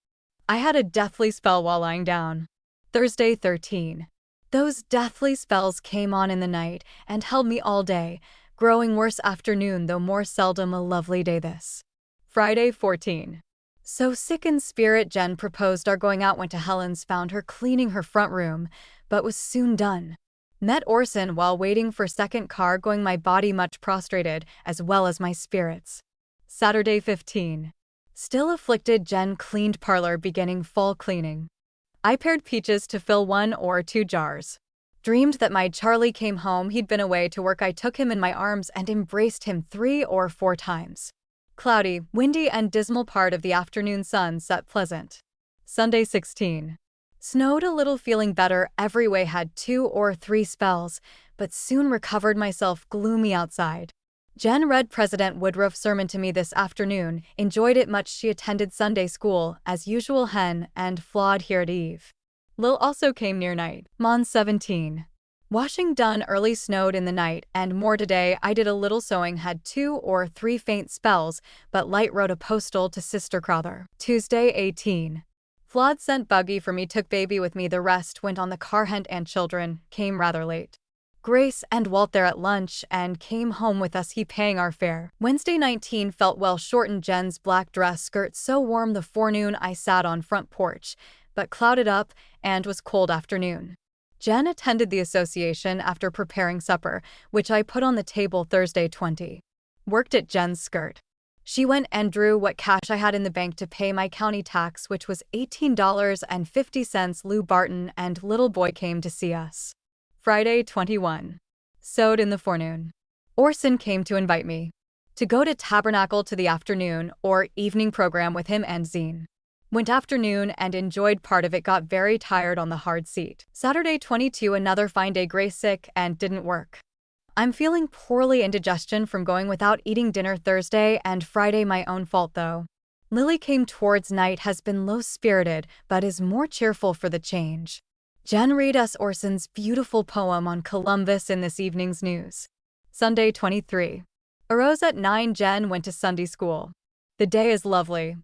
I had a deathly spell while lying down. Thursday 13. Those deathly spells came on in the night and held me all day, growing worse afternoon, though more seldom. A lovely day this. Friday 14. So sick in spirit, Jen proposed our going out, went to Helen's, found her cleaning her front room, but was soon done. Met Orson while waiting for second car, going, my body much prostrated, as well as my spirits. Saturday 15. Still afflicted, Jen cleaned parlor, beginning fall cleaning. I pared peaches to fill 1 or 2 jars. Dreamed that my Charlie came home, he'd been away to work. I took him in my arms and embraced him 3 or 4 times. Cloudy, windy and dismal, part of the afternoon, sun set pleasant. Sunday 16. Snowed a little, feeling better every way, had 2 or 3 spells, but soon recovered myself, gloomy outside. Jen read President Woodruff's sermon to me this afternoon, enjoyed it much. She attended Sunday school, as usual. Hen and Flawed here at eve. Lil also came near night. Mon 17. Washing done early, snowed in the night and more today. I did a little sewing, had 2 or 3 faint spells, but light, wrote a postal to Sister Crowther. Tuesday 18. Flawed sent buggy for me, took baby with me, the rest went on the car. Hent and children came rather late. Grace and Walt there at lunch and came home with us, he paying our fare. Wednesday 19. Felt well, shortened Jen's black dress skirt, so warm the forenoon. I sat on front porch, but clouded up and was cold afternoon. Jen attended the association after preparing supper, which I put on the table. Thursday 20. Worked at Jen's skirt. She went and drew what cash I had in the bank to pay my county tax, which was $18.50. Lou Barton and little boy came to see us. Friday 21. Sewed in the forenoon. Orson came to invite me to go to Tabernacle to the afternoon or evening program with him and Zine. Went afternoon and enjoyed part of it, got very tired on the hard seat. Saturday 22. Another fine day, Grace sick and didn't work. I'm feeling poorly, indigestion from going without eating dinner. Thursday and Friday, my own fault though. Lily came towards night, has been low-spirited, but is more cheerful for the change. Jen read us Orson's beautiful poem on Columbus in this evening's news. Sunday 23. Arose at 9. Jen went to Sunday school. The day is lovely.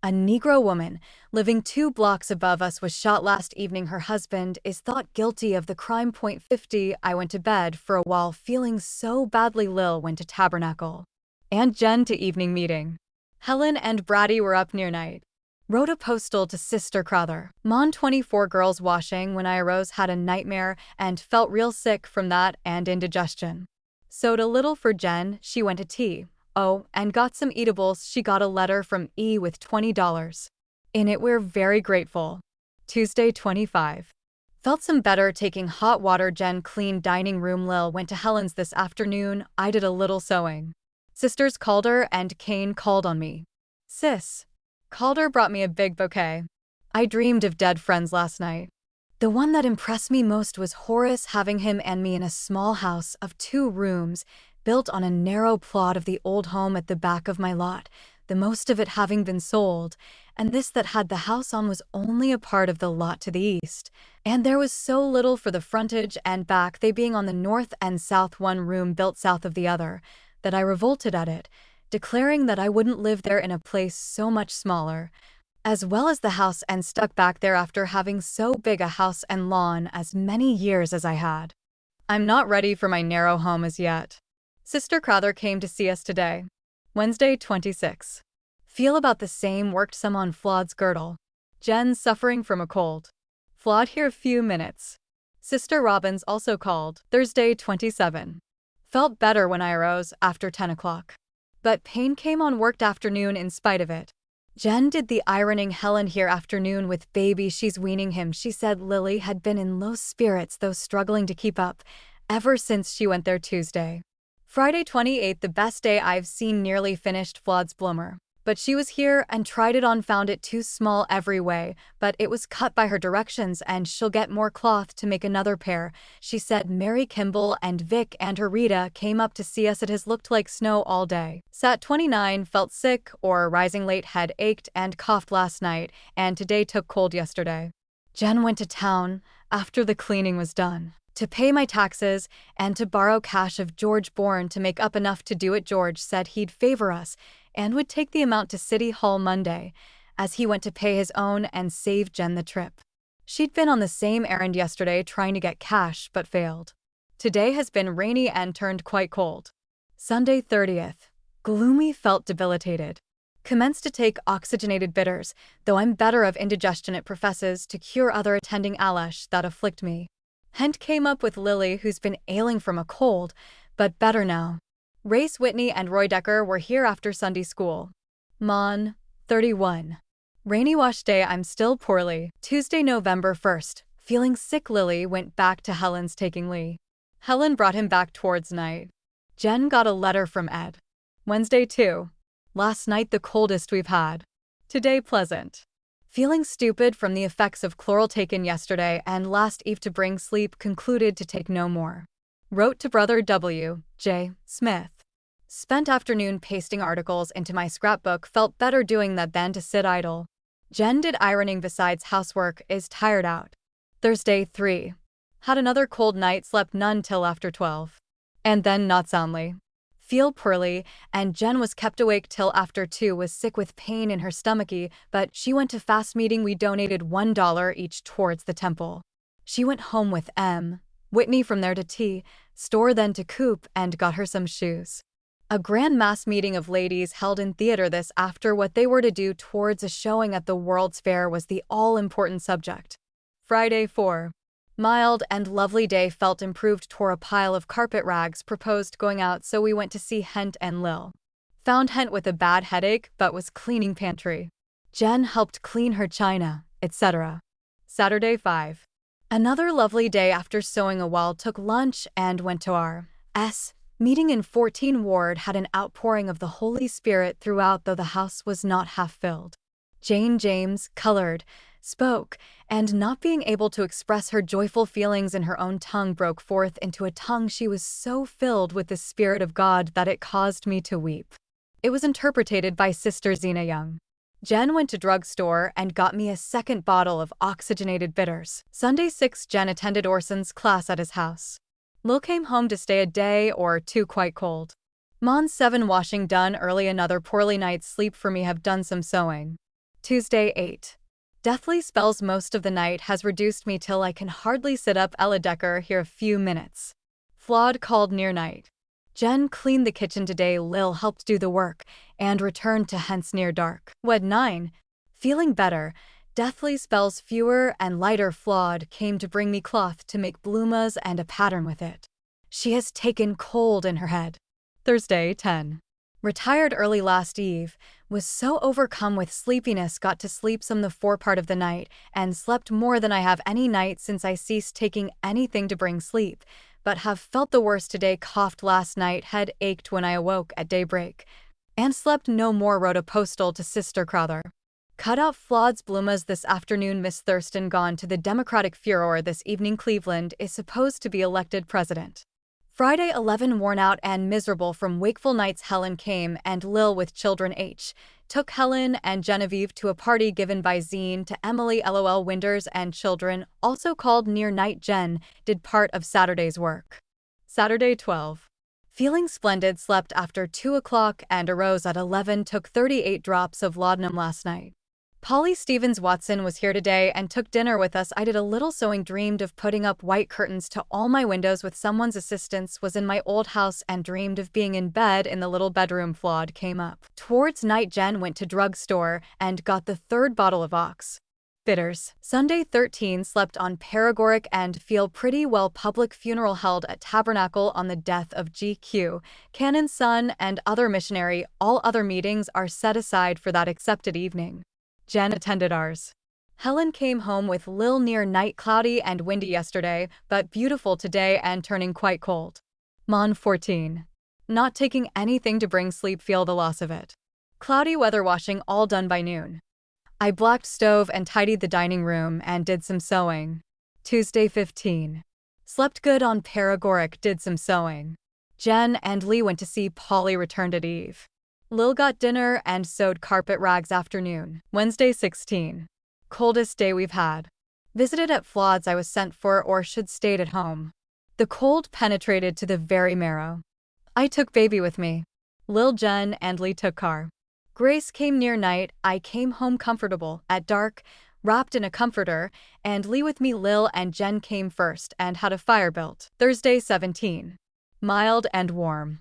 A Negro woman living 2 blocks above us was shot last evening. Her husband is thought guilty of the crime. 50. I went to bed for a while feeling so badly. Lil went to tabernacle. And Jen to evening meeting. Helen and Brady were up near night. Wrote a postal to Sister Crowther. Mon 24 girls washing when I arose had a nightmare and felt real sick from that and indigestion. Sewed a little for Jen, she went to tea. Oh, and got some eatables. She got a letter from E with $20. In it we're very grateful. Tuesday 25. Felt some better taking hot water. Jen cleaned dining room. Lil went to Helen's this afternoon. I did a little sewing. Sisters Calder and Kane called on me. Sis. Calder brought me a big bouquet. I dreamed of dead friends last night. The one that impressed me most was Horace having him and me in a small house of 2 rooms, built on a narrow plot of the old home at the back of my lot, the most of it having been sold, and this that had the house on was only a part of the lot to the east, and there was so little for the frontage and back, they being on the north and south, one room built south of the other, that I revolted at it, declaring that I wouldn't live there in a place so much smaller, as well as the house, and stuck back there after having so big a house and lawn as many years as I had. I'm not ready for my narrow home as yet. Sister Crowther came to see us today. Wednesday 26. Feel about the same, worked some on Flawed's girdle. Jen suffering from a cold. Flawed here a few minutes. Sister Robbins also called. Thursday 27. Felt better when I arose after 10 o'clock. But pain came on, worked afternoon in spite of it. Jen did the ironing. Helen here afternoon with baby, she's weaning him. She said Lily had been in low spirits, though struggling to keep up, ever since she went there Tuesday. Friday 28, the best day I've seen, nearly finished Flawed's bloomer. But she was here and tried it on, found it too small every way, but it was cut by her directions and she'll get more cloth to make another pair. She said Mary Kimball and Vic and her Rita came up to see us. It has looked like snow all day. Sat 29, felt sick or rising late, head ached and coughed last night, and today took cold yesterday. Jen went to town after the cleaning was done to pay my taxes and to borrow cash of George Bourne to make up enough to do it. George said he'd favor us and would take the amount to City Hall Monday, as he went to pay his own and save Jen the trip. She'd been on the same errand yesterday trying to get cash but failed. Today has been rainy and turned quite cold. Sunday 30th. Gloomy, felt debilitated. Commenced to take oxygenated bitters, though I'm better of indigestion. It professes to cure other attending alash that afflict me. Hent came up with Lily, who's been ailing from a cold, but better now. Race Whitney and Roy Decker were here after Sunday school. Mon. 31. Rainy wash day. I'm still poorly. Tuesday, November 1st. Feeling sick. Lily went back to Helen's taking Lee. Helen brought him back towards night. Jen got a letter from Ed. Wednesday 2. Last night the coldest we've had. Today pleasant. Feeling stupid from the effects of chloral taken yesterday and last eve to bring sleep, concluded to take no more. Wrote to brother W. J. Smith. Spent afternoon pasting articles into my scrapbook, felt better doing that than to sit idle. Jen did ironing besides housework, is tired out. Thursday 3. Had another cold night, slept none till after 12. And then not soundly. Feel poorly, and Jen was kept awake till after 2, was sick with pain in her stomachy, but she went to fast meeting. We donated $1 each towards the temple. She went home with M. Whitney, from there to tea, store, then to Coop, and got her some shoes. A grand mass meeting of ladies held in theater this after what they were to do towards a showing at the World's Fair was the all-important subject. Friday 4. Mild and lovely day, felt improved, tore a pile of carpet rags, proposed going out, so we went to see Hent and Lil. Found Hent with a bad headache but was cleaning pantry. Jen helped clean her china, etc. Saturday 5. Another lovely day after sewing a while, took lunch and went to our meeting in 14 Ward, had an outpouring of the Holy Spirit throughout, though the house was not half filled. Jane James colored, spoke, and not being able to express her joyful feelings in her own tongue, broke forth into a tongue. She was so filled with the Spirit of God that it caused me to weep. It was interpreted by Sister Zena Young. Jen went to drugstore and got me a second bottle of oxygenated bitters. Sunday 6. Jen attended Orson's class at his house. Lil came home to stay a day or two, quite cold. Mon 7. Washing done early, another poorly night's sleep for me, have done some sewing. Tuesday 8. Deathly spells most of the night has reduced me till I can hardly sit up. Ella Decker here a few minutes. Flawed called near night. Jen cleaned the kitchen today. Lil helped do the work and returned to hence near dark. Wed 9. Feeling better. Deathly spells fewer and lighter. Flawed came to bring me cloth to make bloomas and a pattern with it. She has taken cold in her head. Thursday 10. Retired early last eve, was so overcome with sleepiness got to sleep some the forepart of the night, and slept more than I have any night since I ceased taking anything to bring sleep, but have felt the worst today. Coughed last night, head ached when I awoke at daybreak, and slept no more. Wrote a postal to Sister Crowther. Cut out Flawed's bloomas this afternoon. Miss Thurston gone to the Democratic furor this evening. Cleveland is supposed to be elected president. Friday 11. Worn out and miserable from wakeful nights. Helen came and Lil with children H. took Helen and Genevieve to a party given by Zine to Emily LOL Winders and children, also called near night. Jen did part of Saturday's work. Saturday 12. Feeling splendid, slept after 2 o'clock and arose at 11. Took 38 drops of laudanum last night. Polly Stevens Watson was here today and took dinner with us. I did a little sewing, dreamed of putting up white curtains to all my windows with someone's assistance, was in my old house and dreamed of being in bed in the little bedroom. Flawed came up. Towards night, Jen went to drugstore and got the 3rd bottle of Ox bitters. Sunday 13. Slept on paregoric and feel pretty well. Public funeral held at Tabernacle on the death of GQ, Canon's son and other missionary. All other meetings are set aside for that accepted evening. Jen attended ours. Helen came home with Lil near night. Cloudy and windy yesterday, but beautiful today and turning quite cold. Mon 14. Not taking anything to bring sleep, feel the loss of it. Cloudy weather, washing all done by noon. I blacked stove and tidied the dining room and did some sewing. Tuesday 15. Slept good on paregoric, did some sewing. Jen and Lee went to see Polly, returned at eve. Lil got dinner and sewed carpet rags afternoon. Wednesday 16. Coldest day we've had. Visited at Flawed's. I was sent for, or should stayed at home. The cold penetrated to the very marrow. I took baby with me. Lil, Jen and Lee took car. Grace came near night. I came home comfortable at dark, wrapped in a comforter, and Lee with me. Lil and Jen came first and had a fire built. Thursday 17. Mild and warm.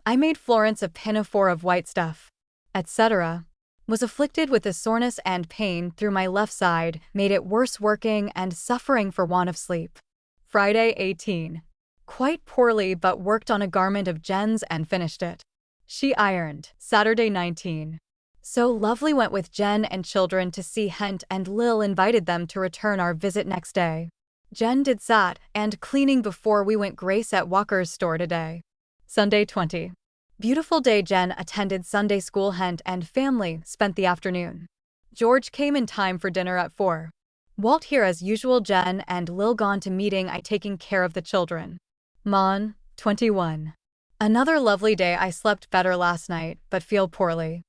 I made Florence a pinafore of white stuff, etc. Was afflicted with a soreness and pain through my left side, made it worse, working and suffering for want of sleep. Friday 18. Quite poorly, but worked on a garment of Jen's and finished it. She ironed. Saturday 19. So lovely, went with Jen and children to see Hent, and Lil invited them to return our visit next day. Jen did sat and cleaning before we went. Grace at Walker's store today. Sunday 20. Beautiful day. Jen attended Sunday school. Hent and family spent the afternoon. George came in time for dinner at 4. Walt here as usual. Jen and Lil gone to meeting. I taking care of the children. Mon 21. Another lovely day. I slept better last night, but feel poorly.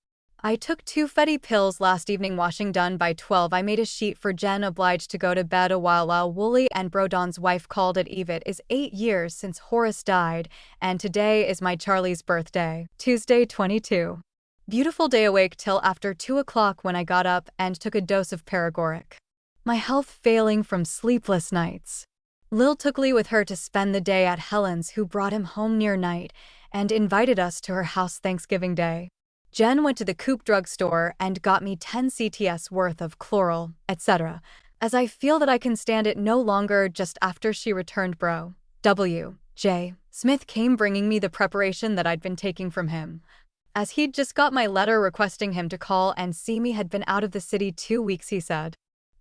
I took 2 Fetty pills last evening. Washing done by 12. I made a sheet for Jen, obliged to go to bed a while Wooly and Brodon's wife called at eve. It is 8 years since Horace died, and today is my Charlie's birthday. Tuesday 22. Beautiful day, awake till after 2 o'clock when I got up and took a dose of paregoric. My health failing from sleepless nights. Lil took Lee with her to spend the day at Helen's, who brought him home near night and invited us to her house Thanksgiving Day. Jen went to the Coop drugstore and got me 10 CTS worth of chloral, etc., as I feel that I can stand it no longer. Just after she returned, Bro W. J. Smith came bringing me the preparation that I'd been taking from him, as he'd just got my letter requesting him to call and see me. Had been out of the city 2 weeks, he said.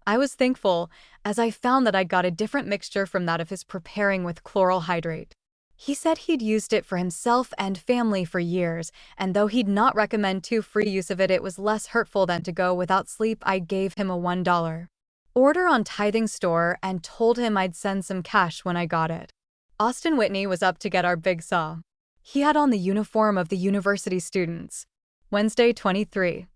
I was thankful, as I found that I'd got a different mixture from that of his preparing with chloral hydrate. He said he'd used it for himself and family for years, and though he'd not recommend too free use of it, it was less hurtful than to go without sleep. I gave him a $1 order on Tithing Store and told him I'd send some cash when I got it. Austin Whitney was up to get our big saw. He had on the uniform of the university students. Wednesday 23.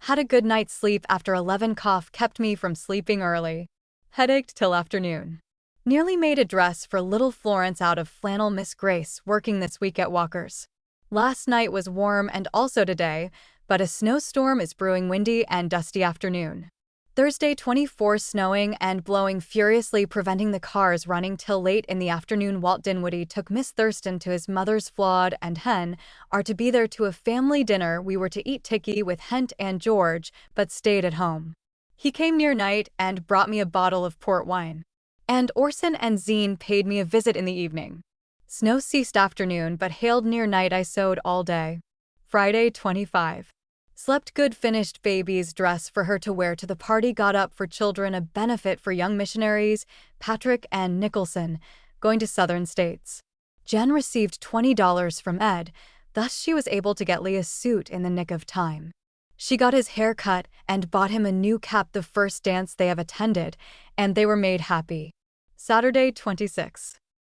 Had a good night's sleep after 11. Cough kept me from sleeping early. Headached till afternoon. Nearly made a dress for little Florence out of flannel. Miss Grace working this week at Walker's. Last night was warm and also today, but a snowstorm is brewing, windy and dusty afternoon. Thursday 24 snowing and blowing furiously, preventing the cars running till late in the afternoon. Walt Dinwiddie took Miss Thurston to his mother's. Flawed and Hen are to be there to a family dinner. We were to eat tikkie with Hent and George, but stayed at home. He came near night and brought me a bottle of port wine. And Orson and Zine paid me a visit in the evening. Snow ceased afternoon but hailed near night. I sewed all day. Friday 25. Slept good, finished baby's dress for her to wear to the party. Got up for children, a benefit for young missionaries, Patrick and Nicholson, going to southern states. Jen received $20 from Ed, thus she was able to get Lee a suit in the nick of time. She got his hair cut and bought him a new cap, the first dance they have attended, and they were made happy. Saturday 26.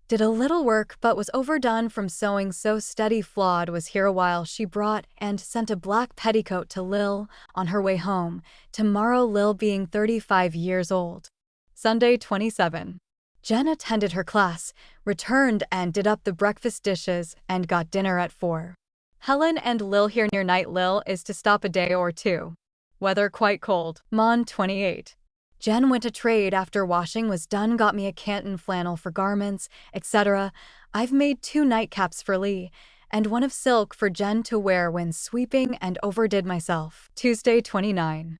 Did a little work but was overdone from sewing, so steady. Flawed was here a while. She brought and sent a black petticoat to Lil on her way home, tomorrow, Lil being 35 years old. Sunday 27. Jen attended her class, returned and did up the breakfast dishes, and got dinner at 4. Helen and Lil here near night. Lil is to stop a day or two. Weather quite cold. Mon 28. Jen went to trade after washing was done, got me a Canton flannel for garments, etc. I've made 2 nightcaps for Lee, and one of silk for Jen to wear when sweeping, and overdid myself. Tuesday 29.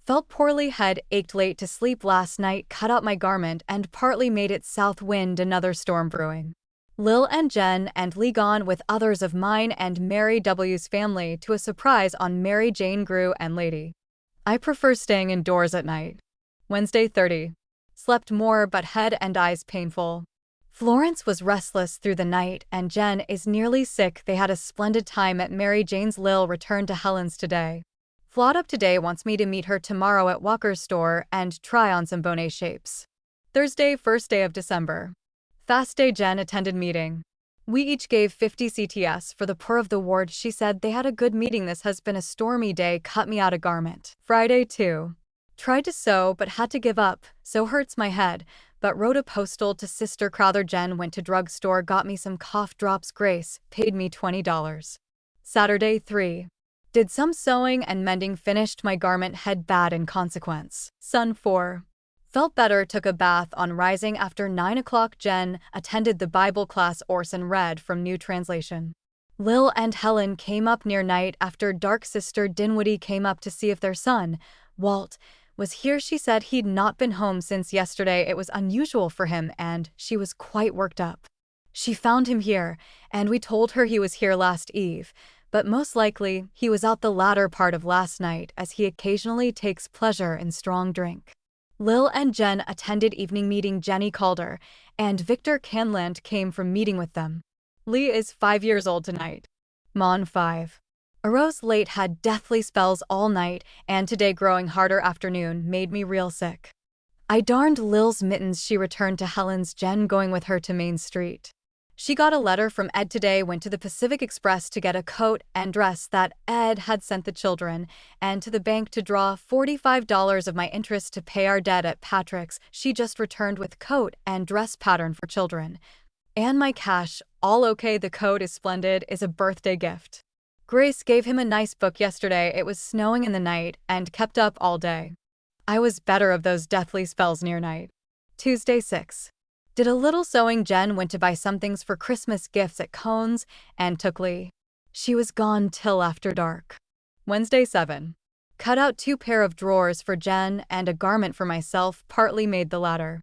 Felt poorly, head ached, late to sleep last night, cut out my garment and partly made it south wind, another storm brewing. Lil and Jen and Lee gone with others of mine and Mary W.'s family to a surprise on Mary Jane Grew and Lady. I prefer staying indoors at night. Wednesday 30. Slept more but head and eyes painful. Florence was restless through the night and Jen is nearly sick. They had a splendid time at Mary Jane's. Lil returned to Helen's today. Flawed up today, wants me to meet her tomorrow at Walker's store and try on some bonnet shapes. Thursday 1st day of December. Fast day. Jen attended meeting. We each gave 50 CTS for the poor of the ward. She said they had a good meeting. This has been a stormy day. Cut me out a garment. Friday 2. Tried to sew but had to give up, so hurts my head, but wrote a postal to Sister Crowther. Jen went to drugstore, got me some cough drops. Grace paid me $20. Saturday 3. Did some sewing and mending, finished my garment, head bad in consequence. Sun 4. Felt better, took a bath on rising after 9 o'clock. Jen attended the Bible class. Orson read from New Translation. Lil and Helen came up near night after dark. Sister Dinwiddie came up to see if their son, Walt, was here. She said he'd not been home since yesterday. It was unusual for him and she was quite worked up. She found him here, and we told her he was here last eve, but most likely he was out the latter part of last night, as he occasionally takes pleasure in strong drink. Lil and Jen attended evening meeting. Jenny Calder and Victor Canland came from meeting with them. Lee is 5 years old tonight. Mon 5. Arose late, had deathly spells all night, and today growing harder. Afternoon made me real sick. I darned Lil's mittens. She returned to Helen's. Jen going with her to Main Street. She got a letter from Ed today, went to the Pacific Express to get a coat and dress that Ed had sent the children, and to the bank to draw $45 of my interest to pay our debt at Patrick's. She just returned with coat and dress pattern for children. And my cash, all okay. The coat is splendid, is a birthday gift. Grace gave him a nice book yesterday. It was snowing in the night and kept up all day. I was better of those deathly spells near night. Tuesday 6. Did a little sewing. Jen went to buy some things for Christmas gifts at Cohn's and took Lee. She was gone till after dark. Wednesday 7. Cut out 2 pair of drawers for Jen and a garment for myself, partly made the latter.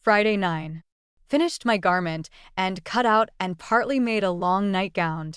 Friday 9. Finished my garment and cut out and partly made a long nightgown.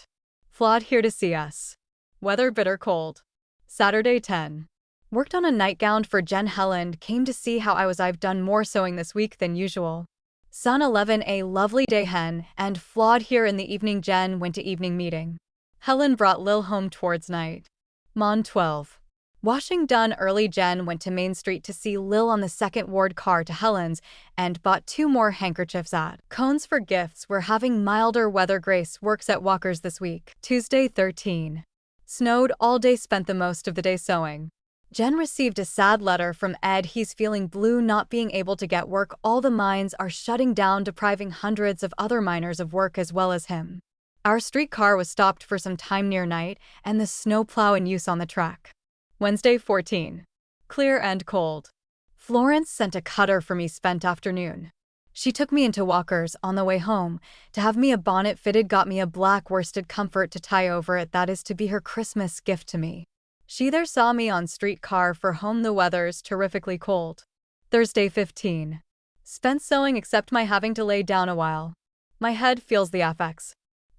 Flawed here to see us. Weather bitter cold. Saturday 10. Worked on a nightgown for Jen. Helen came to see how I was. I've done more sewing this week than usual. Sun 11. A lovely day. Hen and Flawed here in the evening. Jen went to evening meeting. Helen brought Lil home towards night. Mon 12. Washing done early. Jen went to Main Street to see Lil on the 2nd Ward car to Helen's and bought 2 more handkerchiefs at Cohn's for gifts. We're having milder weather. Grace works at Walker's this week. Tuesday 13. Snowed all day, spent the most of the day sewing. Jen received a sad letter from Ed. He's feeling blue, not being able to get work. All the mines are shutting down, depriving hundreds of other miners of work as well as him. Our streetcar was stopped for some time near night, and the snowplow in use on the track. Wednesday 14. Clear and cold. Florence sent a cutter for me spent afternoon. She took me into Walker's on the way home to have me a bonnet fitted, got me a black worsted comfort to tie over it, that is to be her Christmas gift to me. She there saw me on streetcar for home, the weather's terrifically cold. Thursday 15. Spent sewing except my having to lay down a while. My head feels the effects.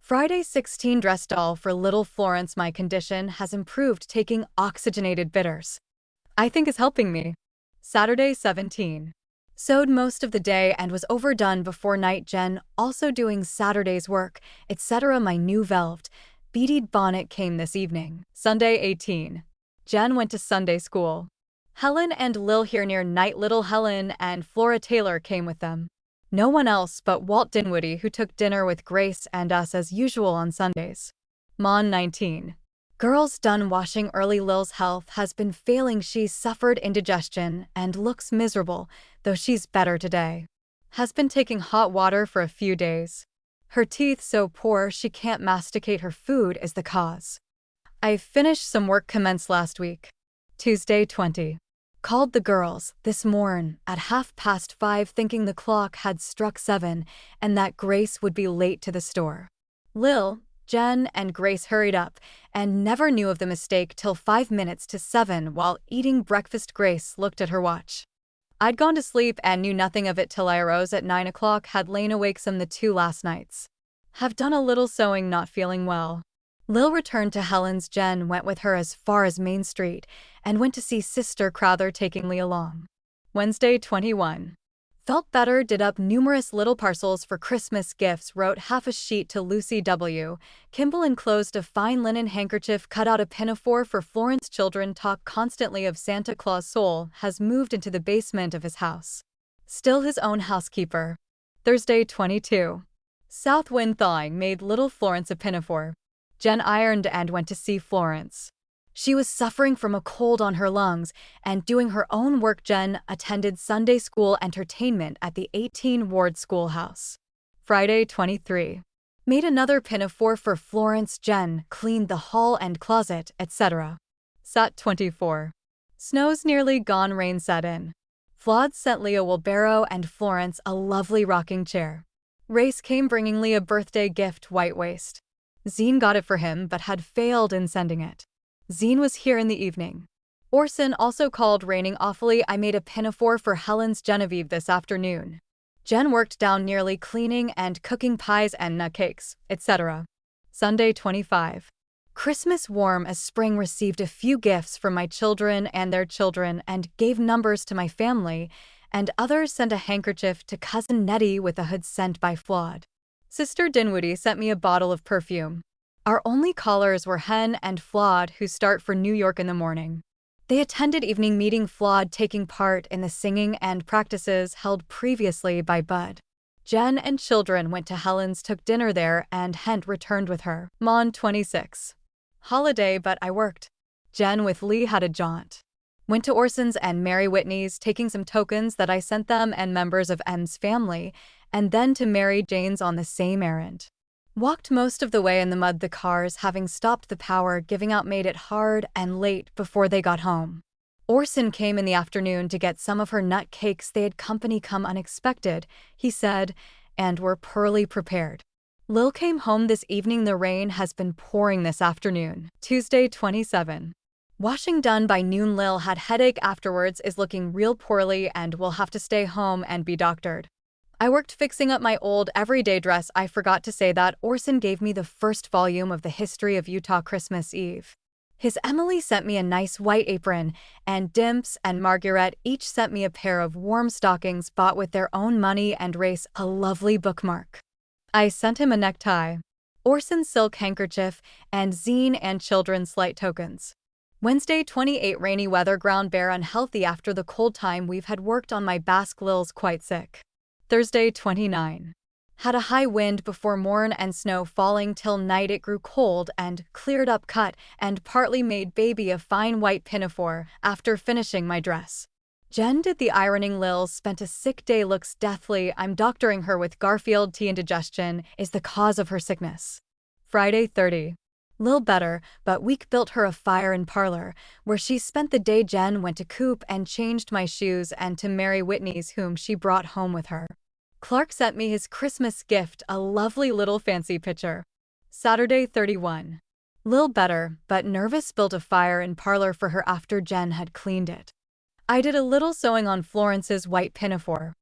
Friday 16. Dress doll for little Florence. My condition has improved taking oxygenated bitters. I think is helping me. Saturday 17. Sewed most of the day and was overdone before night. Jen also doing Saturday's work, etc. My new velvet, beaded bonnet came this evening. Sunday 18. Jen went to Sunday school. Helen and Lil here near night. Little Helen and Flora Taylor came with them. No one else but Walt Dinwiddie, who took dinner with Grace and us as usual on Sundays. Mon 19. Girls done washing early. Lil's health has been failing. She's suffered indigestion and looks miserable, though she's better today. Has been taking hot water for a few days. Her teeth so poor she can't masticate her food is the cause. I finished some work commenced last week. Tuesday 20. Called the girls this morn at 5:30 thinking the clock had struck 7 and that Grace would be late to the store. Lil, Jen and Grace hurried up and never knew of the mistake till 5 minutes to 7 while eating breakfast. Grace looked at her watch. I'd gone to sleep and knew nothing of it till I arose at 9 o'clock, had lain awake some the 2 last nights. Have done a little sewing, not feeling well. Lil returned to Helen's. Jen went with her as far as Main Street and went to see Sister Crowther, taking Lee along. Wednesday 21. Felt better, did up numerous little parcels for Christmas gifts, wrote half a sheet to Lucy W. Kimball, enclosed a fine linen handkerchief, cut out a pinafore for Florence. Children talk constantly of Santa Claus. Soul has moved into the basement of his house. Still his own housekeeper. Thursday 22. South wind thawing made little Florence a pinafore. Jen ironed and went to see Florence. She was suffering from a cold on her lungs and doing her own work. Jen attended Sunday school entertainment at the 18 Ward Schoolhouse. Friday 23. Made another pinafore for Florence. Jen cleaned the hall and closet, etc. Sat 24. Snow's nearly gone, rain set in. Flawed sent Leah wheelbarrow and Florence a lovely rocking chair. Race came bringing Leah a birthday gift, white waist. Zine got it for him but had failed in sending it. Zine was here in the evening. Orson also called, raining awfully. I made a pinafore for Helen's Genevieve this afternoon. Jen worked down nearly cleaning and cooking pies and nut cakes, etc. Sunday 25. Christmas warm as spring, received a few gifts from my children and their children and gave numbers to my family, and others sent a handkerchief to cousin Nettie with a hood sent by Flawed. Sister Dinwiddie sent me a bottle of perfume. Our only callers were Hen and Flawed, who start for New York in the morning. They attended evening meeting, Flawed taking part in the singing and practices held previously by Bud. Jen and children went to Helen's, took dinner there, and Hent returned with her. Mon 26. Holiday, but I worked. Jen with Lee had a jaunt. Went to Orson's and Mary Whitney's, taking some tokens that I sent them and members of M's family, and then to Mary Jane's on the same errand. Walked most of the way in the mud, the cars having stopped the power giving out made it hard and late before they got home. Orson came in the afternoon to get some of her nut cakes. They had company come unexpected, he said, and were poorly prepared. Lil came home this evening. The rain has been pouring this afternoon. Tuesday 27. Washing done by noon. Lil had headache afterwards, is looking real poorly and will have to stay home and be doctored. I worked fixing up my old everyday dress. I forgot to say that Orson gave me the first volume of the history of Utah Christmas Eve. His Emily sent me a nice white apron, and Dimps and Margaret each sent me a pair of warm stockings bought with their own money, and Race a lovely bookmark. I sent him a necktie, Orson's silk handkerchief, and Zine and children's slight tokens. Wednesday 28. Rainy weather, ground bare, unhealthy after the cold time we've had. Worked on my basque. Lil's quite sick. Thursday 29. Had a high wind before morn and snow falling till night. It grew cold and cleared up, cut and partly made baby a fine white pinafore after finishing my dress. Jen did the ironing. Lil spent a sick day, looks deathly. I'm doctoring her with Garfield tea. Indigestion is the cause of her sickness. Friday 30. Lil better, but weak built her a fire in parlor, where she spent the day. Jen went to Coop and changed my shoes and to Mary Whitney's whom she brought home with her. Clark sent me his Christmas gift, a lovely little fancy pitcher. Saturday 31. Lil better, but nervous built a fire in parlor for her after Jen had cleaned it. I did a little sewing on Florence's white pinafore.